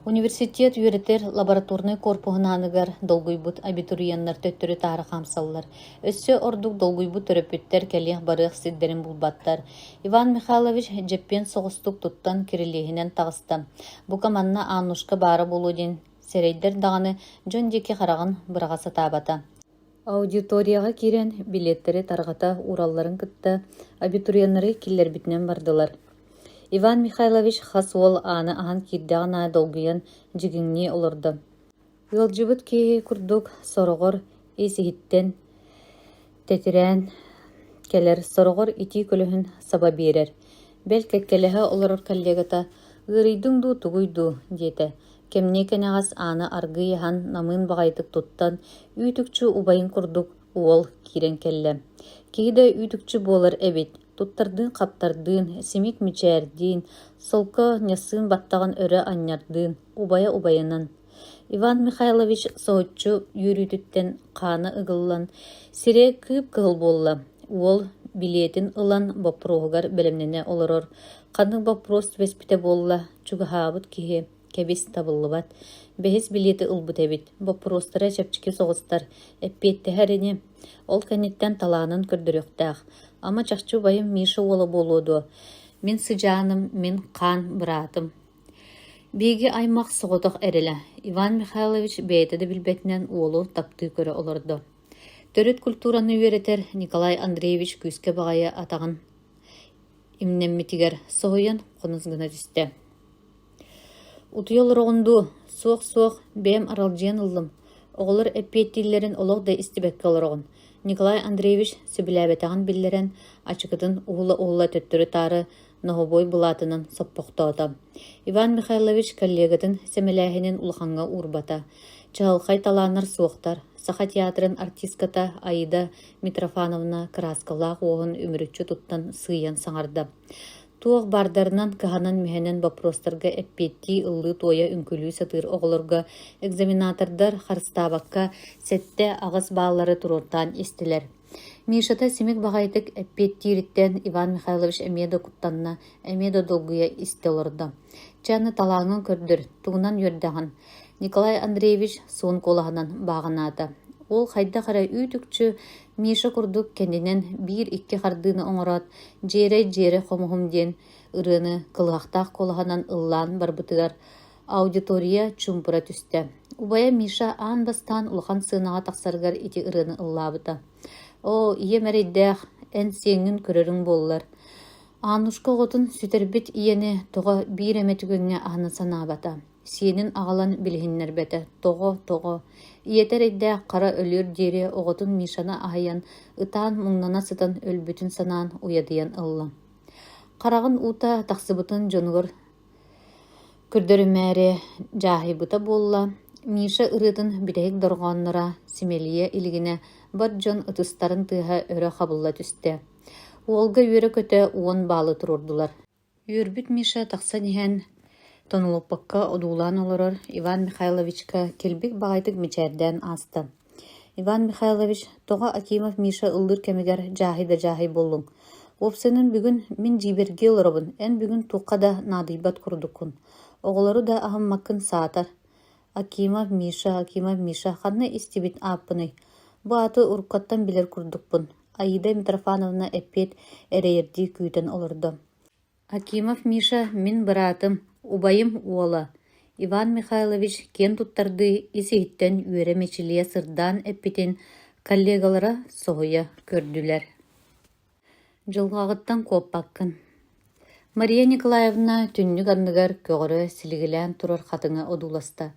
Университет үөретер лабораторный корпуһунааныгар долгуйбут абитуриеннар төттөрү таары хамсаллар. Өссө ордук долгуйбут төрөпүттер келиэх барыах сиддерин булбаттар. Иван Михайлович жеппен соҕустук туттан кирилиһинен тагыста. Бука манна Ааннушка баара болуудин серейдер даганы дьон диэки харагын быраҕа сатаабата. Аудиторияға кирен билеттери таргата уралларын кытта абитуриеннары киллербитинен бардылар. Иван Михайлович хас уол ааны ахан кирдäҕинаа долгуйан дьигиҥни олордо. Ыалдьыбыт киһи курдук сороҕор иисиһиттэн тетирээн келер, сороҕор итии көлөһүн саба биэрэр. Бэл кэккэлэһэ олорор коллегата «Ыарыйдыҥ дуу тугуйдуу» диэтэ. Кемне кэнэҕас ааны аргый яһан намыын баҕайытык туттан үүтүкчү убайын курдук уол киирэн келлэ. Киһи да үүтүкчү буолар эбит. Туттардыын хаптардыын, симик мичээрдиин, солко нясыын баттаган өрө анньардыын, убайа-убайынан. Иван Михайлович соһуччу үүрүүтүттэн хаана ыгыллан, сире кыып кыһыл буолла. Уол билиэтин ылан вопроһугар бэлэмнэне олорор. Ханнык вопрос түбэспитэ буолла, чугаһаабыт киһи кэбис табыллыбат. Бэһис билиэти ылбыт эбит. Вопростара чэпчики соҕустар. Эппиэттэһэрини. Ол кэнниттэн талаанын көрдөрүөхтээх. Ама чахчу байым Миша уола болуоду. Мин сыдьааным, мин хаан быраатым. Биги аймак соҕотох эрелэ. Иван Михайлович бэйэтэ да билбэтинэн уолу таптыы көрө олордо. Төрүт культураны үөретер Николай Андреевич күүскэ баҕайа атаҕын имнэммитигэр соһуйан хонусгына түстэ. Утуйол роҕунду, суох-суох бэм аралдьыан ыллым. Оҕолор эппиэттииллэрин олох да истибэккэ олороҕун. Николай Андреевич сөбүлээбэтэҕин биллэрэн ачыкытын уһула-уһула төттөрү таары ноһобой булаатынан соппохтоота. Иван Михайлович коллегатын сэмэлээһинин улахаҥҥа уурбата. Чаһалхай талааннар суохтар. Саха театрын артистката Аида Митрофановна краскалаах уоһун үмүрүччү туттан сыйан саҥарда. Туох бардарынан каһанан мэһэнэн вопростарга эппиэттии ыллыы туойа үҥкүлүү сатыыр оҕолорго экзаменатордар харыстаабакка сэтте аҕыс бааллары туруортаан истилэр. Мишата симик баҕайтык эппиэттиириттэн Иван Михайлович эмиэ куттанна, эмиэ долгуя истэ олордо. Чааны талааҥын көрдөр, тугунан үөрдэҕин. Николай Андреевич суун куолаһынан бааҕынаата. Ол хайда-хара үүтүкчү Миша курдук кэннинэн биир-икки хардыыны оҥорот, дьиэрэ-дьиэрэ хомуһум диэн ырыаны кылыахтаах куолаһынан ыллаан барбытыгар Аудитория чумпура түсті. Убая Миша аан бастан улахан сыынаға тақсаргар ити ырыны ыллабыта. О, ие мәрейдәқ, ән сеңін көрерің болылар. Анушка оғытын сүтербит иені тоға бір әметігіңе аны санабата. Сиенин ағалан білгіннер бәті. Тоғы. Иетер әйдә қара өлір дере оғытын Мишаны ағаян, ытаан мұңнана сытан өлбүтін санаан уядыян ылла. Қарағын ута тақсыбытын жонығыр күрдөрүмәре жаһибыта болла. Миша ырытын бирек дорғаннара симелия илигине бар жон ытыстарын тыға өрө қабылла түсті. Уолга үйөрө көтө уон балы турурдулар. Үйөрбүт Миша тақсан иһэн тонолуппакка одуулан олорор Иван Михайловичка келбик бағайтык мичәрдән асты. Иван Михайлович, тоға Акимов Миша ыллыр кемигер жаһи боллуң. Опсынын бүгін мен жиберге олоробын, ән бүгін туққа да надыйбат курдуккун. Оғылары да ахыммаккын саатар. Акимов Миша, ханна истибит аппыны. Бу аты уруккаттан билер курдукпун. Аида Митрофановна эппет эрейерди күйтен олорду. Акимов Миша, мен быратым, убайым уола. Иван Михайлович кен туттарды исиһиттен үөрэ мечилие сырдан эппитин коллегалара соһуя көрдүлер. Жылғағыттан коппаккын. Мария Николаевна түннүк анныгар көғыры силигилен турар хатыңа одуласта.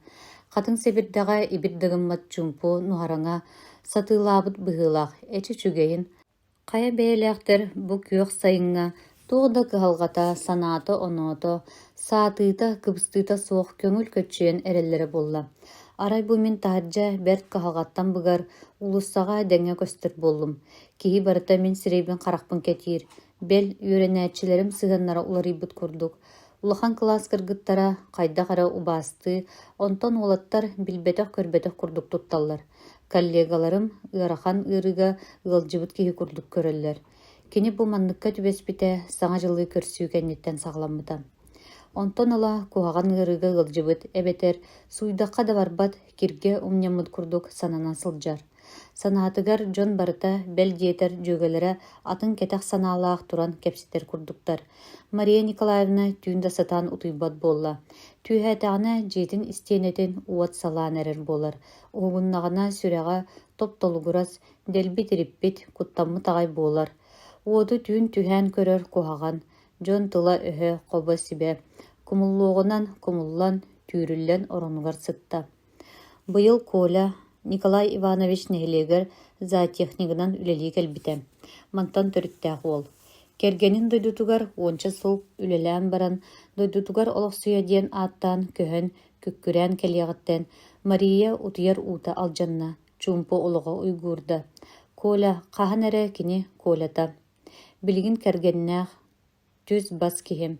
Хатын себирдага ибирдагыммат чумпу нуһараңа сатылабыт быһылах эчи чүгейин. Кая бәйләхтер бу күйөк сайынга тоғда кыһалгата санаты оното саатыйта кыбыстыйта суох көңүл көччүен эреллере болла. Арай бу мен тааржа берт каһалгаттан быгар улуссага дәңе көстөр боллум. Киһи барыта мен сирейбин каракпын кетир. Бел үйренәтчилерим сыганнара уларыйбыт курдук. Улахан класс кыргыттара кайда кара убасты, онтон олаттар билбетек көрбетек курдук тутталлар. Коллегаларым ыарахан ырыга ылжыбыт киһи курдук көрөллөр. Кини бу манныкка түбеспите саңа жылы көрсүүкенниттен сагламмыта. Онтон ала куһаган ырыга ылжыбыт эбетер суйдакка да барбат кирге умняммыт курдук санана сылжар. Санаатыгар жон барыта бел диетер жөгелere атын кетек санаалаах туран кепситер курдуктар. Мария Николаевна түүнда сатан утуйбат болла. Түүһэтаана жетин истиенетин уот салаан эрер болар. Угуннагана сүрэҕэ топ-толугурас делбит ириппит куттаммы тагай болар. Уоду түүн түһэн көрөр куһаган. Жон тыла өһө коба сибе. Кумуллуогунан кумуллан түүрүллен оронугар сытта. Быйыл Коля Николай Иванович нехилегер зоотехнигынан үлели келбите. Мантан төрүттәэх ол. Кергенин дойдутугар онча сыл үлелән баран, дойдутугар олоқсуя диен аттан көһөн күккүрән келиягыттен Мария утуяр ута алжанна, чумпу олоға уйгурда. Коля қахан әрі кини Колята. Билигин кергеннәэх түз бас кихим.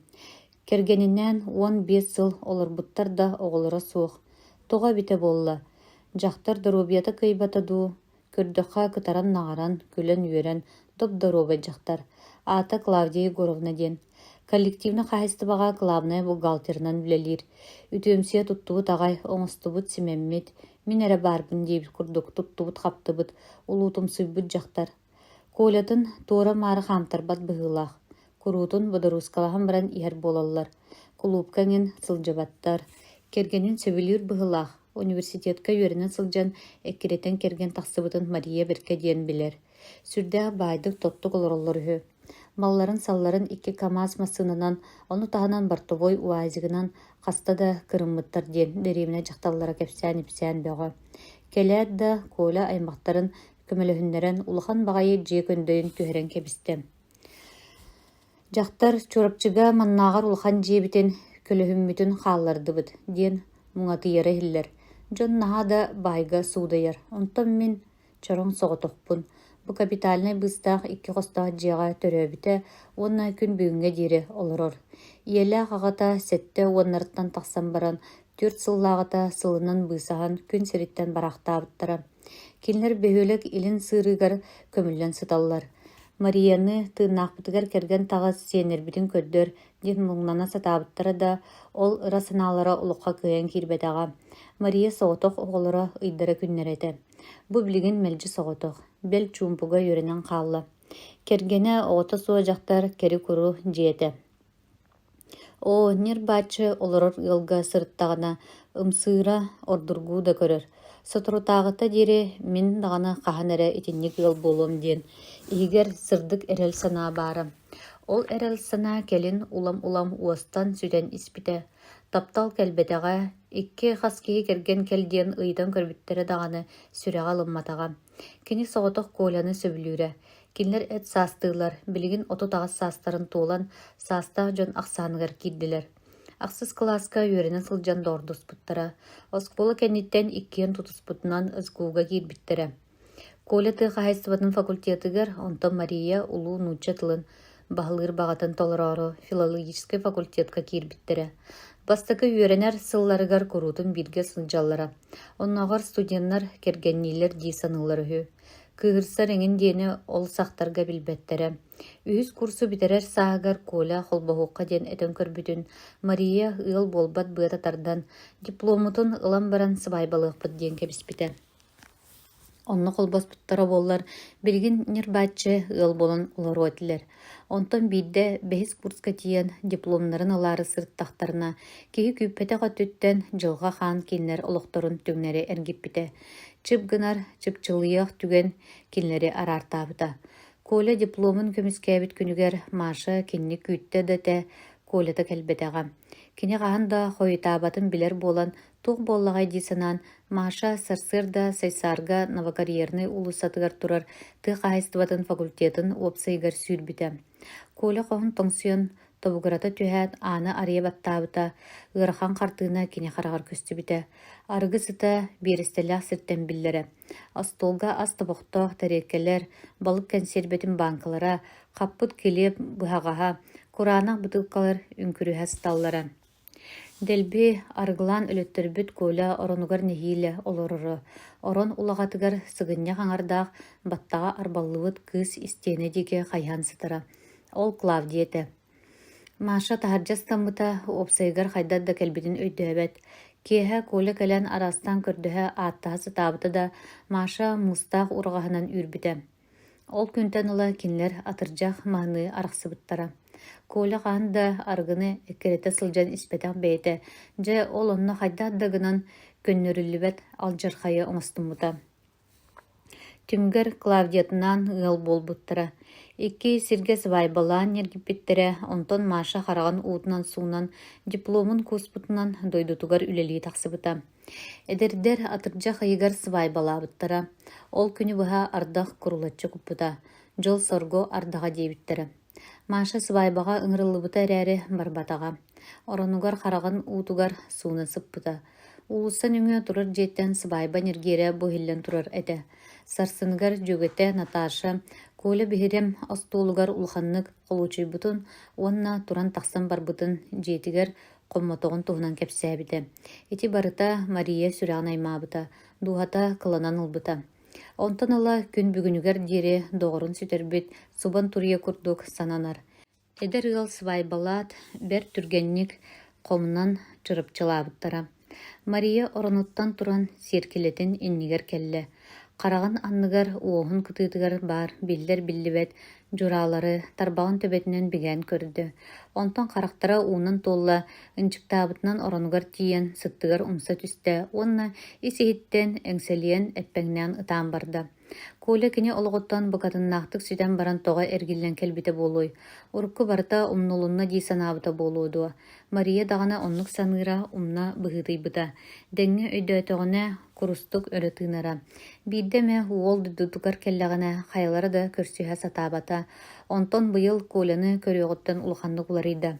Кергениннән 15 сыл оларбуттар да оғылыра суох. Тоға бите болла. Жақтар дорубията кыйбатаду, көрдөқа кытаран нағаран, күлен үйерен, доп-доробай жақтар. Ата Клавдия Егоровна ден. Коллективна қайыстыбаға главная бухгалтернан білелер. Үтөмсия туттубут ағай, оңыстубут семеммет. Мен әрі барбын дейбіт күрдік, туттубут қаптыбыт, улутым суйбыт жақтар. Колятын тора мары хамтарбат бұғылақ. Курутун бодорускалахан баран ихер болалар. Кулупкаңын сылжабаттар. Кергенин сөбілер бұғылақ. Университетка үйерінен сылжан әккеретен керген тақсыбытын Мария бірке ден білер. Сүрдәға байдық тоттық олороллар үхі. Малларын салларын 2 КамАЗ масынынан, оны тағынан бартовой уазигынан қаста да кырыммыттар ден дереміне жақталлара кепсән-ипсән бөға. Келәд да Коля аймақтарын көмеліхіннерін улахан бағайы жек өндейін түйерен кебісті. Жақтар чорапчыға маннағар улахан жебітен көліхіммітін қалларды бұд, ден мұңатыйары хиллер. Жон наха да байга судайар. Онтан мен чорон соғытықпын. Бу капитальный быстақ 2 қостақ жеға төрөбіте, онна күн бүгінге дейірі олырыр. Иелі ағағата сәтті оннарыттан тақсан баран, 4 сыллағата сылынан бысаған күн серіттен барақта абыттара. Кенлер бөхөлік илін сырыгар көмілен сыталлар. Марияны тыынақпытыгар керген тағыз сенербітін көрдөр, ден мұңнана сатабыттара да ол ырасыналара ұлыққа көйен кирбетаға. Мария соғытық оғылыра ұйдары күннереті. Бу билигин мелжи соғытық. Бел чумпуга үйренен қалла. Кергене оғыта суа жақтар кері күру жиеті. О, нер бачы олорор ылга сырыттағына ымсыыра ордургуу да көрөр. Соторутаагыта дире мин дагана хаһан эрэ итинник ыл болуом диэн. Игер сырдык эрел санаа баара. Ол эрел санаа келин улам уостан сүтен испите. Таптал келбетеға, икки хаскии керген келдиен ыйдан көрбүттере даганы сүрэҕэ алымматаға. Кини соҕотох Коляны сөбүлүүрэ. Кинлер эт саастыылар, билигин оту тагас саастарын туолан, сааста дьон ахсааныгар киирдилэр. Ахсыс класска үөренен сылдьан доордуспуттара. Оскуола кэнниттэн иккиен тутуспутунан ызгууга киирбиттерэ. Коля тыаха хайстыбатын факультетыгар, онтон Мария улуу нууча тылын баһылыыр баҕатын толорору филологический факультетка киирбиттерэ. Бастакы үөренер сылларыгар курутун бирге сылдьаллара. Онногор студенттар кергеннилер дии саныылар үһү. Кыырсар эҥин диэни ол сахтарга билбэттерэ. Үһүс курсу битерер сааһыгар Коля холбоһуукка диэн этен көрбүтүн Мария ыал буолбат быата тардан дипломутун ылан баран сыбайбалыахпыт диэн кэбиспитэ. Онно холбоспуттара боллар билигин нербааччы ыал болон уларуотилер. Онтон биирдэ бэһис курска тиен дипломнарын ылаары сырыттахтарына киһи күүппэтэҕэ түттэн дьылҕа хаан кинилэр олохторун түҥнэри эргиппитэ. Чып гынар чыпчылыйах түген кинилэри араартаабыта. Коля дипломун көмүскээбит күнүгэр Маша кинни күүттэ дэтэ Колята кэлбэтэҕэ. Кини хаан да хойутаабатын билэр буолан туох буоллаҕай дии санаан Маша сарсыарда Сайсарга новокарьерный улуусатыгар турар тыах аайыстыбатын факультетін уопсайгар сүүрбүтэ. Коля хоһун тоҥсуйан тобугурата түһээт аана арыйа баттаабыта, ыарахан хартыына кини хараҕар көстүбүтэ. Арыгы сыта биэристэлээх сиртэн биллэрэ. Остолга ас табохтоох тэриэккэлэр, балык консерветин банкалара, хаппыт килиэп быһаҕаһа, кураанах бытыылкалар үҥкүрүһэ сталлара. Дэлби арыгылаан өлөттөрбүт Коля оронугар нэһиилэ олорору. Орон улаҕатыгар сыгынньах аҥардаах баттаҕа арбаллыбыт кыыс истиэне диэки хайһан сытара. Ол Клавдиэтэ. Маша таһардьастаммыта уопсайгар хайдат да кэлбитин өйдөһөбөт. Киэһэ Коля кэлэн арастан көрдөһө ааттаһа сытаабыта да Маша мустаах ураҕаһынан үүрбүтэ. Ол күнтэн ыла кинилэр атырдьах маһыныы арахсыбыттара. Коля хаан да аргыны эккерете сылдьан испэтэх бэйэтэ, дьэ ол онно хайдаат да гынан көннөрүллүбэт алдьархайы оҥостуммута. Түмгэр Клавдиятынан ыал буолбуттара. Икки сиргэ сыбайбалаан ньэргиппиттерэ, онтон Маша хараҕан уутунан суунан дипломун кууспутунан дойдутугар үлэлии тахсыбыта. Эдэрдэр атырдьах айыгар сыбайбалаабыттара. Ол күнү быһа ардах курулаччы куппута. Дьол сорго ардаҕа диэбиттэрэ. Маша сыбайбаҕа ыҥырыллыбыта эрээри барбатаҕа. Оронугар хараҕан уутугар сууна сыппыта. Улустан үҥүө турар дьиэттэн сыбайба ньиргиэрэ буһиллэн турар этэ. Сарсыныгар дьүгэтэ Наташа Коля биһирем остуулугар улаханнык холуучуйбутун, уонна туран тахсан барбытын дьиэтигэр хоммотоҕун туһунан кэпсээбитэ. Ити барыта Мария сүрэҕин аймаабыта, дууһата кыланан ылбыта. Онтон ыла күн бүгүнүгэр диэри доҕорун сүтэрбит, субан турия курдук сананар. Эдэр ыал сыбайбалаат бэр түргэнник хомунан чырыпчылаабыттара. Мария оронуттан туран сиэркилэтин иннигэр келлэ. Хараҕан анныгар уоһун кытыытыгар бар биллэр биллибэт дьураалары тарбаҕын төбөтүнэн бигээн көрдө. Онтон харахтара уунан туолла ынчыктаабытынан оронугар тиийэн сыттыгар умса түстэ, уонна исиһиттэн эҥсэлиэн эппэҥнээн ытаан барда. Коля кини олоҕуттан быкатыннаахтык сүтэн баран тоҕо эргиллэн кэлбитэ буолуой. Урукку барыта умнулунна дии санаабыта буолуодуа. Мария даҕаны оннук саныыра умна быһыытыйбыта. Дэҥҥи өйдөөтөҕүнэ курустук өрөтыынара. Биирдэ уол дудутугар келлэҕинэ хайалара да көрсүһэ сатаабата. Онтон быйыл Коляны көрүөҕүттан улаханнык уларыйда.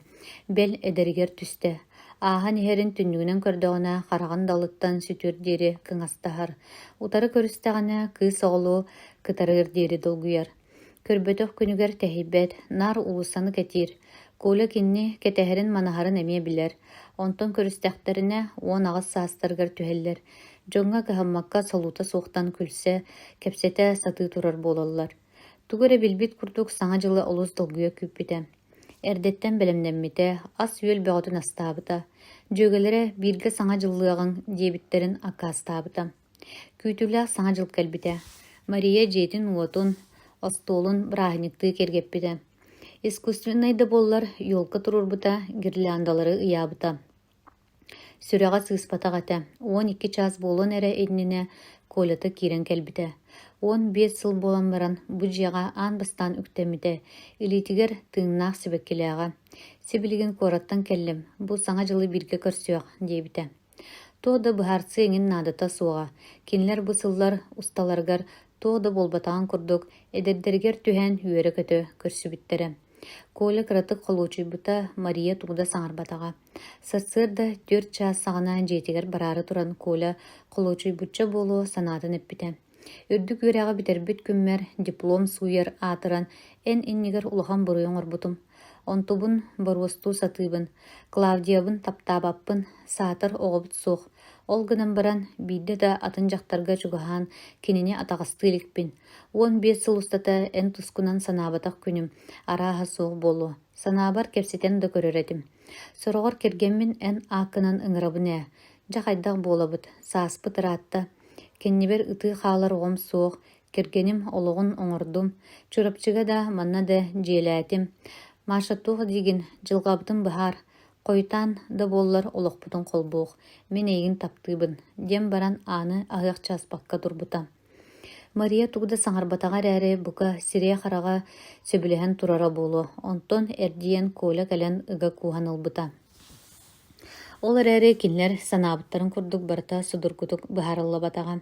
Бэл эдэригэр түстэ. Ааһан иһэрин түннүгүнэн көрдөҕүнэ хараҕан далыттан сүтүөр диэри кыҥастаһар. Утары көрүстэҕинэ кыыс оҕолуу кытарыыр диэри долгуйар. Көрбөтөх күнүгэр тэһийбэт, нар улуссаны кэтиир. Коля кинни кэтэһэрин манаһарын эмиэ билэр. Онтон көрүстэхтэринэ уон аҕас саастарыгар түһэллэр. Дьоҥҥа кыһаммакка солуута суохтан күлсэ, кэпсэтэ сатыы турар буолаллар. Тугура билбит курдук саҥа дьылы олус долгуйа күүппитэ. Эрдэттэн бэлэмнэммитэ, ас үөл бөҕөтүн астаабыта. Дьүөгэлэрэ бииргэ саҥа дьыллыаҕын диэбиттерин аккаастаабыта. Күүтүлээх саҥа дьыл кэлбитэ. Мария дьиэтин уотун, остуолун бырааһыньыктыы кэргэппитэ. Искусственный да боллар йолка турурбута гирляндалары ыябыта. Сүрәгә сыспатагата 12 час болон эре эднине колята кирен келбите. 15 сыл болан баран бу жыга ан бастан үктемите. Илитигер тыңнак сибеккелега. Сибилген кораттан келлем. Бу саңа жылы бирге көрсөк дебите. Тода бухарцы эңин надата суга. Кинлер бу сыллар усталаргар тода болбатаан курдук эдердергер түһен үөрө көтө көрсүбүттере. Коля кратык холучуйбута Мария тугда саңарбатага. Сырсырда 4 час сагана жетигер барары туран Коля холучуйбутча болу санатын эппите. Үрдүк үрәгә битербит күммер диплом суйер атыран эн иннигер улахан буруйон орбутум. Онтубун боруосту сатыбын, Клавдиябын таптабаппын, сатыр оғыбыт сух. Ол гынан баран бидде да атын жақтарга чугахан кинине атағасты иликпин. 15 сыл устата эн тускунан санабатақ күнім араха сух болу. Санабар кепсетен да көрөретим. Сорогор кергенмин эн акынан ыңырабыне. Жақайдақ болабыт, сааспыт ыраатта. Кеннибер ыты хаалар оғым сух, кергеним олығын оңордум. Чурапчыга да манна да желәтим. Машаттуға деген жылғабытын бахар, қойтан да боллар олықпытын қолбуқ. Мен егін таптыбын. Дем баран аны ағық часпаққа тұрбыта. Мария тугда саңарбатаға рәрі бұқа сирия қараға сөбілеген турара болу. Онтон әрдиен Коля кәлен ыға куған ылбыта. Ол әрі кинлер санабыттарын күрдік барта судуркутук бахарылла батаға.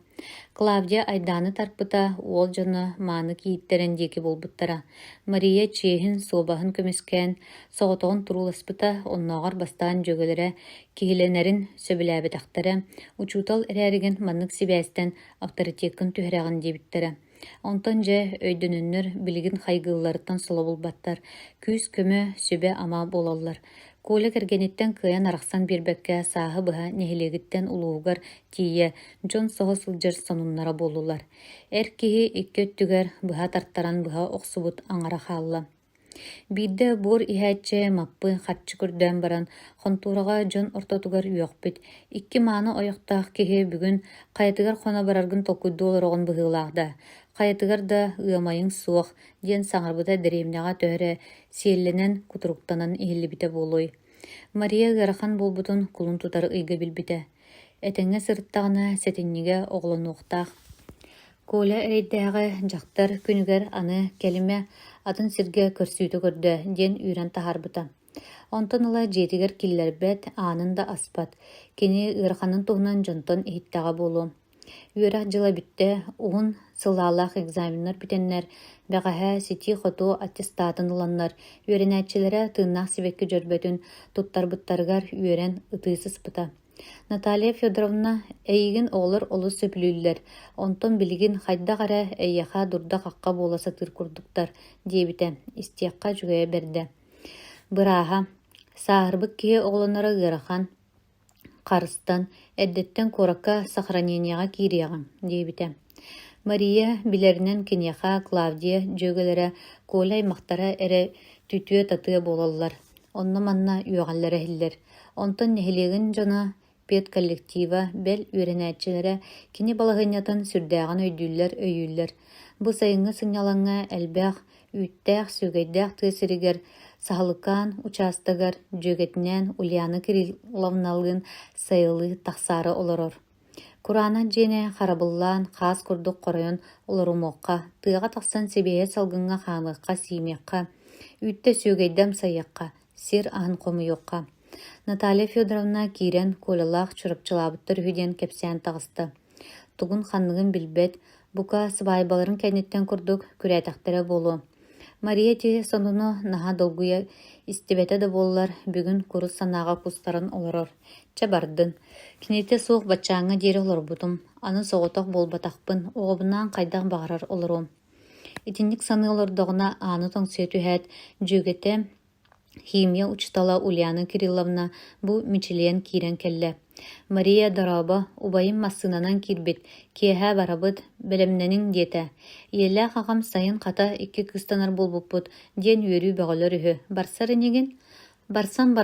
Клавдия айданы тарпыта ол жаны маны кейіттерін декі болбыттара. Мария чейхін собахын көмескен, соғытығын туруласпыта оннағар бастан жөгелері кейленерін сөбіләбетақтары, учутал әрәріген маннық себәстен авторитекін түхірәғын дебіттері. Онтан жа өйдөнүннөр билигин хайгылларыттан соло болбаттар, күз көмө сөбе ама болаллар. Коля кергенеттен кыян арақсан бербекке сағы бұға нехилегіттен улуугар тие Джон соғы сылжыр сонуннара болулар. Әркеге икке өттігер бұға тарттаран бұға оқсубут аңара қалла. Бидде бур ихәтче маппы хатчы көрден баран хонтураға Джон ортотугар үйоқпет. Икки маны ойықтақ кеге бүгін қайтыгар қона бараргын толкуйды оларығын бұғылағда. Қайтыгар да ұямайың суық, ден саңырбыда дәремнеға төхірі селленен кутуруктанан ихілі болуй. Мария ғарахан болбутын кулун тутары ұйға білбіте. Әтіңе сырттағына сәтіннеге оғылын оқтақ. Коля әрейдәғы жақтар күнігер аны кәліме атын сирге көрсүйті көрді, ден үйрен тахарбыта. Онтан ыла жетігер киллербет анында аспат, кені ғараханын туғынан жонтон ихиттаға болу. Үйрақ жыла бітті, уғын сылалақ экзаменнар бітеннер, бәғаға сети қоту аттестатын ұланнар, үйрен әтчілері тыңнақ себекке жөрбетін тұттар-бұттарғар үйрен ұтыйсыз бұта. Наталья Федоровна әйген олар олы сөпілілер, онтон білген қайда қара әйеға дұрда қаққа боласа тұр күрдіктар, дебіті, истияққа жүгея берді. Бұраға, сағырбық кеге оғыланары ғырахан, қарыстан, әддеттен қораққа сақраненияға киреяған, дебіті. Мария білерінен кенеға Клавдия жөгелері Коля аймақтара әрі түтіе татыя болалар. Онна манна үйағалары әйілер. Онтан нәхілеген жана пет коллектива бәл үйренәтчілері кені балағынятын сүрдәған өйдүллер. Бұ сайыңы сыңялаңа әлбәқ, үйттәқ, сөгейдәқ түйсірігер, сағылыққан участығар жөгетінен Ульяна Кирилловналығын сайылы тақсары оларыр. Курана джене харабыллан қас күрдік қорайын оларумоққа, тыға тақсан себейе салғынға қамыққа сеймеққа, үйтті сөгейдәм сайыққа, сер ағын қомы yoqqa. Наталья Федоровна кирен колалақ чұрапчылабыттыр үйден кепсен тағысты. Туғын қанығын білбет, бұқа сыбайбаларын кәнеттен күрдік күрәтәқтері болу. Мария те сонуну наға долгуя истебеті де болылар, бүгін күрі санаға кустарын оларыр. Чабардын. Кенете соқ бачаңы дері олар бұдым. Аны соғытақ болбатақпын, оғыбынан қайдақ бағарар оларым. Итінік саны олардығына аны тоң сөйту әт жөгеті химия учтала Ульяна Кирилловна бу мичилен кирен келле. Мария дараба убайым массынанан кирбит, кеха барабыт белемненин дете. Елі қағам сайын қата 2 кыстанар болбуппут, ден үйрі бәғылер үйі. Барсары неген? Барсан,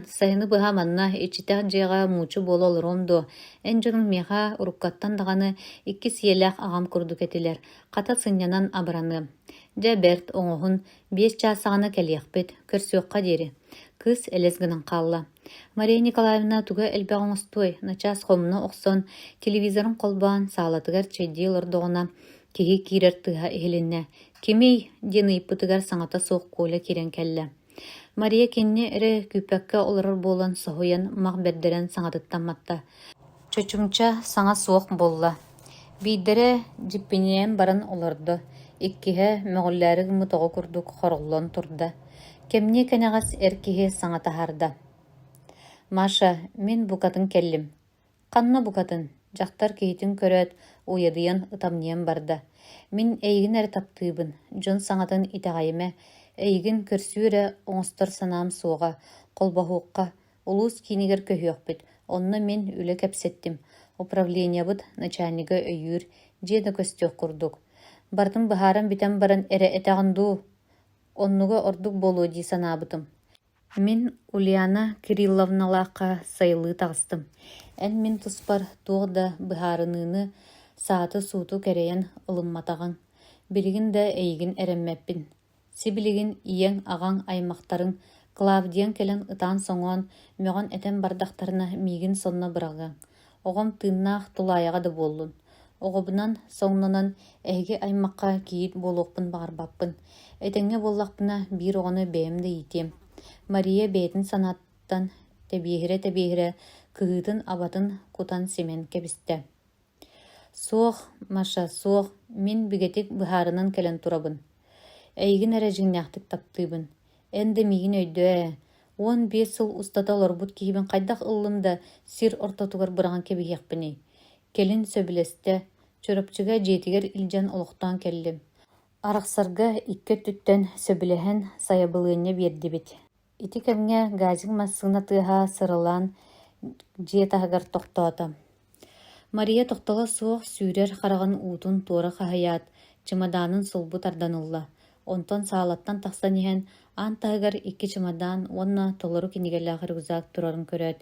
сайыны бұға манна ечітәк жайға мучу бол олырымду. Әнжінің меға ұрыққаттан дағаны 2 сиеләқ ағам күрдік етілер. Қата сынянан абыраны. Жаберт оңоһун 5 часағына кәлиэхпит, көрсүөкка диэри. Кыз элес гынан қалла. Мария Николаевна туга элбэ оҥостой, начас хомуна оксон телевизорун колбаан саалатыгар чэйдии лордоҕуна киһи киирэр тыаһа иһилиннэ. Кимей диэн ыйыппытыгар саҥата суох куоля кирен кэллэ. Мария кинни эре күпэккэ олорор буолан соһуйан мах бердерен саҥатыттамматта. Чочумча саҥа суох болла. Бииддере жиппиниэн баран олордо. Иккиһэ möҕүллээри мутоҕо курдук хороллон турда. Кемне кэнэҕас эр киһи саҥа таһаарда. Маша, мен букатын келлим. Ханна букатын, жактар киһитин көрөөт уйадыйан ытамныйан барда. Мин эйигин эре таптыыбын, дьон саҥатын итэҕайыме, эйигин көрсүүрэ оҥостор санаам суоҕа, холбоһуукка, улуус киинигэр көһүөхпүт, онно мен үлэ кэпсэттим. Управлениябыт начальнига өйүүр, дьиэ көстүөх курдук. Бартым быһааран битэн баран эре этэҕин дуу. Оннуга ордук болуу дии санаабытым. Мин Ульяна Кирилловналааққа сайылыы таҕыстым. Эн мин туспар туох да быһаарыныыны сааты сууту кэрэйэн ылымматаҕың. Билигин да эйигин эрэммэппин. Сибилигин ийэң аҕаң аймахтарың Клавдиан кэлэн ытаан соҥоон мөҕөн этэн бардахтарына миигин сонно быраҕаң. Оҕом тыыннаах тулааyaҕа да буоллун. Оҕобунан соҥнонон эһиги аймакка киит буолуохпун баҕарбаппын. Этэҥҥэ буоллахпына биир оҕону бэйэм да иитиэм. Мария бэйэтин санааттан тэбиэһирэ кыһыытын абатын кутан симен кэбистэ. Суох, Маша, суох, мин бигэтик быһаарынан кэлэн турабын. Эйигин эрэ жиҥнээхтик таптыыбын. Эн да миигин өйдөө. 15 сыл устата олорбут киһибин хайдах ыллым да сир ортотугар быраҕан кэбиһиэхпини. Келин сөбүлэстэ, чорапчыга дьиэтигэр илдьэн олохтоон келлим. Арахсарга икке түттэн сөбүлэһэн сайабылыыння биэрдибит. Ити кэмҥэ газик массыына тыаһа сырылаан дьиэ тохтоото. Мария тохтоҕо суох сүүрэр хараҕын уутун туора хаһыяат, чемоданын сулбут арданылла. Онтон саалаттан тахсан иһэн аан таһыгар икки чемодан уонна толору кинигэлээхэр узаак турарын көрөөт.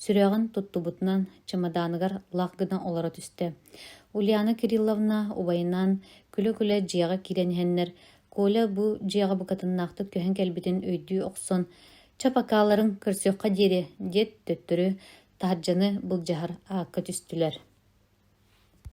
Сүрөҕүн туттубутунан чемоданыгар лах гына олоро түстэ. Ульяна Кирилловна убайынан күлө-күлө дьиэҕэ киирэн иһэннэр, Коля бу дьиэҕэ букатыннаахтык көһөн кэлбитин өйдүү охсон чапакааларын көрсүөххэ диэри диэт төттөрү таһырдьаны былдьаһар аакка түстүлэр.